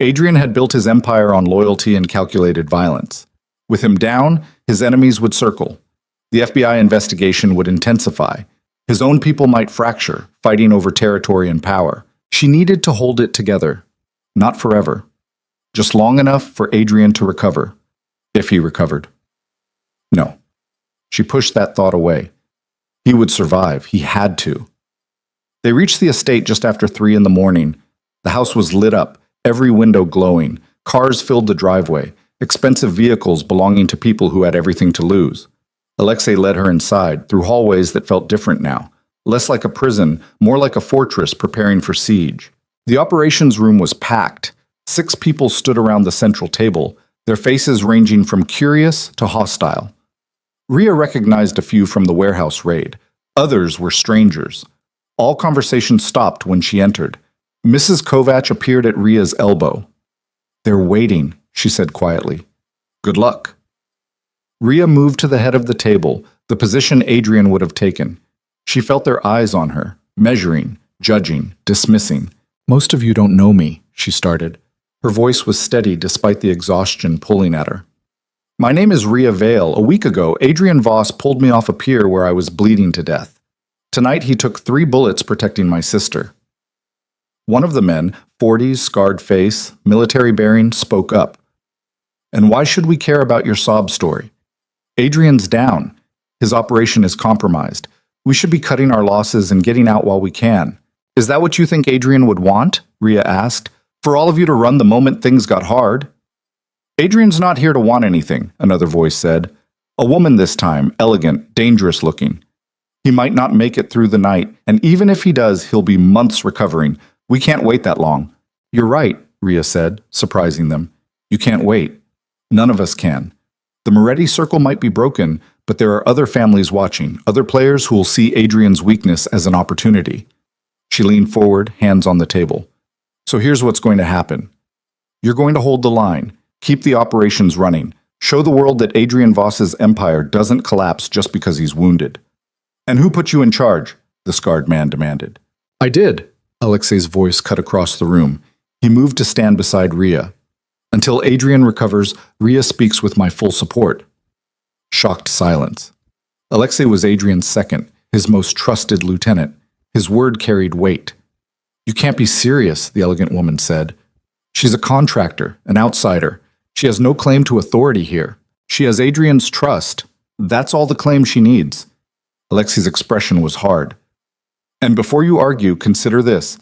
Adrian had built his empire on loyalty and calculated violence. With him down, his enemies would circle. The FBI investigation would intensify. His own people might fracture, fighting over territory and power. She needed to hold it together. Not forever. Just long enough for Adrian to recover. If he recovered. No. She pushed that thought away. He would survive. He had to. They reached the estate just after 3 in the morning. The house was lit up, every window glowing. Cars filled the driveway, expensive vehicles belonging to people who had everything to lose. Alexei led her inside, through hallways that felt different now. Less like a prison, more like a fortress preparing for siege. The operations room was packed. 6 people stood around the central table, their faces ranging from curious to hostile. Ria recognized a few from the warehouse raid. Others were strangers. All conversation stopped when she entered. Mrs. Kovac appeared at Ria's elbow. They're waiting, she said quietly. Good luck. Ria moved to the head of the table, the position Adrian would have taken. She felt their eyes on her, measuring, judging, dismissing. Most of you don't know me, she started. Her voice was steady despite the exhaustion pulling at her. My name is Ria Vale. A week ago, Adrian Voss pulled me off a pier where I was bleeding to death. Tonight, he took 3 bullets protecting my sister. One of the men, 40s, scarred face, military bearing, spoke up. And why should we care about your sob story? Adrian's down. His operation is compromised. We should be cutting our losses and getting out while we can. Is that what you think Adrian would want? Ria asked. For all of you to run the moment things got hard? Adrian's not here to want anything, another voice said. A woman this time, elegant, dangerous looking. He might not make it through the night, and even if he does, he'll be months recovering. We can't wait that long. You're right, Ria said, surprising them. You can't wait. None of us can. The Moretti circle might be broken, but there are other families watching, other players who will see Adrian's weakness as an opportunity. She leaned forward, hands on the table. So here's what's going to happen. You're going to hold the line. Keep the operations running. Show the world that Adrian Voss's empire doesn't collapse just because he's wounded. And who put you in charge? The scarred man demanded. I did. Alexei's voice cut across the room. He moved to stand beside Ria. Until Adrian recovers, Ria speaks with my full support. Shocked silence. Alexei was Adrian's second, his most trusted lieutenant. His word carried weight. You can't be serious, the elegant woman said. She's a contractor, an outsider. She has no claim to authority here. She has Adrian's trust. That's all the claim she needs. Alexei's expression was hard. And before you argue, consider this.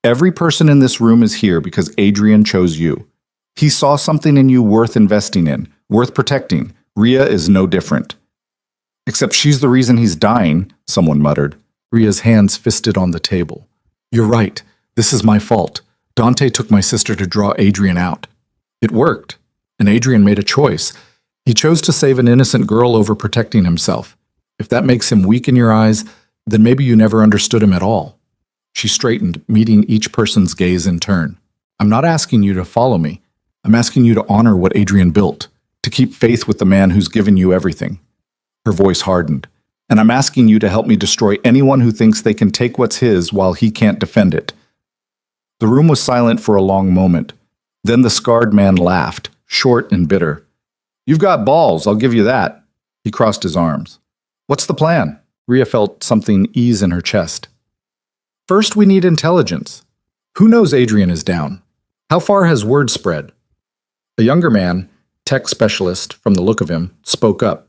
Every person in this room is here because Adrian chose you. He saw something in you worth investing in, worth protecting. Ria is no different. Except she's the reason he's dying, someone muttered. Ria's hands fisted on the table. You're right. This is my fault. Dante took my sister to draw Adrian out. It worked. And Adrian made a choice. He chose to save an innocent girl over protecting himself. If that makes him weak in your eyes, then maybe you never understood him at all. She straightened, meeting each person's gaze in turn. I'm not asking you to follow me. I'm asking you to honor what Adrian built, to keep faith with the man who's given you everything. Her voice hardened. And I'm asking you to help me destroy anyone who thinks they can take what's his while he can't defend it. The room was silent for a long moment. Then the scarred man laughed, short and bitter. You've got balls, I'll give you that. He crossed his arms. What's the plan? Rhea felt something ease in her chest. First, we need intelligence. Who knows Adrian is down? How far has word spread? A younger man, tech specialist from the look of him, spoke up.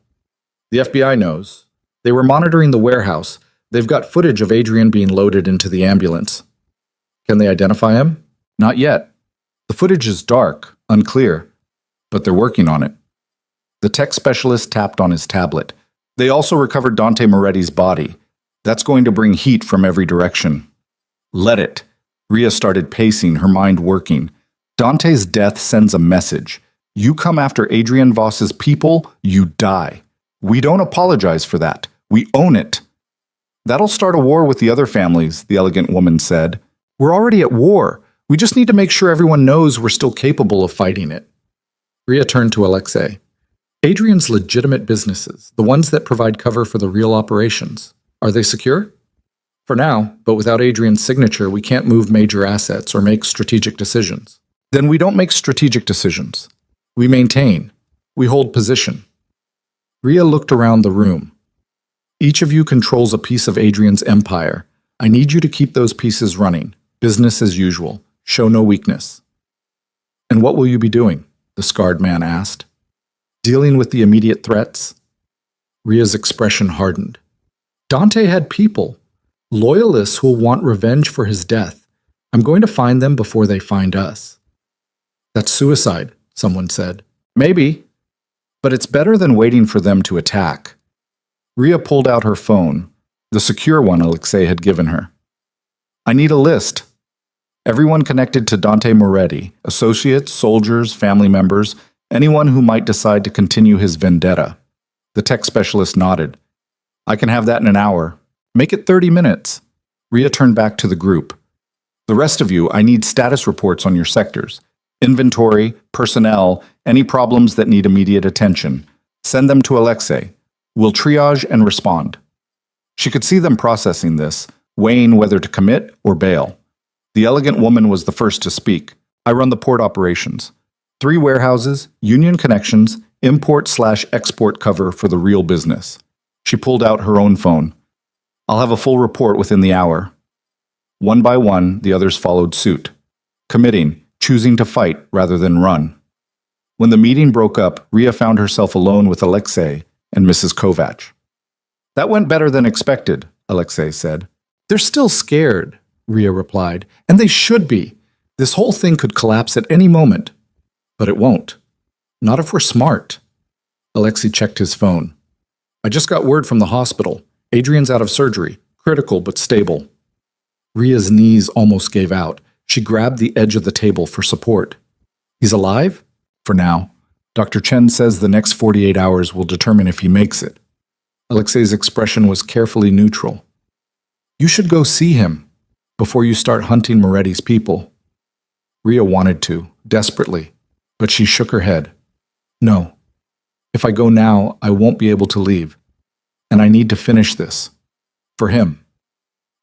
The FBI knows. They were monitoring the warehouse. They've got footage of Adrian being loaded into the ambulance. Can they identify him? Not yet. The footage is dark, unclear, but they're working on it. The tech specialist tapped on his tablet. They also recovered Dante Moretti's body. That's going to bring heat from every direction. Let it. Rhea started pacing, her mind working. Dante's death sends a message. You come after Adrian Voss's people, you die. We don't apologize for that. We own it. That'll start a war with the other families, the elegant woman said. We're already at war. We just need to make sure everyone knows we're still capable of fighting it. Rhea turned to Alexei. Adrian's legitimate businesses, the ones that provide cover for the real operations, are they secure? For now, but without Adrian's signature, we can't move major assets or make strategic decisions. Then we don't make strategic decisions. We maintain. We hold position. Rhea looked around the room. Each of you controls a piece of Adrian's empire. I need you to keep those pieces running. Business as usual. Show no weakness. And what will you be doing? The scarred man asked. Dealing with the immediate threats? Rhea's expression hardened. Dante had people. Loyalists who'll want revenge for his death. I'm going to find them before they find us. That's suicide, someone said. Maybe. But it's better than waiting for them to attack. Rhea pulled out her phone, the secure one Alexei had given her. I need a list. Everyone connected to Dante Moretti, associates, soldiers, family members, anyone who might decide to continue his vendetta. The tech specialist nodded. I can have that in an hour. Make it 30 minutes. Rhea turned back to the group. The rest of you, I need status reports on your sectors. Inventory, personnel, any problems that need immediate attention. Send them to Alexei. We'll triage and respond. She could see them processing this, weighing whether to commit or bail. The elegant woman was the first to speak. I run the port operations. 3 warehouses, union connections, import/export cover for the real business. She pulled out her own phone. I'll have a full report within the hour. One by one, the others followed suit. Committing, choosing to fight rather than run. When the meeting broke up, Rhea found herself alone with Alexei and Mrs. Kovac. That went better than expected, Alexei said. They're still scared, Rhea replied, and they should be. This whole thing could collapse at any moment. But it won't. Not if we're smart. Alexei checked his phone. I just got word from the hospital. Adrian's out of surgery. Critical but stable. Rhea's knees almost gave out. She grabbed the edge of the table for support. He's alive? For now. Dr. Chen says the next 48 hours will determine if he makes it. Alexei's expression was carefully neutral. You should go see him before you start hunting Moretti's people. Rhea wanted to, desperately, but she shook her head. No. If I go now, I won't be able to leave. And I need to finish this. For him.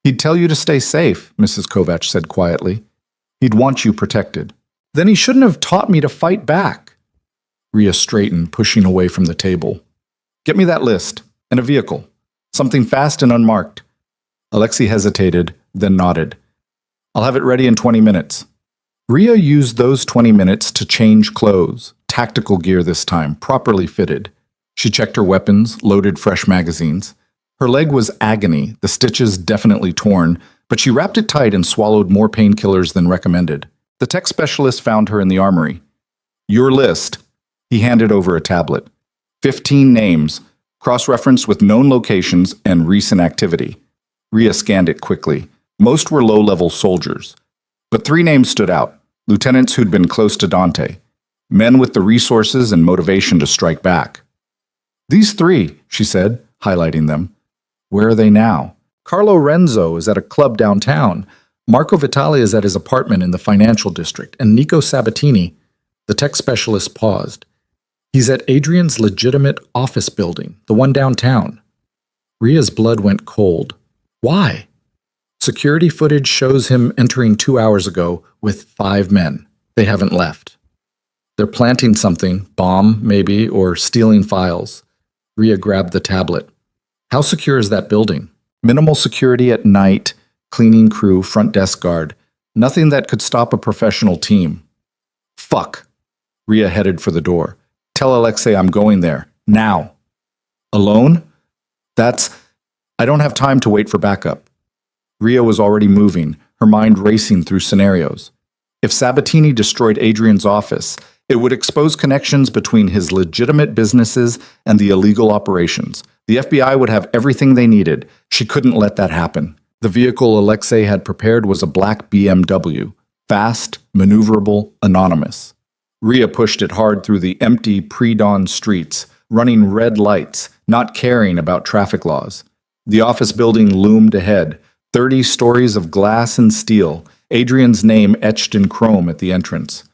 He'd tell you to stay safe, Mrs. Kovac said quietly. He'd want you protected. Then he shouldn't have taught me to fight back. Rhea straightened, pushing away from the table. Get me that list, and a vehicle. Something fast and unmarked. Alexei hesitated, then nodded. I'll have it ready in 20 minutes. Rhea used those 20 minutes to change clothes, tactical gear this time, properly fitted. She checked her weapons, loaded fresh magazines. Her leg was agony, the stitches definitely torn, but she wrapped it tight and swallowed more painkillers than recommended. The tech specialist found her in the armory. Your list. He handed over a tablet. 15 names, cross-referenced with known locations and recent activity. Rhea scanned it quickly. Most were low-level soldiers. But 3 names stood out, lieutenants who'd been close to Dante, men with the resources and motivation to strike back. These 3, she said, highlighting them. Where are they now? Carlo Renzo is at a club downtown. Marco Vitale is at his apartment in the financial district, and Nico Sabatini, the tech specialist, paused. He's at Adrian's legitimate office building, the one downtown. Rhea's blood went cold. Why? Security footage shows him entering 2 hours ago with 5 men. They haven't left. They're planting something, bomb maybe, or stealing files. Rhea grabbed the tablet. How secure is that building? Minimal security at night, cleaning crew, front desk guard. Nothing that could stop a professional team. Fuck. Ria headed for the door. Tell Alexei I'm going there. Now. Alone? I don't have time to wait for backup. Ria was already moving, her mind racing through scenarios. If Sabatini destroyed Adrian's office, it would expose connections between his legitimate businesses and the illegal operations. The FBI would have everything they needed. She couldn't let that happen. The vehicle Alexei had prepared was a black BMW. Fast, maneuverable, anonymous. Ria pushed it hard through the empty, pre-dawn streets, running red lights, not caring about traffic laws. The office building loomed ahead, 30 stories of glass and steel, Adrian's name etched in chrome at the entrance.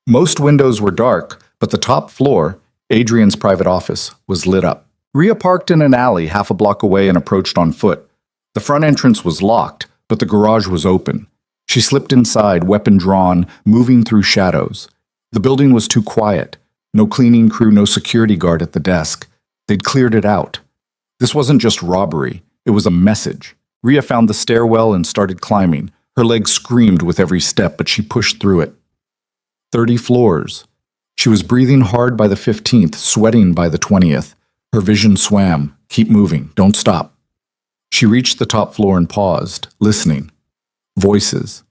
Most windows were dark, but the top floor, Adrian's private office, was lit up. Ria parked in an alley half a block away and approached on foot. The front entrance was locked, but the garage was open. She slipped inside, weapon drawn, moving through shadows. The building was too quiet. No cleaning crew, no security guard at the desk. They'd cleared it out. This wasn't just robbery. It was a message. Ria found the stairwell and started climbing. Her legs screamed with every step, but she pushed through it. 30 floors. She was breathing hard by the 15th, sweating by the 20th. Her vision swam. Keep moving. Don't stop. She reached the top floor and paused, listening. Voices.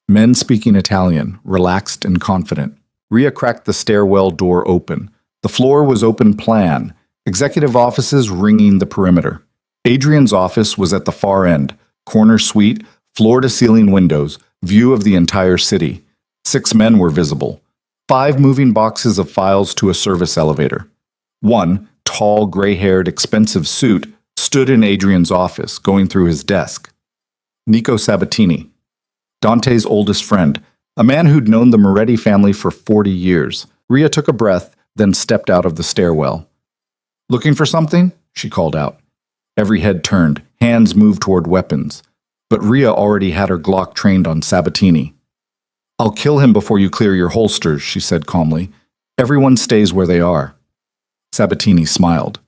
Men speaking Italian, relaxed and confident. Ria cracked the stairwell door open. The floor was open plan. Executive offices ringing the perimeter. Adrian's office was at the far end. Corner suite, floor-to-ceiling windows, view of the entire city. 6 men were visible. 5 moving boxes of files to a service elevator. One, tall, gray-haired, expensive suit, stood in Adrian's office, going through his desk. Nico Sabatini, Dante's oldest friend, a man who'd known the Moretti family for 40 years. Ria took a breath, then stepped out of the stairwell. Looking for something? She called out. Every head turned, hands moved toward weapons. But Ria already had her Glock trained on Sabatini. I'll kill him before you clear your holsters, she said calmly. Everyone stays where they are. Sabatini smiled.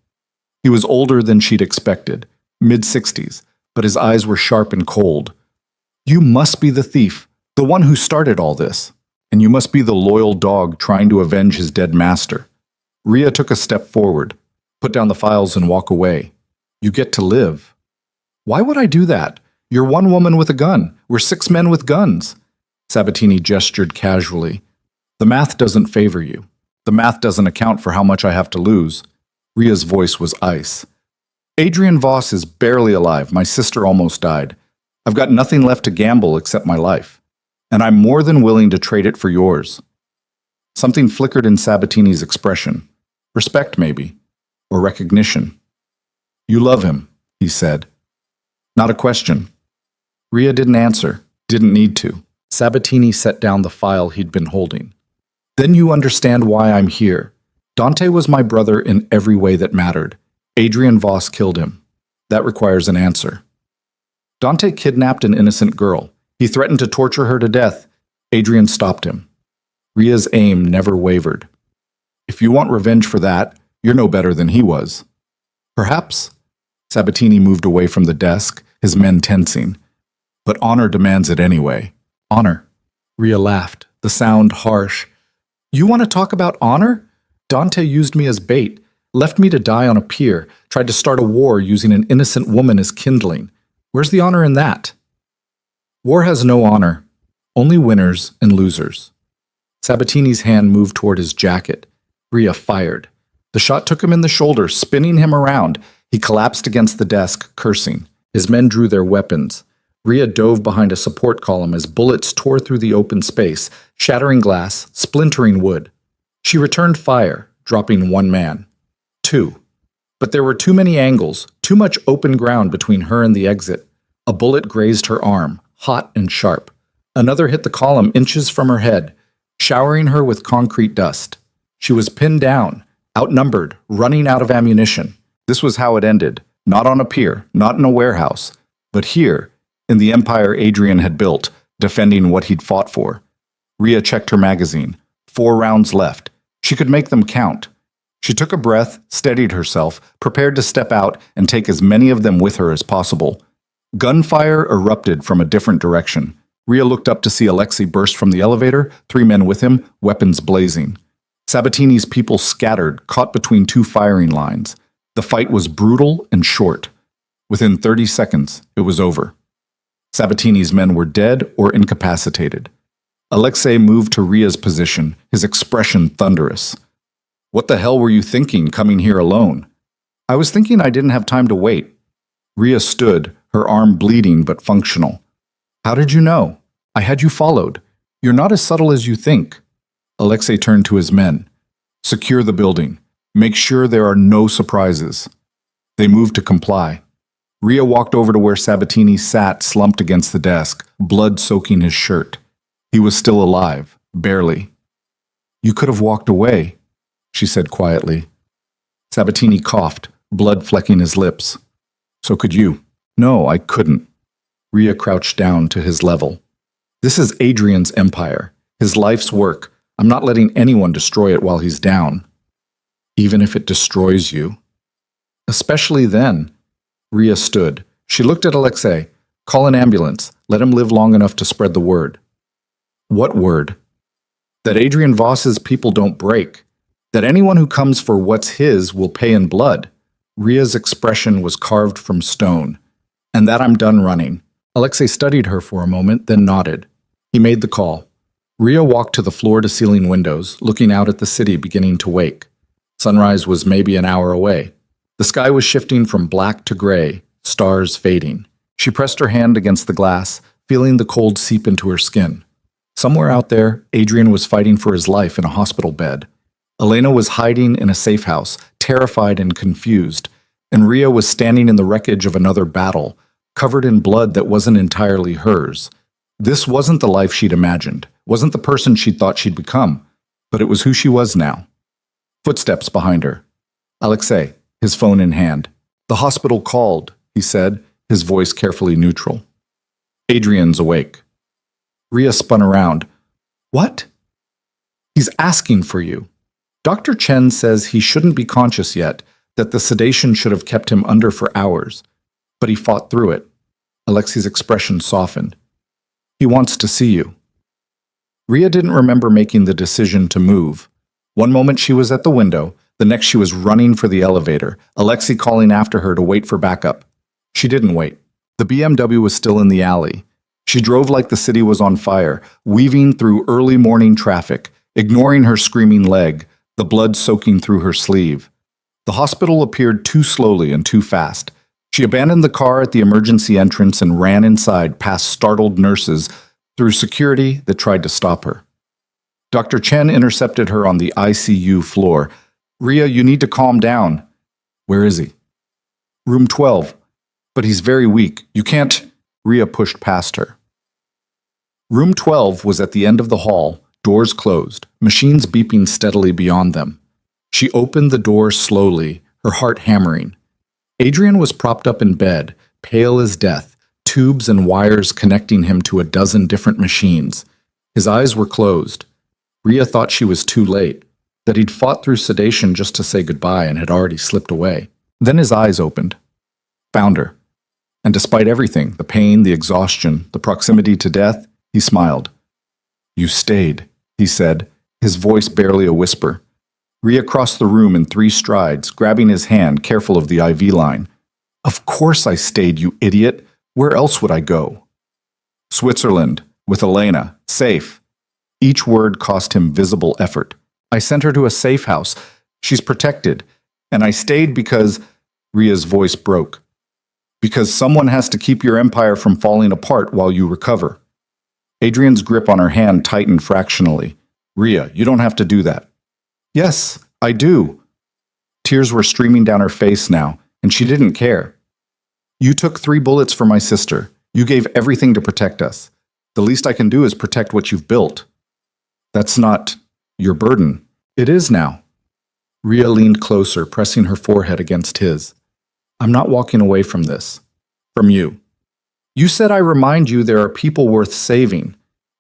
He was older than she'd expected, mid-60s, but his eyes were sharp and cold. You must be the thief, the one who started all this, and you must be the loyal dog trying to avenge his dead master. Ria took a step forward, put down the files and walk away. You get to live. Why would I do that? You're one woman with a gun. We're 6 men with guns. Sabatini gestured casually. The math doesn't favor you. The math doesn't account for how much I have to lose. Ria's voice was ice. Adrian Voss is barely alive. My sister almost died. I've got nothing left to gamble except my life. And I'm more than willing to trade it for yours. Something flickered in Sabatini's expression. Respect, maybe. Or recognition. You love him, he said. Not a question. Ria didn't answer. Didn't need to. Sabatini set down the file he'd been holding. Then you understand why I'm here. Dante was my brother in every way that mattered. Adrian Voss killed him. That requires an answer. Dante kidnapped an innocent girl. He threatened to torture her to death. Adrian stopped him. Ria's aim never wavered. If you want revenge for that, you're no better than he was. Perhaps. Sabatini moved away from the desk, his men tensing. But honor demands it anyway. Honor. Ria laughed, the sound harsh. You want to talk about honor? Dante used me as bait, left me to die on a pier, tried to start a war using an innocent woman as kindling. Where's the honor in that? War has no honor, only winners and losers. Sabatini's hand moved toward his jacket. Ria fired. The shot took him in the shoulder, spinning him around. He collapsed against the desk, cursing. His men drew their weapons. Ria dove behind a support column as bullets tore through the open space, shattering glass, splintering wood. She returned fire, dropping 1 man. 2. But there were too many angles, too much open ground between her and the exit. A bullet grazed her arm, hot and sharp. Another hit the column inches from her head, showering her with concrete dust. She was pinned down, outnumbered, running out of ammunition. This was how it ended, not on a pier, not in a warehouse, but here, in the empire Adrian had built, defending what he'd fought for. Ria checked her magazine. 4 rounds left. She could make them count. She took a breath, steadied herself, prepared to step out and take as many of them with her as possible. Gunfire erupted from a different direction. Rhea looked up to see Alexei burst from the elevator, 3 men with him, weapons blazing. Sabatini's people scattered, caught between 2 firing lines. The fight was brutal and short. Within 30 seconds, it was over. Sabatini's men were dead or incapacitated. Alexei moved to Rhea's position, his expression thunderous. "What the hell were you thinking, coming here alone?" "I was thinking I didn't have time to wait." Rhea stood, her arm bleeding but functional. "How did you know? I had you followed. You're not as subtle as you think." Alexei turned to his men. "Secure the building. Make sure there are no surprises." They moved to comply. Rhea walked over to where Sabatini sat slumped against the desk, blood soaking his shirt. He was still alive, barely. "You could have walked away," she said quietly. Sabatini coughed, blood flecking his lips. "So could you." "No, I couldn't." Rhea crouched down to his level. "This is Adrian's empire, his life's work. I'm not letting anyone destroy it while he's down." "Even if it destroys you?" "Especially then." Rhea stood. She looked at Alexei. "Call an ambulance. Let him live long enough to spread the word." "What word?" "That Adrian Voss's people don't break. That anyone who comes for what's his will pay in blood." Rhea's expression was carved from stone. "And that I'm done running." Alexei studied her for a moment, then nodded. He made the call. Rhea walked to the floor-to-ceiling windows, looking out at the city beginning to wake. Sunrise was maybe an hour away. The sky was shifting from black to gray, stars fading. She pressed her hand against the glass, feeling the cold seep into her skin. Somewhere out there, Adrian was fighting for his life in a hospital bed. Elena was hiding in a safe house, terrified and confused, and Rhea was standing in the wreckage of another battle, covered in blood that wasn't entirely hers. This wasn't the life she'd imagined, wasn't the person she'd thought she'd become, but it was who she was now. Footsteps behind her. Alexei, his phone in hand. "The hospital called," he said, his voice carefully neutral. "Adrian's awake." Rhea spun around. "What?" "He's asking for you. Dr. Chen says he shouldn't be conscious yet, that the sedation should have kept him under for hours. But he fought through it." Alexei's expression softened. "He wants to see you." Rhea didn't remember making the decision to move. One moment she was at the window, the next she was running for the elevator, Alexei calling after her to wait for backup. She didn't wait. The BMW was still in the alley. She drove like the city was on fire, weaving through early morning traffic, ignoring her screaming leg, the blood soaking through her sleeve. The hospital appeared too slowly and too fast. She abandoned the car at the emergency entrance and ran inside past startled nurses through security that tried to stop her. Dr. Chen intercepted her on the ICU floor. "Rhea, you need to calm down." "Where is he?" "Room 12. But he's very weak. You can't." Rhea pushed past her. Room 12 was at the end of the hall, doors closed, machines beeping steadily beyond them. She opened the door slowly, her heart hammering. Adrian was propped up in bed, pale as death, tubes and wires connecting him to a dozen different machines. His eyes were closed. Rhea thought she was too late, that he'd fought through sedation just to say goodbye and had already slipped away. Then his eyes opened. Found her. And despite everything, the pain, the exhaustion, the proximity to death, he smiled. "You stayed," he said, his voice barely a whisper. Rhea crossed the room in 3 strides, grabbing his hand, careful of the IV line. "Of course I stayed, you idiot. Where else would I go?" "Switzerland, with Elena, safe." Each word cost him visible effort. "I sent her to a safe house. She's protected. And I stayed because—" Rhea's voice broke. "Because someone has to keep your empire from falling apart while you recover." Adrian's grip on her hand tightened fractionally. "Rhea, you don't have to do that." "Yes, I do." Tears were streaming down her face now, and she didn't care. "You took 3 bullets for my sister. You gave everything to protect us. The least I can do is protect what you've built." "That's not your burden." "It is now." Rhea leaned closer, pressing her forehead against his. "I'm not walking away from this. From you. You said I remind you there are people worth saving.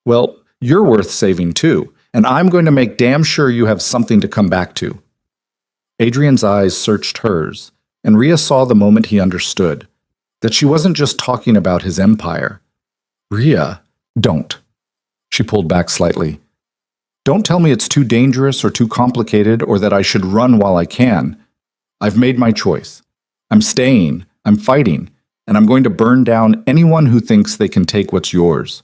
Well, you're worth saving too, and I'm going to make damn sure you have something to come back to." Adrian's eyes searched hers, and Rhea saw the moment he understood that she wasn't just talking about his empire. Rhea, don't. She pulled back slightly. Don't tell me it's too dangerous or too complicated or that I should run while I can. I've made my choice. I'm staying, I'm fighting, and I'm going to burn down anyone who thinks they can take what's yours.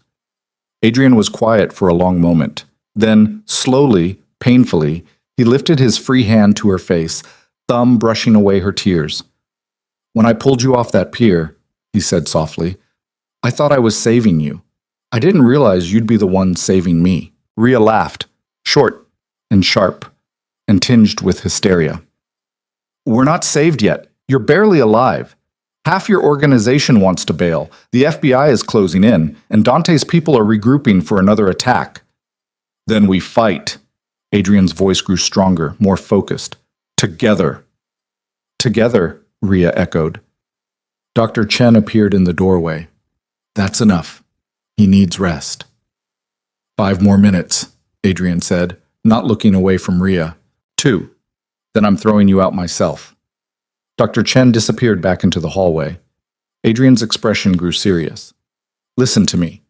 Adrian was quiet for a long moment. Then, slowly, painfully, he lifted his free hand to her face, thumb brushing away her tears. When I pulled you off that pier, he said softly, I thought I was saving you. I didn't realize you'd be the one saving me. Rhea laughed, short and sharp, and tinged with hysteria. We're not saved yet. You're barely alive. Half your organization wants to bail. The FBI is closing in, and Dante's people are regrouping for another attack. Then we fight. Adrian's voice grew stronger, more focused. Together. Together, Rhea echoed. Dr. Chen appeared in the doorway. That's enough. He needs rest. 5 more minutes, Adrian said, not looking away from Rhea. 2. Then I'm throwing you out myself. Dr. Chen disappeared back into the hallway. Adrian's expression grew serious. Listen to me.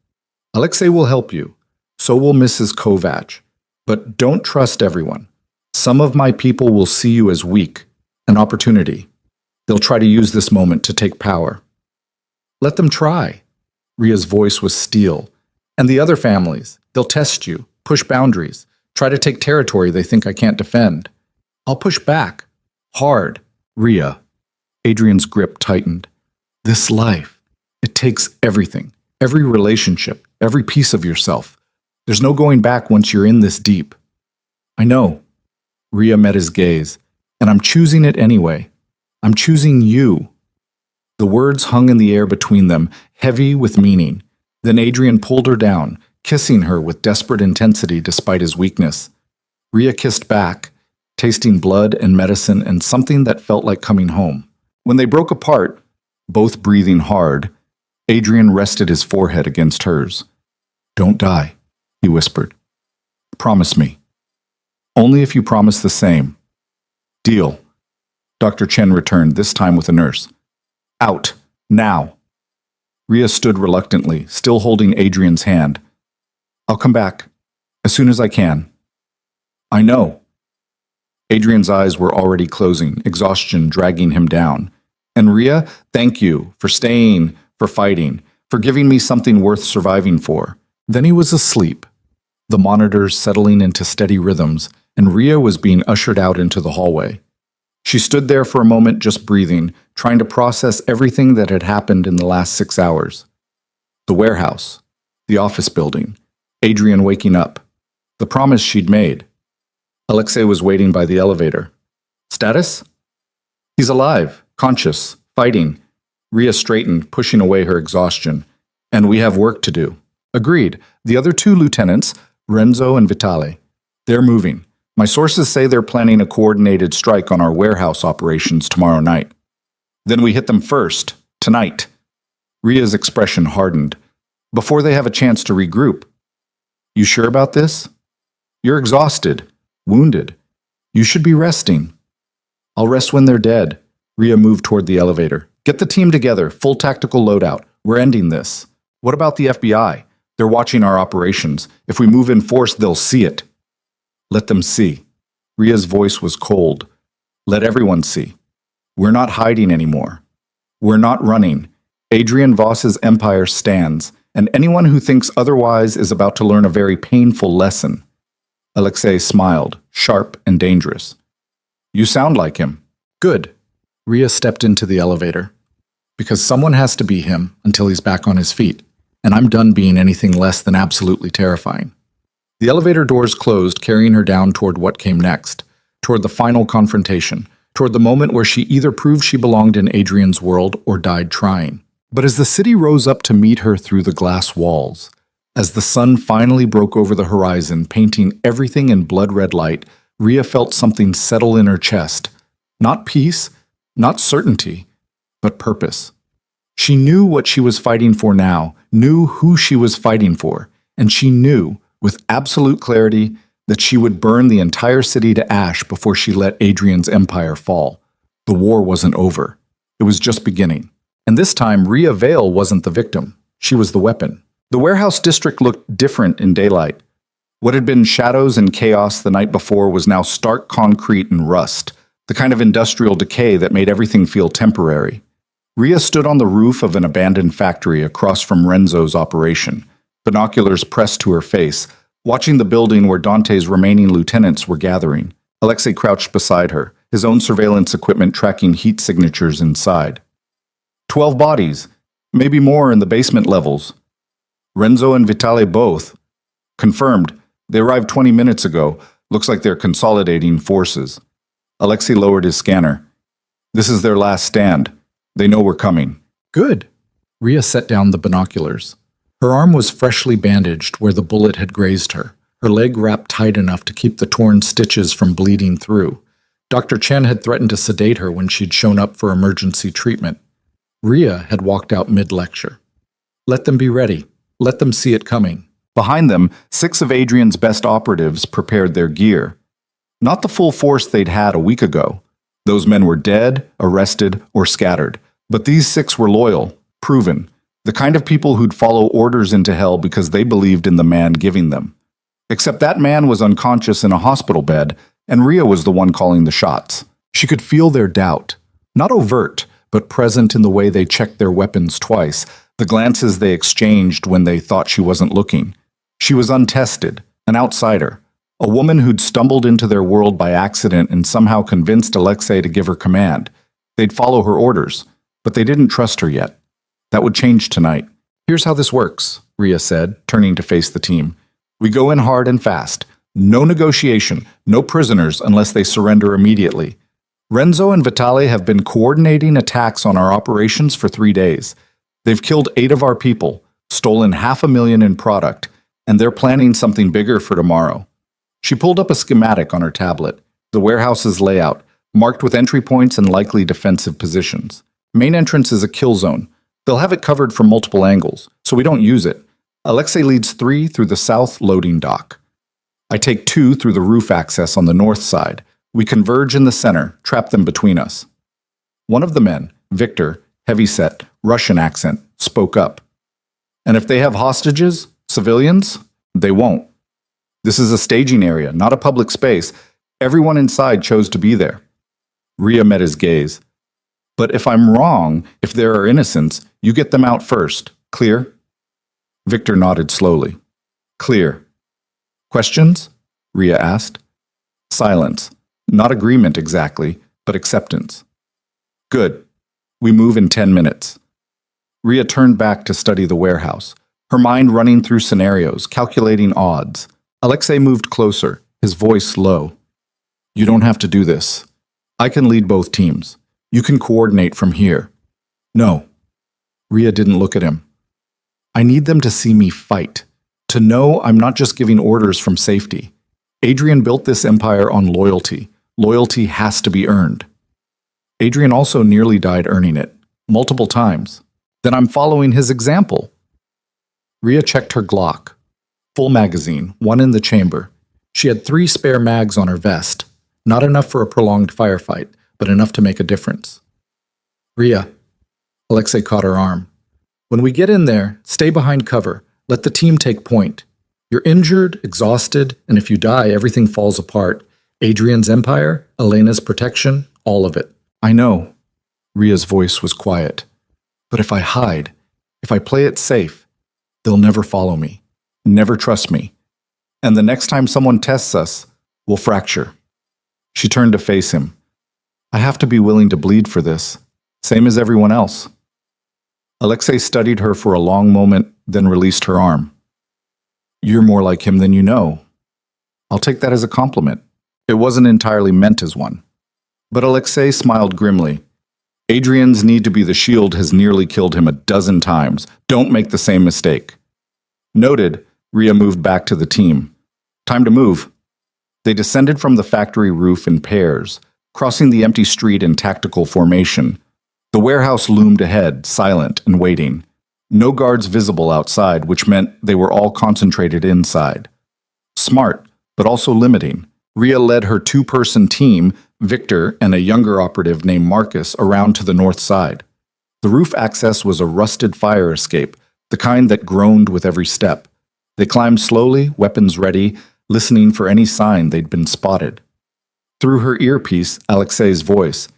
Alexei will help you. So will Mrs. Kovac. But don't trust everyone. Some of my people will see you as weak, an opportunity. They'll try to use this moment to take power. Let them try. Rhea's voice was steel. And the other families, they'll test you, push boundaries, try to take territory they think I can't defend. I'll push back. Hard. Rhea. Adrian's grip tightened. This life, it takes everything, every relationship, every piece of yourself. There's no going back once you're in this deep. I know. Rhea met his gaze. And I'm choosing it anyway. I'm choosing you. The words hung in the air between them, heavy with meaning. Then Adrian pulled her down, kissing her with desperate intensity despite his weakness. Rhea kissed back, tasting blood and medicine and something that felt like coming home. When they broke apart, both breathing hard, Adrian rested his forehead against hers. Don't die, he whispered. Promise me. Only if you promise the same. Deal. Dr. Chen returned, this time with a nurse. Out. Now. Rhea stood reluctantly, still holding Adrian's hand. I'll come back. As soon as I can. I know. Adrian's eyes were already closing, exhaustion dragging him down. And Rhea, thank you for staying, for fighting, for giving me something worth surviving for. Then he was asleep, the monitors settling into steady rhythms, and Rhea was being ushered out into the hallway. She stood there for a moment just breathing, trying to process everything that had happened in the last 6 hours. The warehouse, the office building, Adrian waking up, the promise she'd made. Alexei was waiting by the elevator. Status? He's alive, conscious, fighting. Rhea straightened, pushing away her exhaustion. And we have work to do. Agreed. The other 2 lieutenants, Renzo and Vitale. They're moving. My sources say they're planning a coordinated strike on our warehouse operations tomorrow night. Then we hit them first, tonight. Rhea's expression hardened. Before they have a chance to regroup. You sure about this? You're exhausted, wounded. You should be resting. I'll rest when they're dead. Rhea moved toward the elevator. Get the team together, full tactical loadout. We're ending this. What about the FBI? They're watching our operations. If we move in force, they'll see it. Let them see. Rhea's voice was cold. Let everyone see. We're not hiding anymore. We're not running. Adrian Voss's empire stands, and anyone who thinks otherwise is about to learn a very painful lesson. Alexei smiled, sharp and dangerous. You sound like him. Good. Rhea stepped into the elevator. Because someone has to be him until he's back on his feet, and I'm done being anything less than absolutely terrifying. The elevator doors closed, carrying her down toward what came next, toward the final confrontation, toward the moment where she either proved she belonged in Adrian's world or died trying. But as the city rose up to meet her through the glass walls, as the sun finally broke over the horizon, painting everything in blood-red light, Rhea felt something settle in her chest. Not peace, not certainty, but purpose. She knew what she was fighting for now, knew who she was fighting for, and she knew, with absolute clarity, that she would burn the entire city to ash before she let Adrian's empire fall. The war wasn't over. It was just beginning. And this time, Rhea Vale wasn't the victim. She was the weapon. The warehouse district looked different in daylight. What had been shadows and chaos the night before was now stark concrete and rust, the kind of industrial decay that made everything feel temporary. Rhea stood on the roof of an abandoned factory across from Renzo's operation, binoculars pressed to her face, watching the building where Dante's remaining lieutenants were gathering. Alexei crouched beside her, his own surveillance equipment tracking heat signatures inside. 12 bodies, maybe more in the basement levels. Renzo and Vitale both. Confirmed. They arrived 20 minutes ago. Looks like they're consolidating forces. Alexei lowered his scanner. This is their last stand. They know we're coming. Good. Rhea set down the binoculars. Her arm was freshly bandaged where the bullet had grazed her, her leg wrapped tight enough to keep the torn stitches from bleeding through. Dr. Chen had threatened to sedate her when she'd shown up for emergency treatment. Rhea had walked out mid-lecture. Let them be ready. Let them see it coming. Behind them, 6 of Adrian's best operatives prepared their gear. Not the full force they'd had a week ago. Those men were dead, arrested, or scattered. But these 6 were loyal, proven, the kind of people who'd follow orders into hell because they believed in the man giving them. Except that man was unconscious in a hospital bed, and Rhea was the one calling the shots. She could feel their doubt. Not overt, but present in the way they checked their weapons twice, the glances they exchanged when they thought she wasn't looking. She was untested, an outsider, a woman who'd stumbled into their world by accident and somehow convinced Alexei to give her command. They'd follow her orders, but they didn't trust her yet. That would change tonight. Here's how this works, Rhea said, turning to face the team. We go in hard and fast. No negotiation, no prisoners unless they surrender immediately. Renzo and Vitale have been coordinating attacks on our operations for 3 days. They've killed 8 of our people, stolen $500,000 in product, and they're planning something bigger for tomorrow. She pulled up a schematic on her tablet, the warehouse's layout, marked with entry points and likely defensive positions. Main entrance is a kill zone. They'll have it covered from multiple angles, so we don't use it. Alexei leads 3 through the south loading dock. I take 2 through the roof access on the north side. We converge in the center, trap them between us. One of the men, Victor, heavyset, Russian accent, spoke up. And if they have hostages, civilians, they won't. This is a staging area, not a public space. Everyone inside chose to be there. Rhea met his gaze. But if I'm wrong, if there are innocents, you get them out first. Clear? Victor nodded slowly. Clear. Questions? Rhea asked. Silence. Not agreement exactly, but acceptance. Good. We move in 10 minutes. Rhea turned back to study the warehouse, her mind running through scenarios, calculating odds. Alexei moved closer, his voice low. You don't have to do this. I can lead both teams. You can coordinate from here. No. Rhea didn't look at him. I need them to see me fight, to know I'm not just giving orders from safety. Adrian built this empire on loyalty. Loyalty has to be earned. Adrian also nearly died earning it, multiple times. Then I'm following his example. Rhea checked her Glock. Full magazine, 1 in the chamber. She had 3 spare mags on her vest. Not enough for a prolonged firefight, but enough to make a difference. Rhea. Alexei caught her arm. When we get in there, stay behind cover. Let the team take point. You're injured, exhausted, and if you die, everything falls apart. Adrian's empire, Elena's protection, all of it. I know. Rhea's voice was quiet. But if I hide, if I play it safe, they'll never follow me, never trust me. And the next time someone tests us, we'll fracture. She turned to face him. I have to be willing to bleed for this, same as everyone else. Alexei studied her for a long moment, then released her arm. You're more like him than you know. I'll take that as a compliment. It wasn't entirely meant as one. But Alexei smiled grimly. Adrian's need to be the shield has nearly killed him a dozen times. Don't make the same mistake. Noted, Rhea moved back to the team. Time to move. They descended from the factory roof in pairs, crossing the empty street in tactical formation. The warehouse loomed ahead, silent and waiting. No guards visible outside, which meant they were all concentrated inside. Smart, but also limiting. Rhea led her two-person team, Victor and a younger operative named Marcus, around to the north side. The roof access was a rusted fire escape, the kind that groaned with every step. They climbed slowly, weapons ready, listening for any sign they'd been spotted. Through her earpiece, Alexei's voice.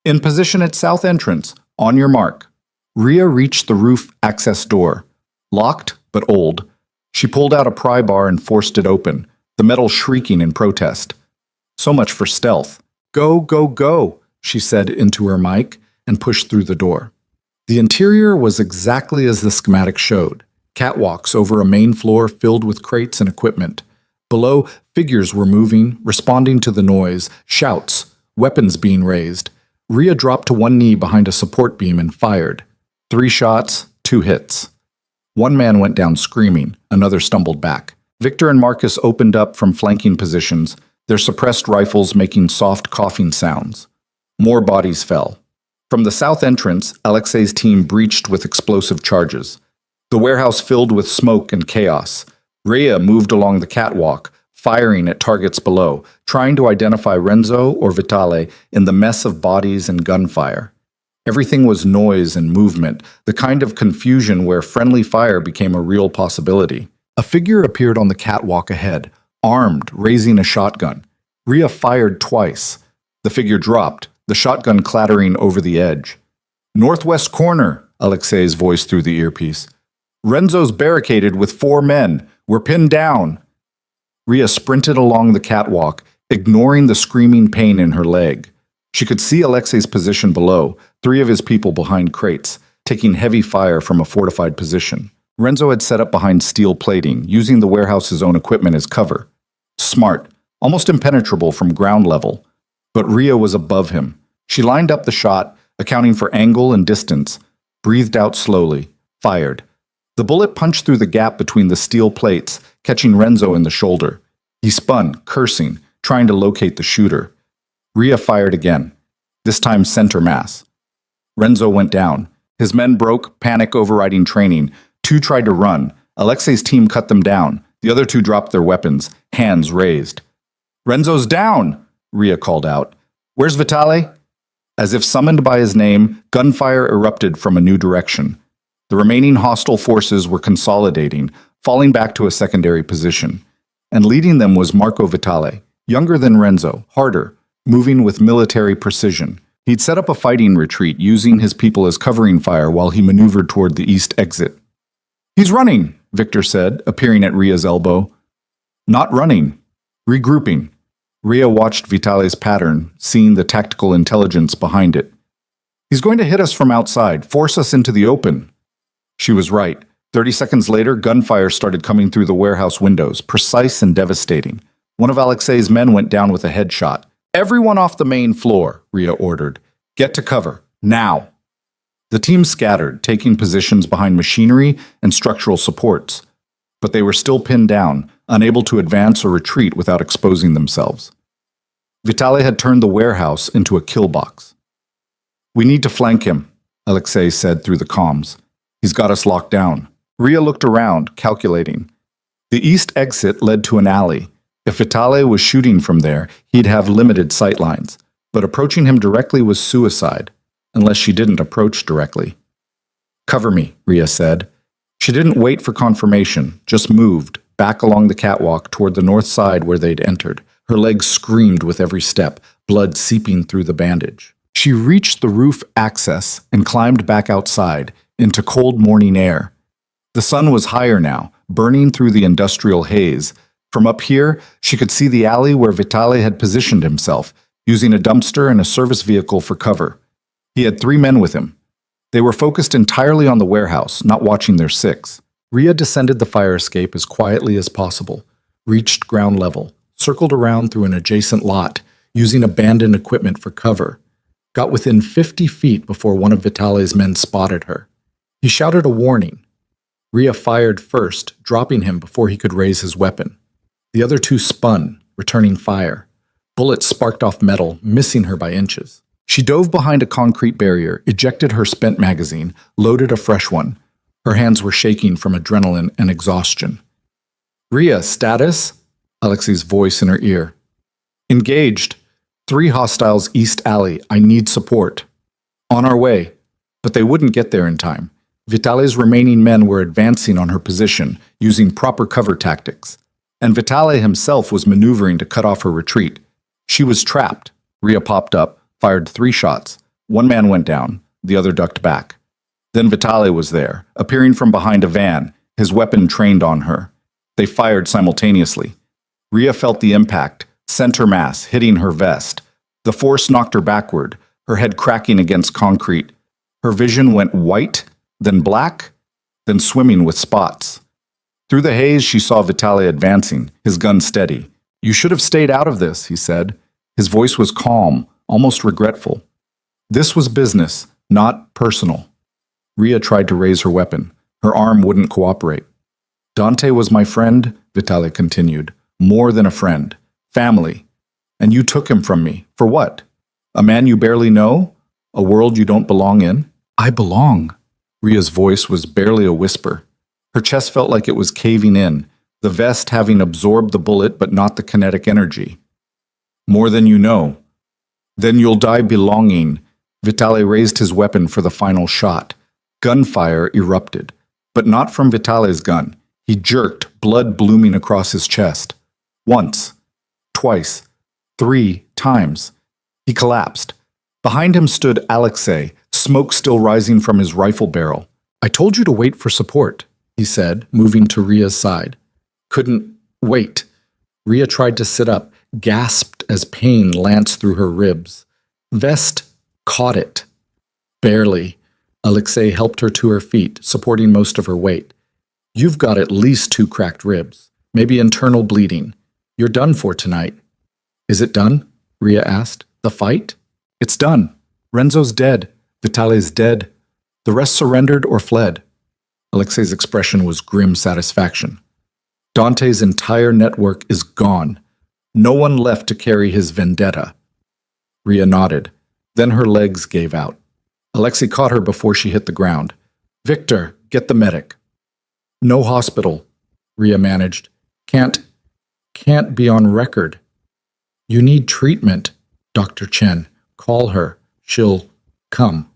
"In position at south entrance. On your mark." Rhea reached the roof access door. Locked, but old. She pulled out a pry bar and forced it open, the metal shrieking in protest. So much for stealth. "Go, go, go," she said into her mic and pushed through the door. The interior was exactly as the schematic showed. Catwalks over a main floor filled with crates and equipment. Below, figures were moving, responding to the noise, shouts, weapons being raised. Rhea dropped to one knee behind a support beam and fired. 3 shots, 2 hits. One man went down screaming, another stumbled back. Victor and Marcus opened up from flanking positions, their suppressed rifles making soft coughing sounds. More bodies fell. From the south entrance, Alexei's team breached with explosive charges. The warehouse filled with smoke and chaos. Rhea moved along the catwalk, firing at targets below, trying to identify Renzo or Vitale in the mess of bodies and gunfire. Everything was noise and movement, the kind of confusion where friendly fire became a real possibility. A figure appeared on the catwalk ahead, armed, raising a shotgun. Rhea fired twice. The figure dropped, the shotgun clattering over the edge. "Northwest corner," Alexei's voice through the earpiece. "Renzo's barricaded with 4 men. We're pinned down." Rhea sprinted along the catwalk, ignoring the screaming pain in her leg. She could see Alexei's position below, 3 of his people behind crates, taking heavy fire from a fortified position. Renzo had set up behind steel plating, using the warehouse's own equipment as cover. Smart, almost impenetrable from ground level. But Rhea was above him. She lined up the shot, accounting for angle and distance, breathed out slowly, fired. The bullet punched through the gap between the steel plates, catching Renzo in the shoulder. He spun, cursing, trying to locate the shooter. Rhea fired again, this time center mass. Renzo went down. His men broke, panic overriding training. 2 tried to run. Alexei's team cut them down. The other 2 dropped their weapons, hands raised. "Renzo's down!" Rhea called out. "Where's Vitale?" As if summoned by his name, gunfire erupted from a new direction. The remaining hostile forces were consolidating, falling back to a secondary position. And leading them was Marco Vitale, younger than Renzo, harder, moving with military precision. He'd set up a fighting retreat, using his people as covering fire while he maneuvered toward the east exit. "He's running," Victor said, appearing at Rhea's elbow. "Not running. Regrouping." Rhea watched Vitale's pattern, seeing the tactical intelligence behind it. "He's going to hit us from outside, force us into the open." She was right. 30 seconds later, gunfire started coming through the warehouse windows, precise and devastating. One of Alexei's men went down with a headshot. "Everyone off the main floor," Rhea ordered. "Get to cover. Now." The team scattered, taking positions behind machinery and structural supports. But they were still pinned down, unable to advance or retreat without exposing themselves. Vitale had turned the warehouse into a kill box. "We need to flank him," Alexei said through the comms. "He's got us locked down." Rhea looked around, calculating. The east exit led to an alley. If Vitale was shooting from there, he'd have limited sightlines. But approaching him directly was suicide, unless she didn't approach directly. "Cover me," Rhea said. She didn't wait for confirmation, just moved, back along the catwalk toward the north side where they'd entered. Her legs screamed with every step, blood seeping through the bandage. She reached the roof access and climbed back outside, into cold morning air. The sun was higher now, burning through the industrial haze. From up here, she could see the alley where Vitale had positioned himself, using a dumpster and a service vehicle for cover. He had 3 men with him. They were focused entirely on the warehouse, not watching their 6. Rhea descended the fire escape as quietly as possible, reached ground level, circled around through an adjacent lot, using abandoned equipment for cover, got within 50 feet before one of Vitale's men spotted her. He shouted a warning. Rhea fired first, dropping him before he could raise his weapon. The other 2 spun, returning fire. Bullets sparked off metal, missing her by inches. She dove behind a concrete barrier, ejected her spent magazine, loaded a fresh one. Her hands were shaking from adrenaline and exhaustion. "Rhea, status?" Alexei's voice in her ear. Engaged. 3 hostiles East Alley. I need support. On our way. But they wouldn't get there in time. Vitaly's remaining men were advancing on her position, using proper cover tactics. And Vitaly himself was maneuvering to cut off her retreat. She was trapped. Rhea popped up, fired 3 shots. 1 man went down, the other ducked back. Then Vitaly was there, appearing from behind a van, his weapon trained on her. They fired simultaneously. Rhea felt the impact, center mass hitting her vest. The force knocked her backward, her head cracking against concrete. Her vision went white, then black, then swimming with spots. Through the haze, she saw Vitaly advancing, his gun steady. You should have stayed out of this, he said. His voice was calm, almost regretful. This was business, not personal. Rhea tried to raise her weapon. Her arm wouldn't cooperate. Dante was my friend, Vitaly continued. More than a friend. Family. And you took him from me. For what? A man you barely know? A world you don't belong in? I belong. Rhea's voice was barely a whisper. Her chest felt like it was caving in, the vest having absorbed the bullet but not the kinetic energy. More than you know. Then you'll die belonging. Vitaly raised his weapon for the final shot. Gunfire erupted, but not from Vitaly's gun. He jerked, blood blooming across his chest. Once, twice, 3 times. He collapsed. Behind him stood Alexei, smoke still rising from his rifle barrel. I told you to wait for support, he said, moving to Rhea's side. Couldn't wait. Rhea tried to sit up, gasped as pain lanced through her ribs. Vest caught it. Barely. Alexei helped her to her feet, supporting most of her weight. You've got at least 2 cracked ribs, maybe internal bleeding. You're done for tonight. Is it done? Rhea asked. The fight? It's done. Renzo's dead. Vitaly's dead. The rest surrendered or fled. Alexei's expression was grim satisfaction. Dante's entire network is gone. No one left to carry his vendetta. Rhea nodded. Then her legs gave out. Alexei caught her before she hit the ground. Victor, get the medic. No hospital, Rhea managed. Can't be on record. You need treatment, Dr. Chen. Call her. She'll come.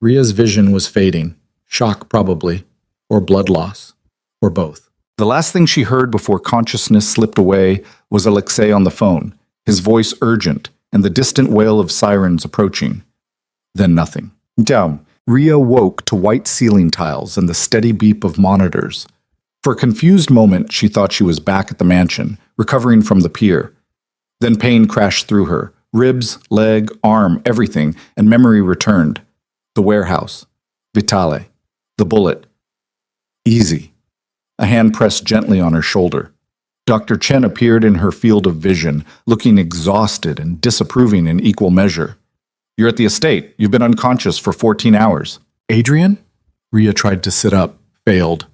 Rhea's vision was fading. Shock, probably. Or blood loss. Or both. The last thing she heard before consciousness slipped away was Alexei on the phone, his voice urgent, and the distant wail of sirens approaching. Then nothing. Down. Rhea woke to white ceiling tiles and the steady beep of monitors. For a confused moment, she thought she was back at the mansion, recovering from the pier. Then pain crashed through her. Ribs, leg, arm, everything, and memory returned. The warehouse. Vitaly. The bullet. Easy. A hand pressed gently on her shoulder. Dr. Chen appeared in her field of vision, looking exhausted and disapproving in equal measure. You're at the estate. You've been unconscious for 14 hours. Adrian? Rhea tried to sit up, failed.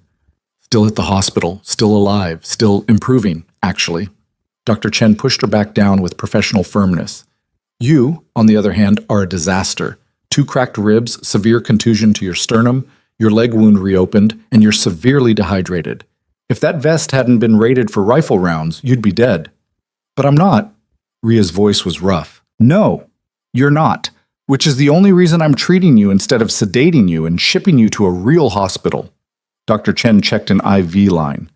Still at the hospital, still alive, still improving, actually. Dr. Chen pushed her back down with professional firmness. You, on the other hand, are a disaster. 2 cracked ribs, severe contusion to your sternum, your leg wound reopened, and you're severely dehydrated. If that vest hadn't been rated for rifle rounds, you'd be dead. But I'm not. Rhea's voice was rough. No, you're not. Which is the only reason I'm treating you instead of sedating you and shipping you to a real hospital. Dr. Chen checked an IV line.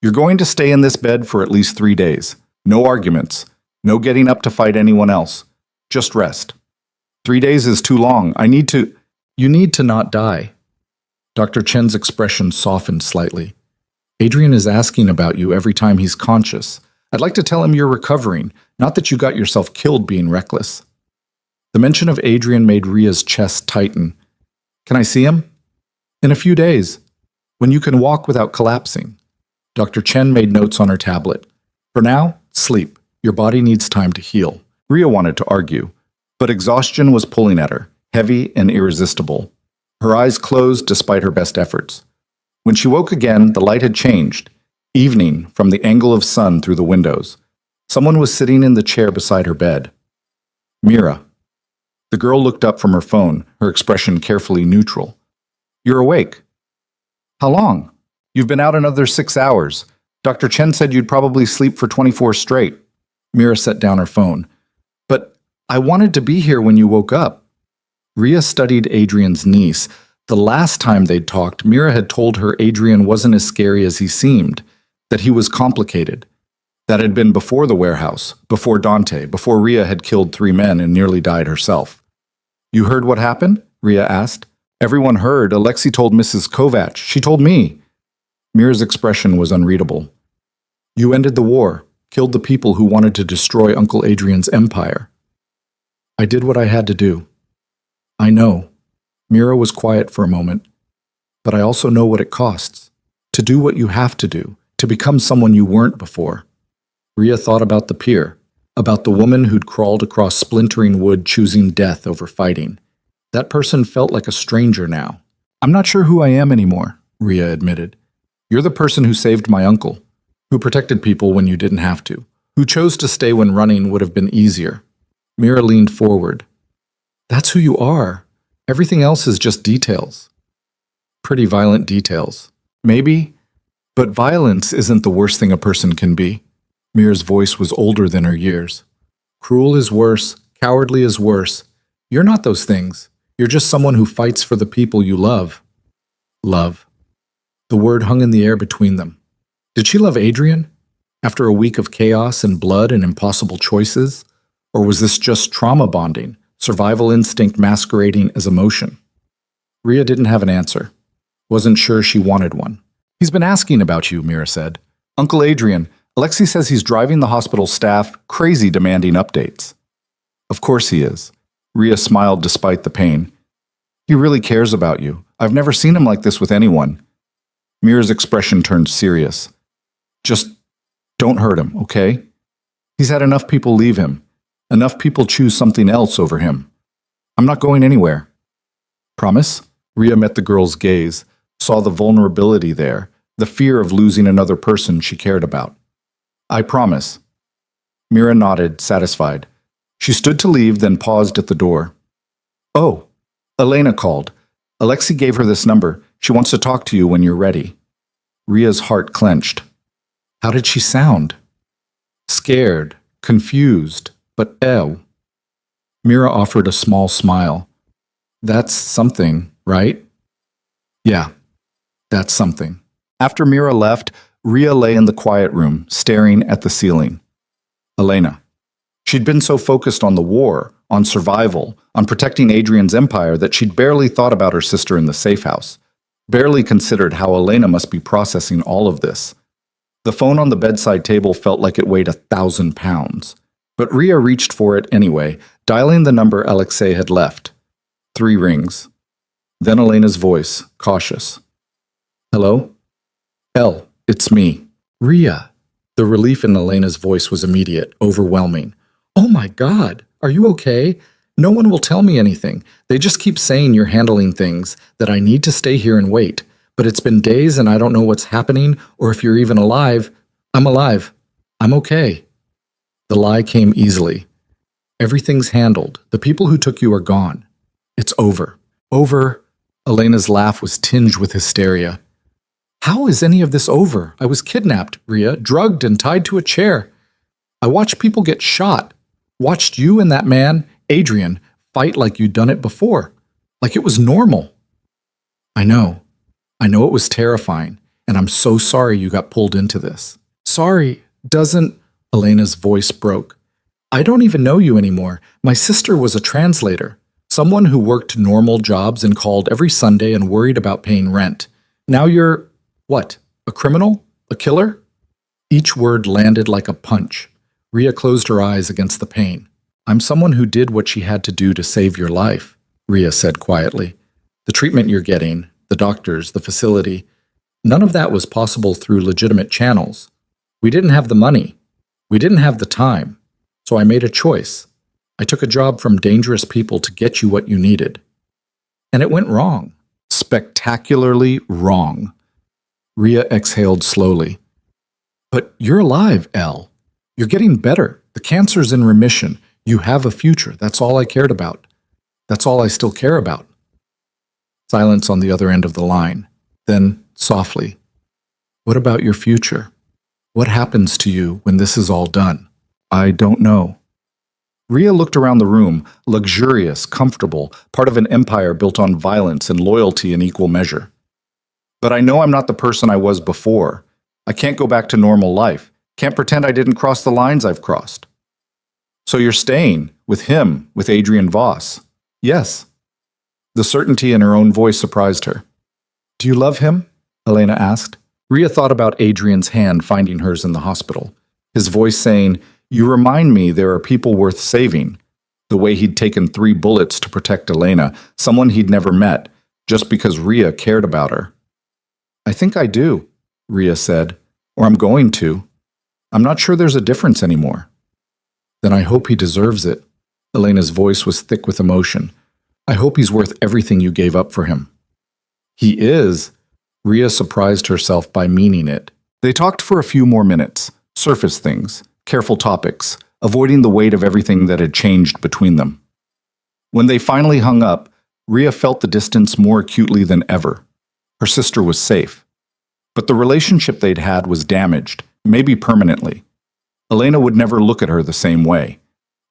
You're going to stay in this bed for at least 3 days. No arguments. No getting up to fight anyone else. Just rest. 3 days is too long. You need to not die. Dr. Chen's expression softened slightly. Adrian is asking about you every time he's conscious. I'd like to tell him you're recovering, not that you got yourself killed being reckless. The mention of Adrian made Rhea's chest tighten. Can I see him? In a few days, when you can walk without collapsing. Dr. Chen made notes on her tablet. For now, sleep. Your body needs time to heal. Rhea wanted to argue, but exhaustion was pulling at her, heavy and irresistible. Her eyes closed despite her best efforts. When she woke again, the light had changed. Evening from the angle of sun through the windows. Someone was sitting in the chair beside her bed. Mira. The girl looked up from her phone, her expression carefully neutral. You're awake. How long? You've been out another 6 hours. Dr. Chen said you'd probably sleep for 24 straight. Mira set down her phone. But I wanted to be here when you woke up. Ria studied Adrian's niece. The last time they'd talked, Mira had told her Adrian wasn't as scary as he seemed, that he was complicated. That had been before the warehouse, before Dante, before Ria had killed 3 men and nearly died herself. You heard what happened? Ria asked. Everyone heard. Alexei told Mrs. Kovac. She told me. Mira's expression was unreadable. You ended the war, killed the people who wanted to destroy Uncle Adrian's empire. I did what I had to do. I know. Mira was quiet for a moment. But I also know what it costs. To do what you have to do, to become someone you weren't before. Ria thought about the pier, about the woman who'd crawled across splintering wood choosing death over fighting. That person felt like a stranger now. I'm not sure who I am anymore, Ria admitted. You're the person who saved my uncle, who protected people when you didn't have to, who chose to stay when running would have been easier. Mira leaned forward. That's who you are. Everything else is just details. Pretty violent details. Maybe, but violence isn't the worst thing a person can be. Mira's voice was older than her years. Cruel is worse, cowardly is worse. You're not those things. You're just someone who fights for the people you love. Love. The word hung in the air between them. Did she love Adrian? After a week of chaos and blood and impossible choices? Or was this just trauma bonding, survival instinct masquerading as emotion? Ria didn't have an answer. Wasn't sure she wanted one. He's been asking about you, Mira said. Uncle Adrian, Alexei says he's driving the hospital staff crazy demanding updates. Of course he is. Ria smiled despite the pain. He really cares about you. I've never seen him like this with anyone. Mira's expression turned serious. Just don't hurt him, okay? He's had enough people leave him. Enough people choose something else over him. I'm not going anywhere. Promise? Ria met the girl's gaze, saw the vulnerability there, the fear of losing another person she cared about. I promise. Mira nodded, satisfied. She stood to leave, then paused at the door. Oh, Elena called. Alexei gave her this number. She wants to talk to you when you're ready. Ria's heart clenched. How did she sound? Scared, confused, but ew. Mira offered a small smile. That's something, right? Yeah, that's something. After Mira left, Ria lay in the quiet room, staring at the ceiling. Elena. She'd been so focused on the war, on survival, on protecting Adrian's empire that she'd barely thought about her sister in the safe house, barely considered how Elena must be processing all of this. The phone on the bedside table felt like it weighed 1,000 pounds. But Ria reached for it anyway, dialing the number Alexei had left. 3 rings. Then Elena's voice, cautious. Hello? Elle, it's me. Ria. The relief in Elena's voice was immediate, overwhelming. Oh my God, are you okay? No one will tell me anything. They just keep saying you're handling things, that I need to stay here and wait. But it's been days and I don't know what's happening or if you're even alive. I'm alive. I'm okay. The lie came easily. Everything's handled. The people who took you are gone. It's over. Over. Elena's laugh was tinged with hysteria. How is any of this over? I was kidnapped, Ria, drugged and tied to a chair. I watched people get shot. Watched you and that man, Adrian, fight like you'd done it before. Like it was normal. I know. I know it was terrifying, and I'm so sorry you got pulled into this. Sorry doesn't... Elena's voice broke. I don't even know you anymore. My sister was a translator, someone who worked normal jobs and called every Sunday and worried about paying rent. Now you're, what, a criminal? A killer? Each word landed like a punch. Ria closed her eyes against the pain. I'm someone who did what she had to do to save your life, Ria said quietly. The treatment you're getting, the doctors, the facility, none of that was possible through legitimate channels. We didn't have the money. We didn't have the time. So I made a choice. I took a job from dangerous people to get you what you needed. And it went wrong. Spectacularly wrong. Ria exhaled slowly. But you're alive, Elle. You're getting better. The cancer's in remission. You have a future. That's all I cared about. That's all I still care about. Silence on the other end of the line. Then, softly, what about your future? What happens to you when this is all done? I don't know. Rhea looked around the room, luxurious, comfortable, part of an empire built on violence and loyalty in equal measure. But I know I'm not the person I was before. I can't go back to normal life. Can't pretend I didn't cross the lines I've crossed. So you're staying with him, with Adrian Voss? Yes. The certainty in her own voice surprised her. Do you love him? Elena asked. Rhea thought about Adrian's hand finding hers in the hospital. His voice saying, "You remind me there are people worth saving." The way he'd taken 3 bullets to protect Elena, someone he'd never met, just because Rhea cared about her. I think I do, Rhea said, or I'm going to. I'm not sure there's a difference anymore. Then I hope he deserves it. Elena's voice was thick with emotion. I hope he's worth everything you gave up for him. He is. Rhea surprised herself by meaning it. They talked for a few more minutes, surface things, careful topics, avoiding the weight of everything that had changed between them. When they finally hung up, Rhea felt the distance more acutely than ever. Her sister was safe. But the relationship they'd had was damaged, maybe permanently. Elena would never look at her the same way,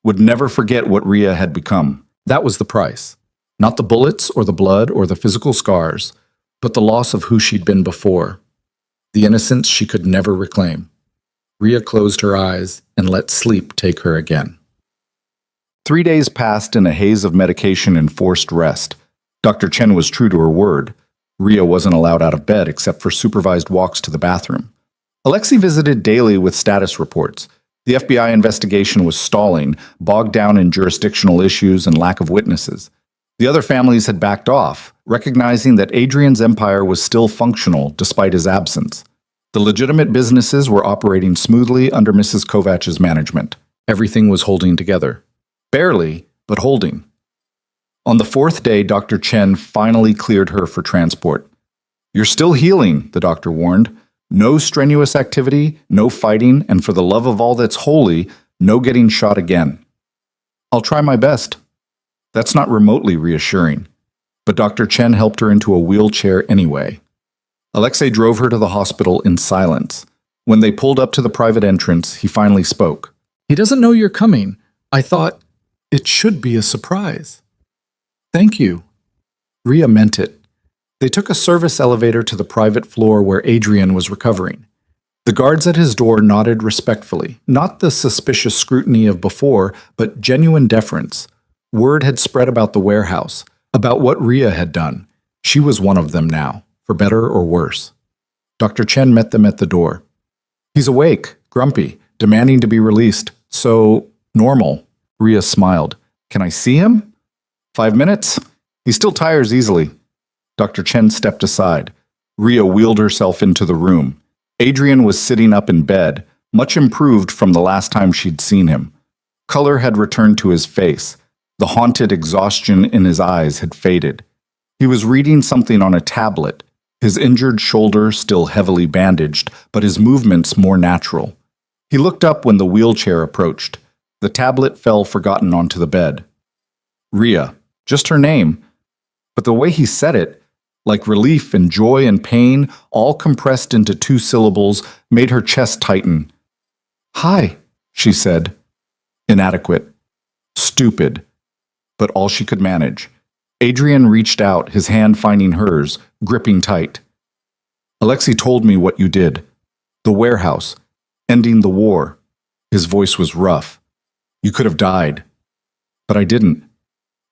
would never forget what Rhea had become. That was the price. Not the bullets or the blood or the physical scars, but the loss of who she'd been before. The innocence she could never reclaim. Rhea closed her eyes and let sleep take her again. 3 days passed in a haze of medication and forced rest. Dr. Chen was true to her word. Rhea wasn't allowed out of bed except for supervised walks to the bathroom. Alexei visited daily with status reports. The FBI investigation was stalling, bogged down in jurisdictional issues and lack of witnesses. The other families had backed off, recognizing that Adrian's empire was still functional despite his absence. The legitimate businesses were operating smoothly under Mrs. Kovach's management. Everything was holding together. Barely, but holding. On the 4th day, Dr. Chen finally cleared her for transport. You're still healing, the doctor warned. No strenuous activity, no fighting, and for the love of all that's holy, no getting shot again. I'll try my best. That's not remotely reassuring. But Dr. Chen helped her into a wheelchair anyway. Alexei drove her to the hospital in silence. When they pulled up to the private entrance, he finally spoke. He doesn't know you're coming. I thought it should be a surprise. Thank you. Rhea meant it. They took a service elevator to the private floor where Adrian was recovering. The guards at his door nodded respectfully, not the suspicious scrutiny of before, but genuine deference. Word had spread about the warehouse, about what Rhea had done. She was one of them now, for better or worse. Dr. Chen met them at the door. He's awake, grumpy, demanding to be released. So, normal. Rhea smiled. Can I see him? 5 minutes? He still tires easily. Dr. Chen stepped aside. Rhea wheeled herself into the room. Adrian was sitting up in bed, much improved from the last time she'd seen him. Color had returned to his face. The haunted exhaustion in his eyes had faded. He was reading something on a tablet, his injured shoulder still heavily bandaged, but his movements more natural. He looked up when the wheelchair approached. The tablet fell forgotten onto the bed. Rhea, just her name. But the way he said it, like relief and joy and pain, all compressed into 2 syllables, made her chest tighten. Hi, she said. Inadequate. Stupid. But all she could manage. Adrian reached out, his hand finding hers, gripping tight. Alexei told me what you did. The warehouse. Ending the war. His voice was rough. You could have died. But I didn't.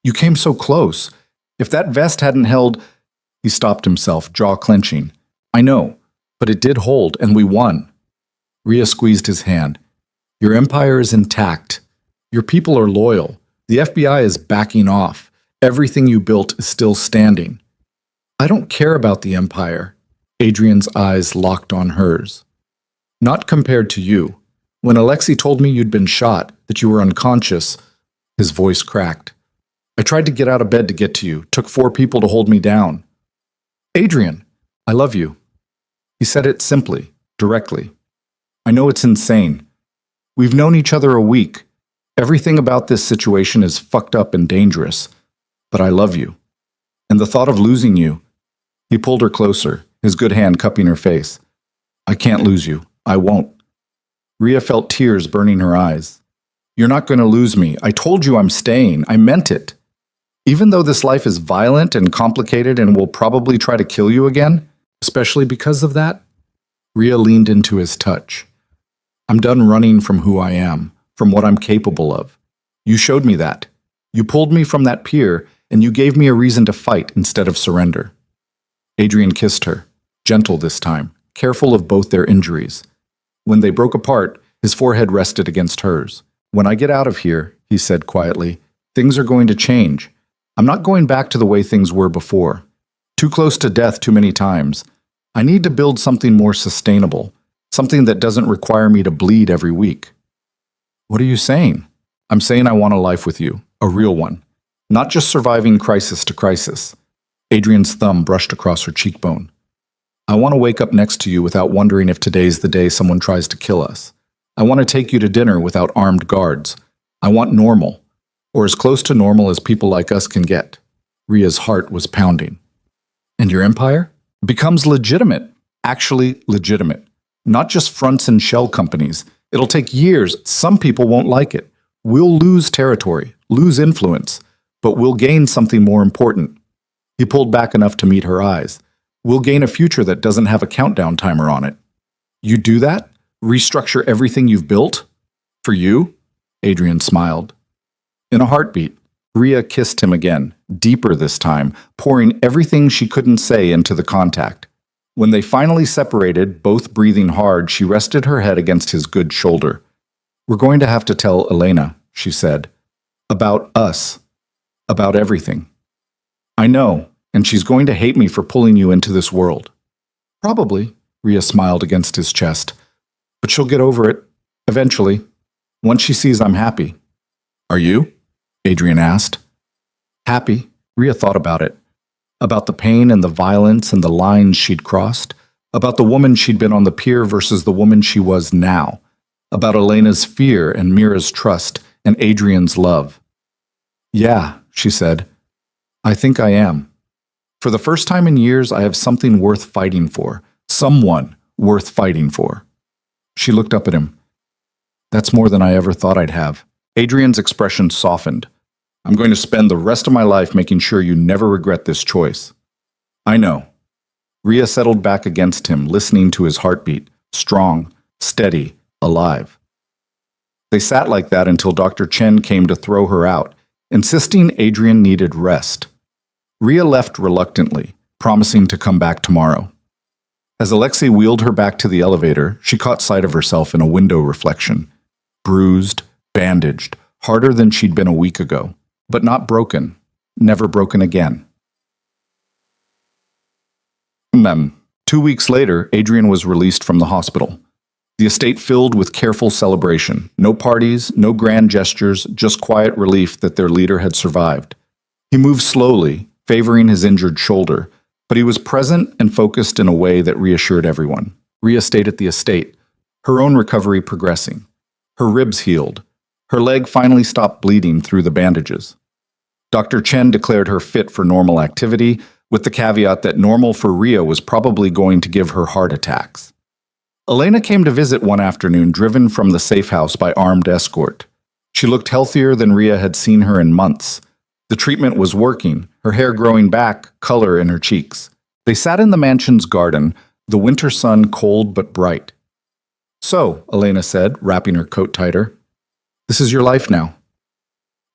You came so close. If that vest hadn't held... He stopped himself, jaw clenching. I know, but it did hold, and we won. Rhea squeezed his hand. Your empire is intact. Your people are loyal. The FBI is backing off. Everything you built is still standing. I don't care about the empire. Adrian's eyes locked on hers. Not compared to you. When Alexei told me you'd been shot, that you were unconscious, his voice cracked. I tried to get out of bed to get to you. Took 4 people to hold me down. Adrian, I love you. He said it simply, directly. I know it's insane. We've known each other a week. Everything about this situation is fucked up and dangerous. But I love you. And the thought of losing you... He pulled her closer, his good hand cupping her face. I can't lose you. I won't. Rhea felt tears burning her eyes. You're not going to lose me. I told you I'm staying. I meant it. Even though this life is violent and complicated and will probably try to kill you again, especially because of that, Rhea leaned into his touch. I'm done running from who I am, from what I'm capable of. You showed me that. You pulled me from that pier, and you gave me a reason to fight instead of surrender. Adrian kissed her, gentle this time, careful of both their injuries. When they broke apart, his forehead rested against hers. When I get out of here, he said quietly, things are going to change. I'm not going back to the way things were before. Too close to death too many times. I need to build something more sustainable, something that doesn't require me to bleed every week. What are you saying? I'm saying I want a life with you, a real one, not just surviving crisis to crisis. Adrian's thumb brushed across her cheekbone. I want to wake up next to you without wondering if today's the day someone tries to kill us. I want to take you to dinner without armed guards. I want normal, or as close to normal as people like us can get. Rhea's heart was pounding. And your empire? Becomes legitimate, actually legitimate. Not just fronts and shell companies. It'll take years. Some people won't like it. We'll lose territory, lose influence, but we'll gain something more important. He pulled back enough to meet her eyes. We'll gain a future that doesn't have a countdown timer on it. You do that? Restructure everything you've built? For you? Adrian smiled. In a heartbeat, Rhea kissed him again, deeper this time, pouring everything she couldn't say into the contact. When they finally separated, both breathing hard, she rested her head against his good shoulder. We're going to have to tell Elena, she said. About us. About everything. I know, and she's going to hate me for pulling you into this world. Probably, Rhea smiled against his chest. But she'll get over it, eventually, once she sees I'm happy. Are you? Adrian asked. Happy? Rhea thought about it. About the pain and the violence and the lines she'd crossed. About the woman she'd been on the pier versus the woman she was now. About Elena's fear and Mira's trust and Adrian's love. Yeah, she said. I think I am. For the first time in years, I have something worth fighting for. Someone worth fighting for. She looked up at him. That's more than I ever thought I'd have. Adrian's expression softened. I'm going to spend the rest of my life making sure you never regret this choice. I know. Rhea settled back against him, listening to his heartbeat, strong, steady, alive. They sat like that until Dr. Chen came to throw her out, insisting Adrian needed rest. Rhea left reluctantly, promising to come back tomorrow. As Alexei wheeled her back to the elevator, she caught sight of herself in a window reflection. Bruised, bandaged, harder than she'd been a week ago, but not broken, never broken again. 2 weeks later, Adrian was released from the hospital. The estate filled with careful celebration. No parties, no grand gestures, just quiet relief that their leader had survived. He moved slowly, favoring his injured shoulder, but he was present and focused in a way that reassured everyone. Rhea stayed at the estate, her own recovery progressing. Her ribs healed. Her leg finally stopped bleeding through the bandages. Dr. Chen declared her fit for normal activity, with the caveat that normal for Rhea was probably going to give her heart attacks. Elena came to visit one afternoon, driven from the safe house by armed escort. She looked healthier than Rhea had seen her in months. The treatment was working, her hair growing back, color in her cheeks. They sat in the mansion's garden, the winter sun cold but bright. So, Elena said, wrapping her coat tighter, this is your life now.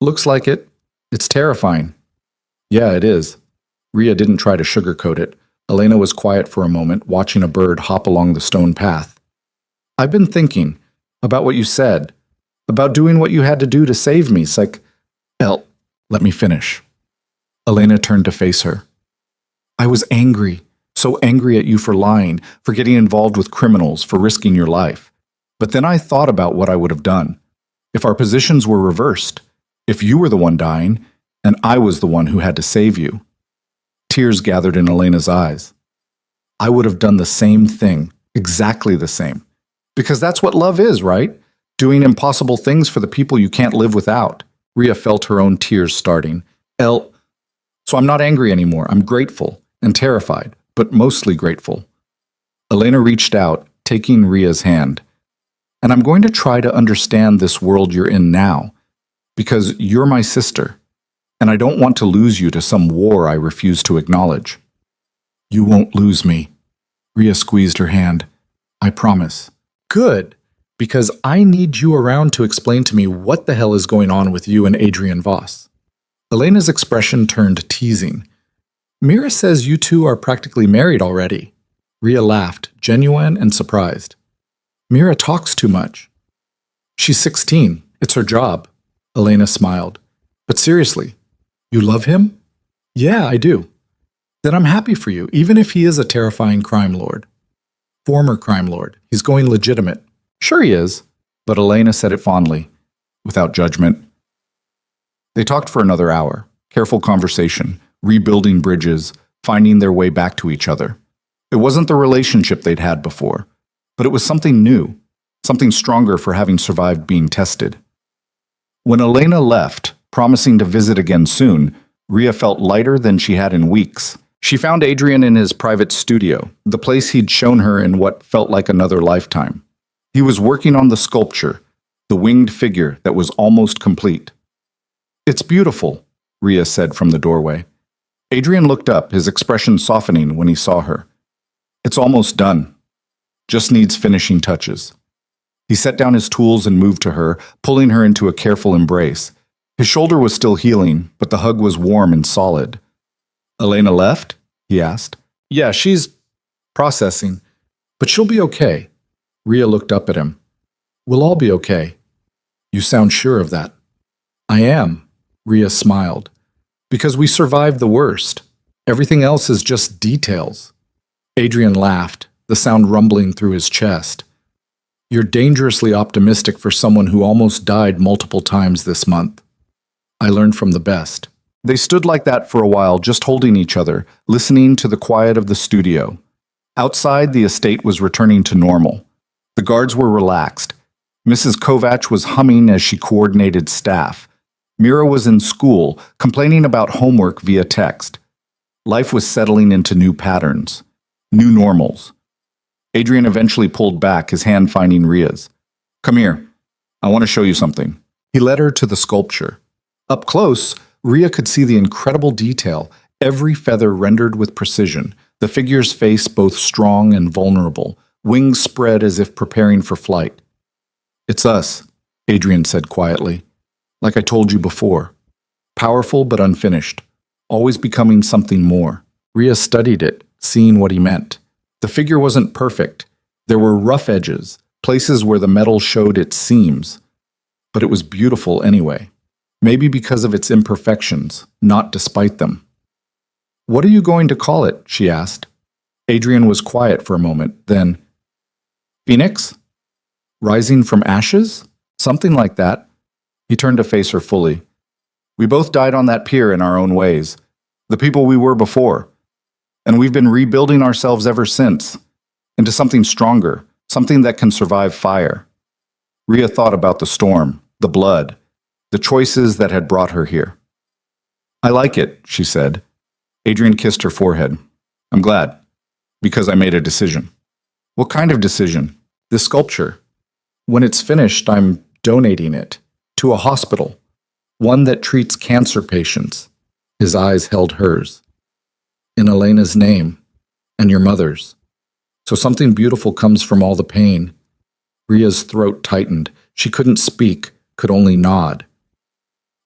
Looks like it. It's terrifying. Yeah, it is. Rhea didn't try to sugarcoat it. Elena was quiet for a moment, watching a bird hop along the stone path. I've been thinking about what you said, about doing what you had to do to save me. It's like, let me finish. Elena turned to face her. I was angry, so angry at you for lying, for getting involved with criminals, for risking your life. But then I thought about what I would have done. If our positions were reversed, if you were the one dying, and I was the one who had to save you. Tears gathered in Elena's eyes. I would have done the same thing, exactly the same. Because that's what love is, right? Doing impossible things for the people you can't live without. Rhea felt her own tears starting. So I'm not angry anymore. I'm grateful and terrified, but mostly grateful. Elena reached out, taking Rhea's hand. And I'm going to try to understand this world you're in now, because you're my sister, and I don't want to lose you to some war I refuse to acknowledge. You won't lose me. Rhea squeezed her hand. I promise. Good, because I need you around to explain to me what the hell is going on with you and Adrian Voss. Elena's expression turned teasing. Mira says you two are practically married already. Rhea laughed, genuine and surprised. Mira talks too much. She's 16. It's her job. Elena smiled. But seriously, you love him? Yeah, I do. Then I'm happy for you, even if he is a terrifying crime lord. Former crime lord. He's going legitimate. Sure he is, but Elena said it fondly, without judgment. They talked for another hour. Careful conversation, rebuilding bridges, finding their way back to each other. It wasn't the relationship they'd had before, but it was something new, something stronger for having survived being tested. When Elena left, promising to visit again soon, Rhea felt lighter than she had in weeks. She found Adrian in his private studio, the place he'd shown her in what felt like another lifetime. He was working on the sculpture, the winged figure that was almost complete. It's beautiful, Rhea said from the doorway. Adrian looked up, his expression softening when he saw her. It's almost done. Just needs finishing touches. He set down his tools and moved to her, pulling her into a careful embrace. His shoulder was still healing, but the hug was warm and solid. Elena left? He asked. Yeah, she's processing, but she'll be okay. Rhea looked up at him. We'll all be okay. You sound sure of that. I am, Rhea smiled. Because we survived the worst. Everything else is just details. Adrian laughed, the sound rumbling through his chest. You're dangerously optimistic for someone who almost died multiple times this month. I learned from the best. They stood like that for a while, just holding each other, listening to the quiet of the studio. Outside, the estate was returning to normal. The guards were relaxed. Mrs. Kovach was humming as she coordinated staff. Mira was in school, complaining about homework via text. Life was settling into new patterns. New normals. Adrian eventually pulled back, his hand finding Rhea's. Come here. I want to show you something. He led her to the sculpture. Up close, Rhea could see the incredible detail, every feather rendered with precision, the figure's face both strong and vulnerable, wings spread as if preparing for flight. It's us, Adrian said quietly. Like I told you before. Powerful but unfinished, always becoming something more. Rhea studied it, seeing what he meant. The figure wasn't perfect. There were rough edges, places where the metal showed its seams. But it was beautiful anyway. Maybe because of its imperfections, not despite them. What are you going to call it? She asked. Adrian was quiet for a moment, then, Phoenix? Rising from ashes? Something like that. He turned to face her fully. We both died on that pier in our own ways. The people we were before. And we've been rebuilding ourselves ever since. Into something stronger, something that can survive fire. Rhea thought about the storm, the blood, the choices that had brought her here. I like it, she said. Adrian kissed her forehead. I'm glad, because I made a decision. What kind of decision? This sculpture. When it's finished, I'm donating it to a hospital, one that treats cancer patients. His eyes held hers. In Elena's name, and your mother's. So something beautiful comes from all the pain. Rhea's throat tightened. She couldn't speak, could only nod.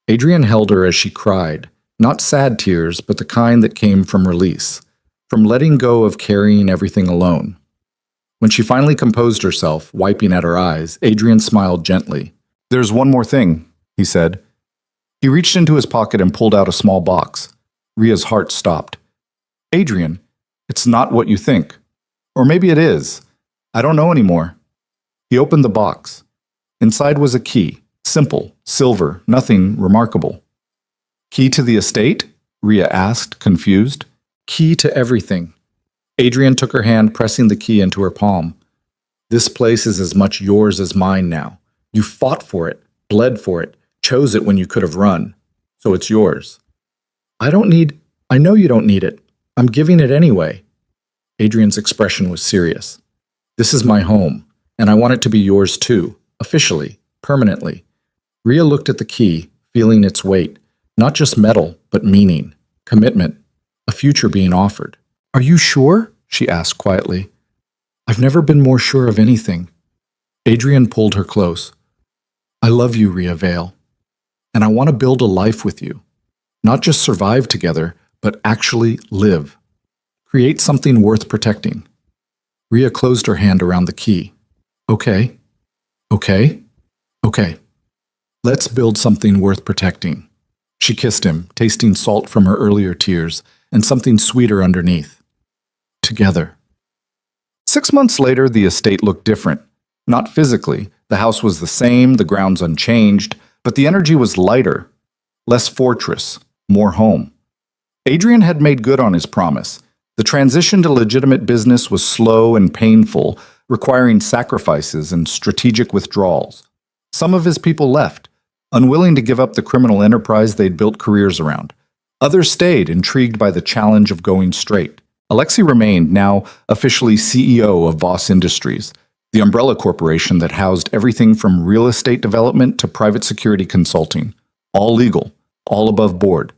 Adrian held her as she cried, not sad tears, but the kind that came from release, from letting go of carrying everything alone. When she finally composed herself, wiping at her eyes, Adrian smiled gently. There's one more thing, he said. He reached into his pocket and pulled out a small box. Rhea's heart stopped. Adrian, it's not what you think. Or maybe it is. I don't know anymore. He opened the box. Inside was a key. Simple, silver, nothing remarkable. Key to the estate? Rhea asked, confused. Key to everything. Adrian took her hand, pressing the key into her palm. This place is as much yours as mine now. You fought for it, bled for it, chose it when you could have run. So it's yours. I know you don't need it. I'm giving it anyway. Adrian's expression was serious. This is my home, And I want it to be yours too, officially, permanently. Rhea looked at the key, feeling its weight. Not just metal, but meaning, commitment, a future being offered. Are you sure? She asked quietly. I've never been more sure of anything. Adrian pulled her close. I love you, Rhea Vale. And I want to build a life with you. Not just survive together, but actually live. Create something worth protecting. Rhea closed her hand around the key. Okay. Okay. Okay. Let's build something worth protecting. She kissed him, tasting salt from her earlier tears, and something sweeter underneath. Together. 6 months later, the estate looked different. Not physically. The house was the same, the grounds unchanged, but the energy was lighter. Less fortress, more home. Adrian had made good on his promise. The transition to legitimate business was slow and painful, requiring sacrifices and strategic withdrawals. Some of his people left, unwilling to give up the criminal enterprise they'd built careers around. Others stayed, intrigued by the challenge of going straight. Alexei remained, now officially CEO of Voss Industries, the umbrella corporation that housed everything from real estate development to private security consulting. All legal, all above board.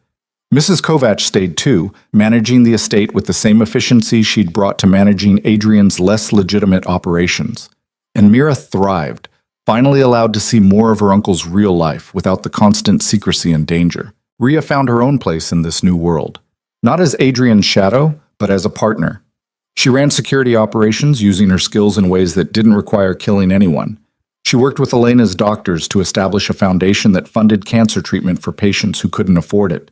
Mrs. Kovac stayed too, managing the estate with the same efficiency she'd brought to managing Adrian's less legitimate operations. And Mira thrived, finally allowed to see more of her uncle's real life without the constant secrecy and danger. Rhea found her own place in this new world. Not as Adrian's shadow, but as a partner. She ran security operations using her skills in ways that didn't require killing anyone. She worked with Elena's doctors to establish a foundation that funded cancer treatment for patients who couldn't afford it.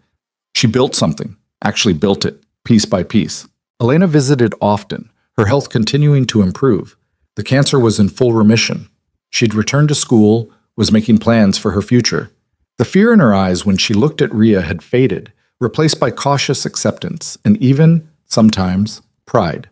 She built something, actually built it, piece by piece. Elena visited often, her health continuing to improve. The cancer was in full remission. She'd returned to school, was making plans for her future. The fear in her eyes when she looked at Rhea had faded, replaced by cautious acceptance and even, sometimes, pride.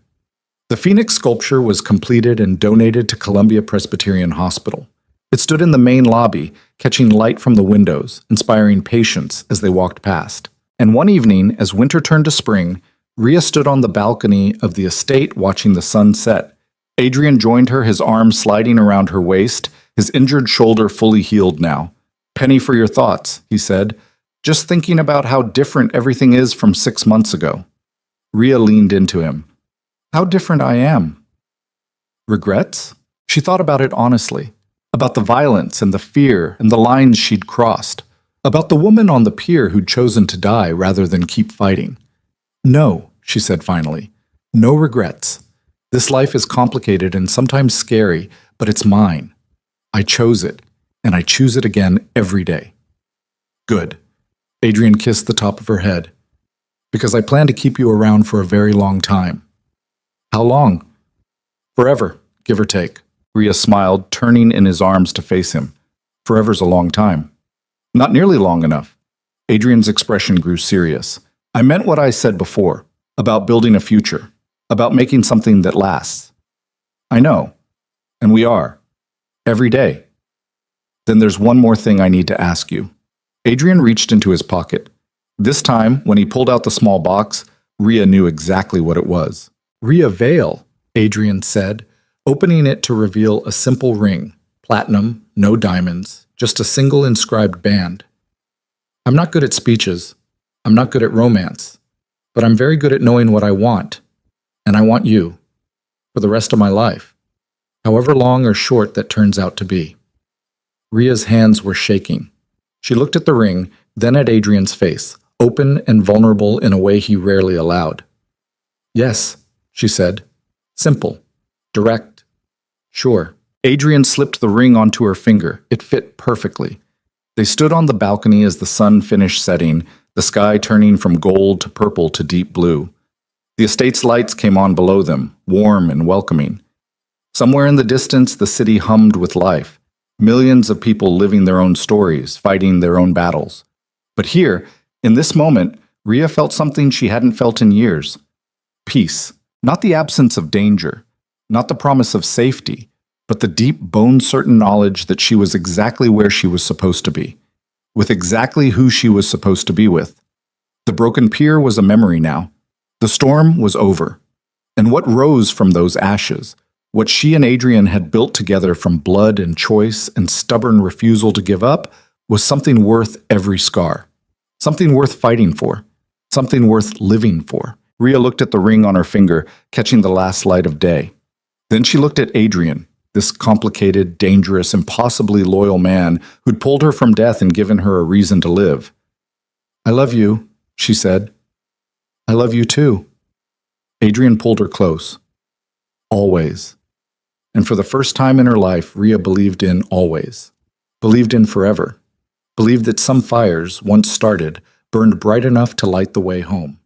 The Phoenix sculpture was completed and donated to Columbia Presbyterian Hospital. It stood in the main lobby, catching light from the windows, inspiring patients as they walked past. And one evening, as winter turned to spring, Rhea stood on the balcony of the estate watching the sun set. Adrian joined her, his arm sliding around her waist, his injured shoulder fully healed now. "Penny for your thoughts," he said, "just thinking about how different everything is from 6 months ago." Rhea leaned into him. "How different I am." Regrets? She thought about it honestly, about the violence and the fear and the lines she'd crossed, about the woman on the pier who'd chosen to die rather than keep fighting. "No," she said finally, "no regrets. This life is complicated and sometimes scary, but it's mine. I chose it, and I choose it again every day." "Good." Adrian kissed the top of her head. "Because I plan to keep you around for a very long time." "How long?" "Forever, give or take." Rhea smiled, turning in his arms to face him. "Forever's a long time." "Not nearly long enough." Adrian's expression grew serious. "I meant what I said before, about building a future, about making something that lasts." "I know. And we are. Every day." "Then there's one more thing I need to ask you." Adrian reached into his pocket. This time, when he pulled out the small box, Rhea knew exactly what it was. "Rhea Vale," Adrian said, opening it to reveal a simple ring, platinum, no diamonds, just a single inscribed band. "I'm not good at speeches. I'm not good at romance. But I'm very good at knowing what I want. And I want you. For the rest of my life. However long or short that turns out to be." Rhea's hands were shaking. She looked at the ring, then at Adrian's face, open and vulnerable in a way he rarely allowed. "Yes," she said. Simple. Direct. Sure. Adrian slipped the ring onto her finger. It fit perfectly. They stood on the balcony as the sun finished setting, the sky turning from gold to purple to deep blue. The estate's lights came on below them, warm and welcoming. Somewhere in the distance, the city hummed with life. Millions of people living their own stories, fighting their own battles. But here, in this moment, Rhea felt something she hadn't felt in years. Peace. Not the absence of danger. Not the promise of safety. But the deep, bone-certain knowledge that she was exactly where she was supposed to be. With exactly who she was supposed to be with. The broken pier was a memory now. The storm was over. And what rose from those ashes? What she and Adrian had built together from blood and choice and stubborn refusal to give up was something worth every scar. Something worth fighting for. Something worth living for. Rhea looked at the ring on her finger, catching the last light of day. Then she looked at Adrian, this complicated, dangerous, impossibly loyal man who'd pulled her from death and given her a reason to live. "I love you," she said. "I love you too." Adrian pulled her close. Always. And for the first time in her life, Rhea believed in always. Believed in forever. Believed that some fires, once started, burned bright enough to light the way home.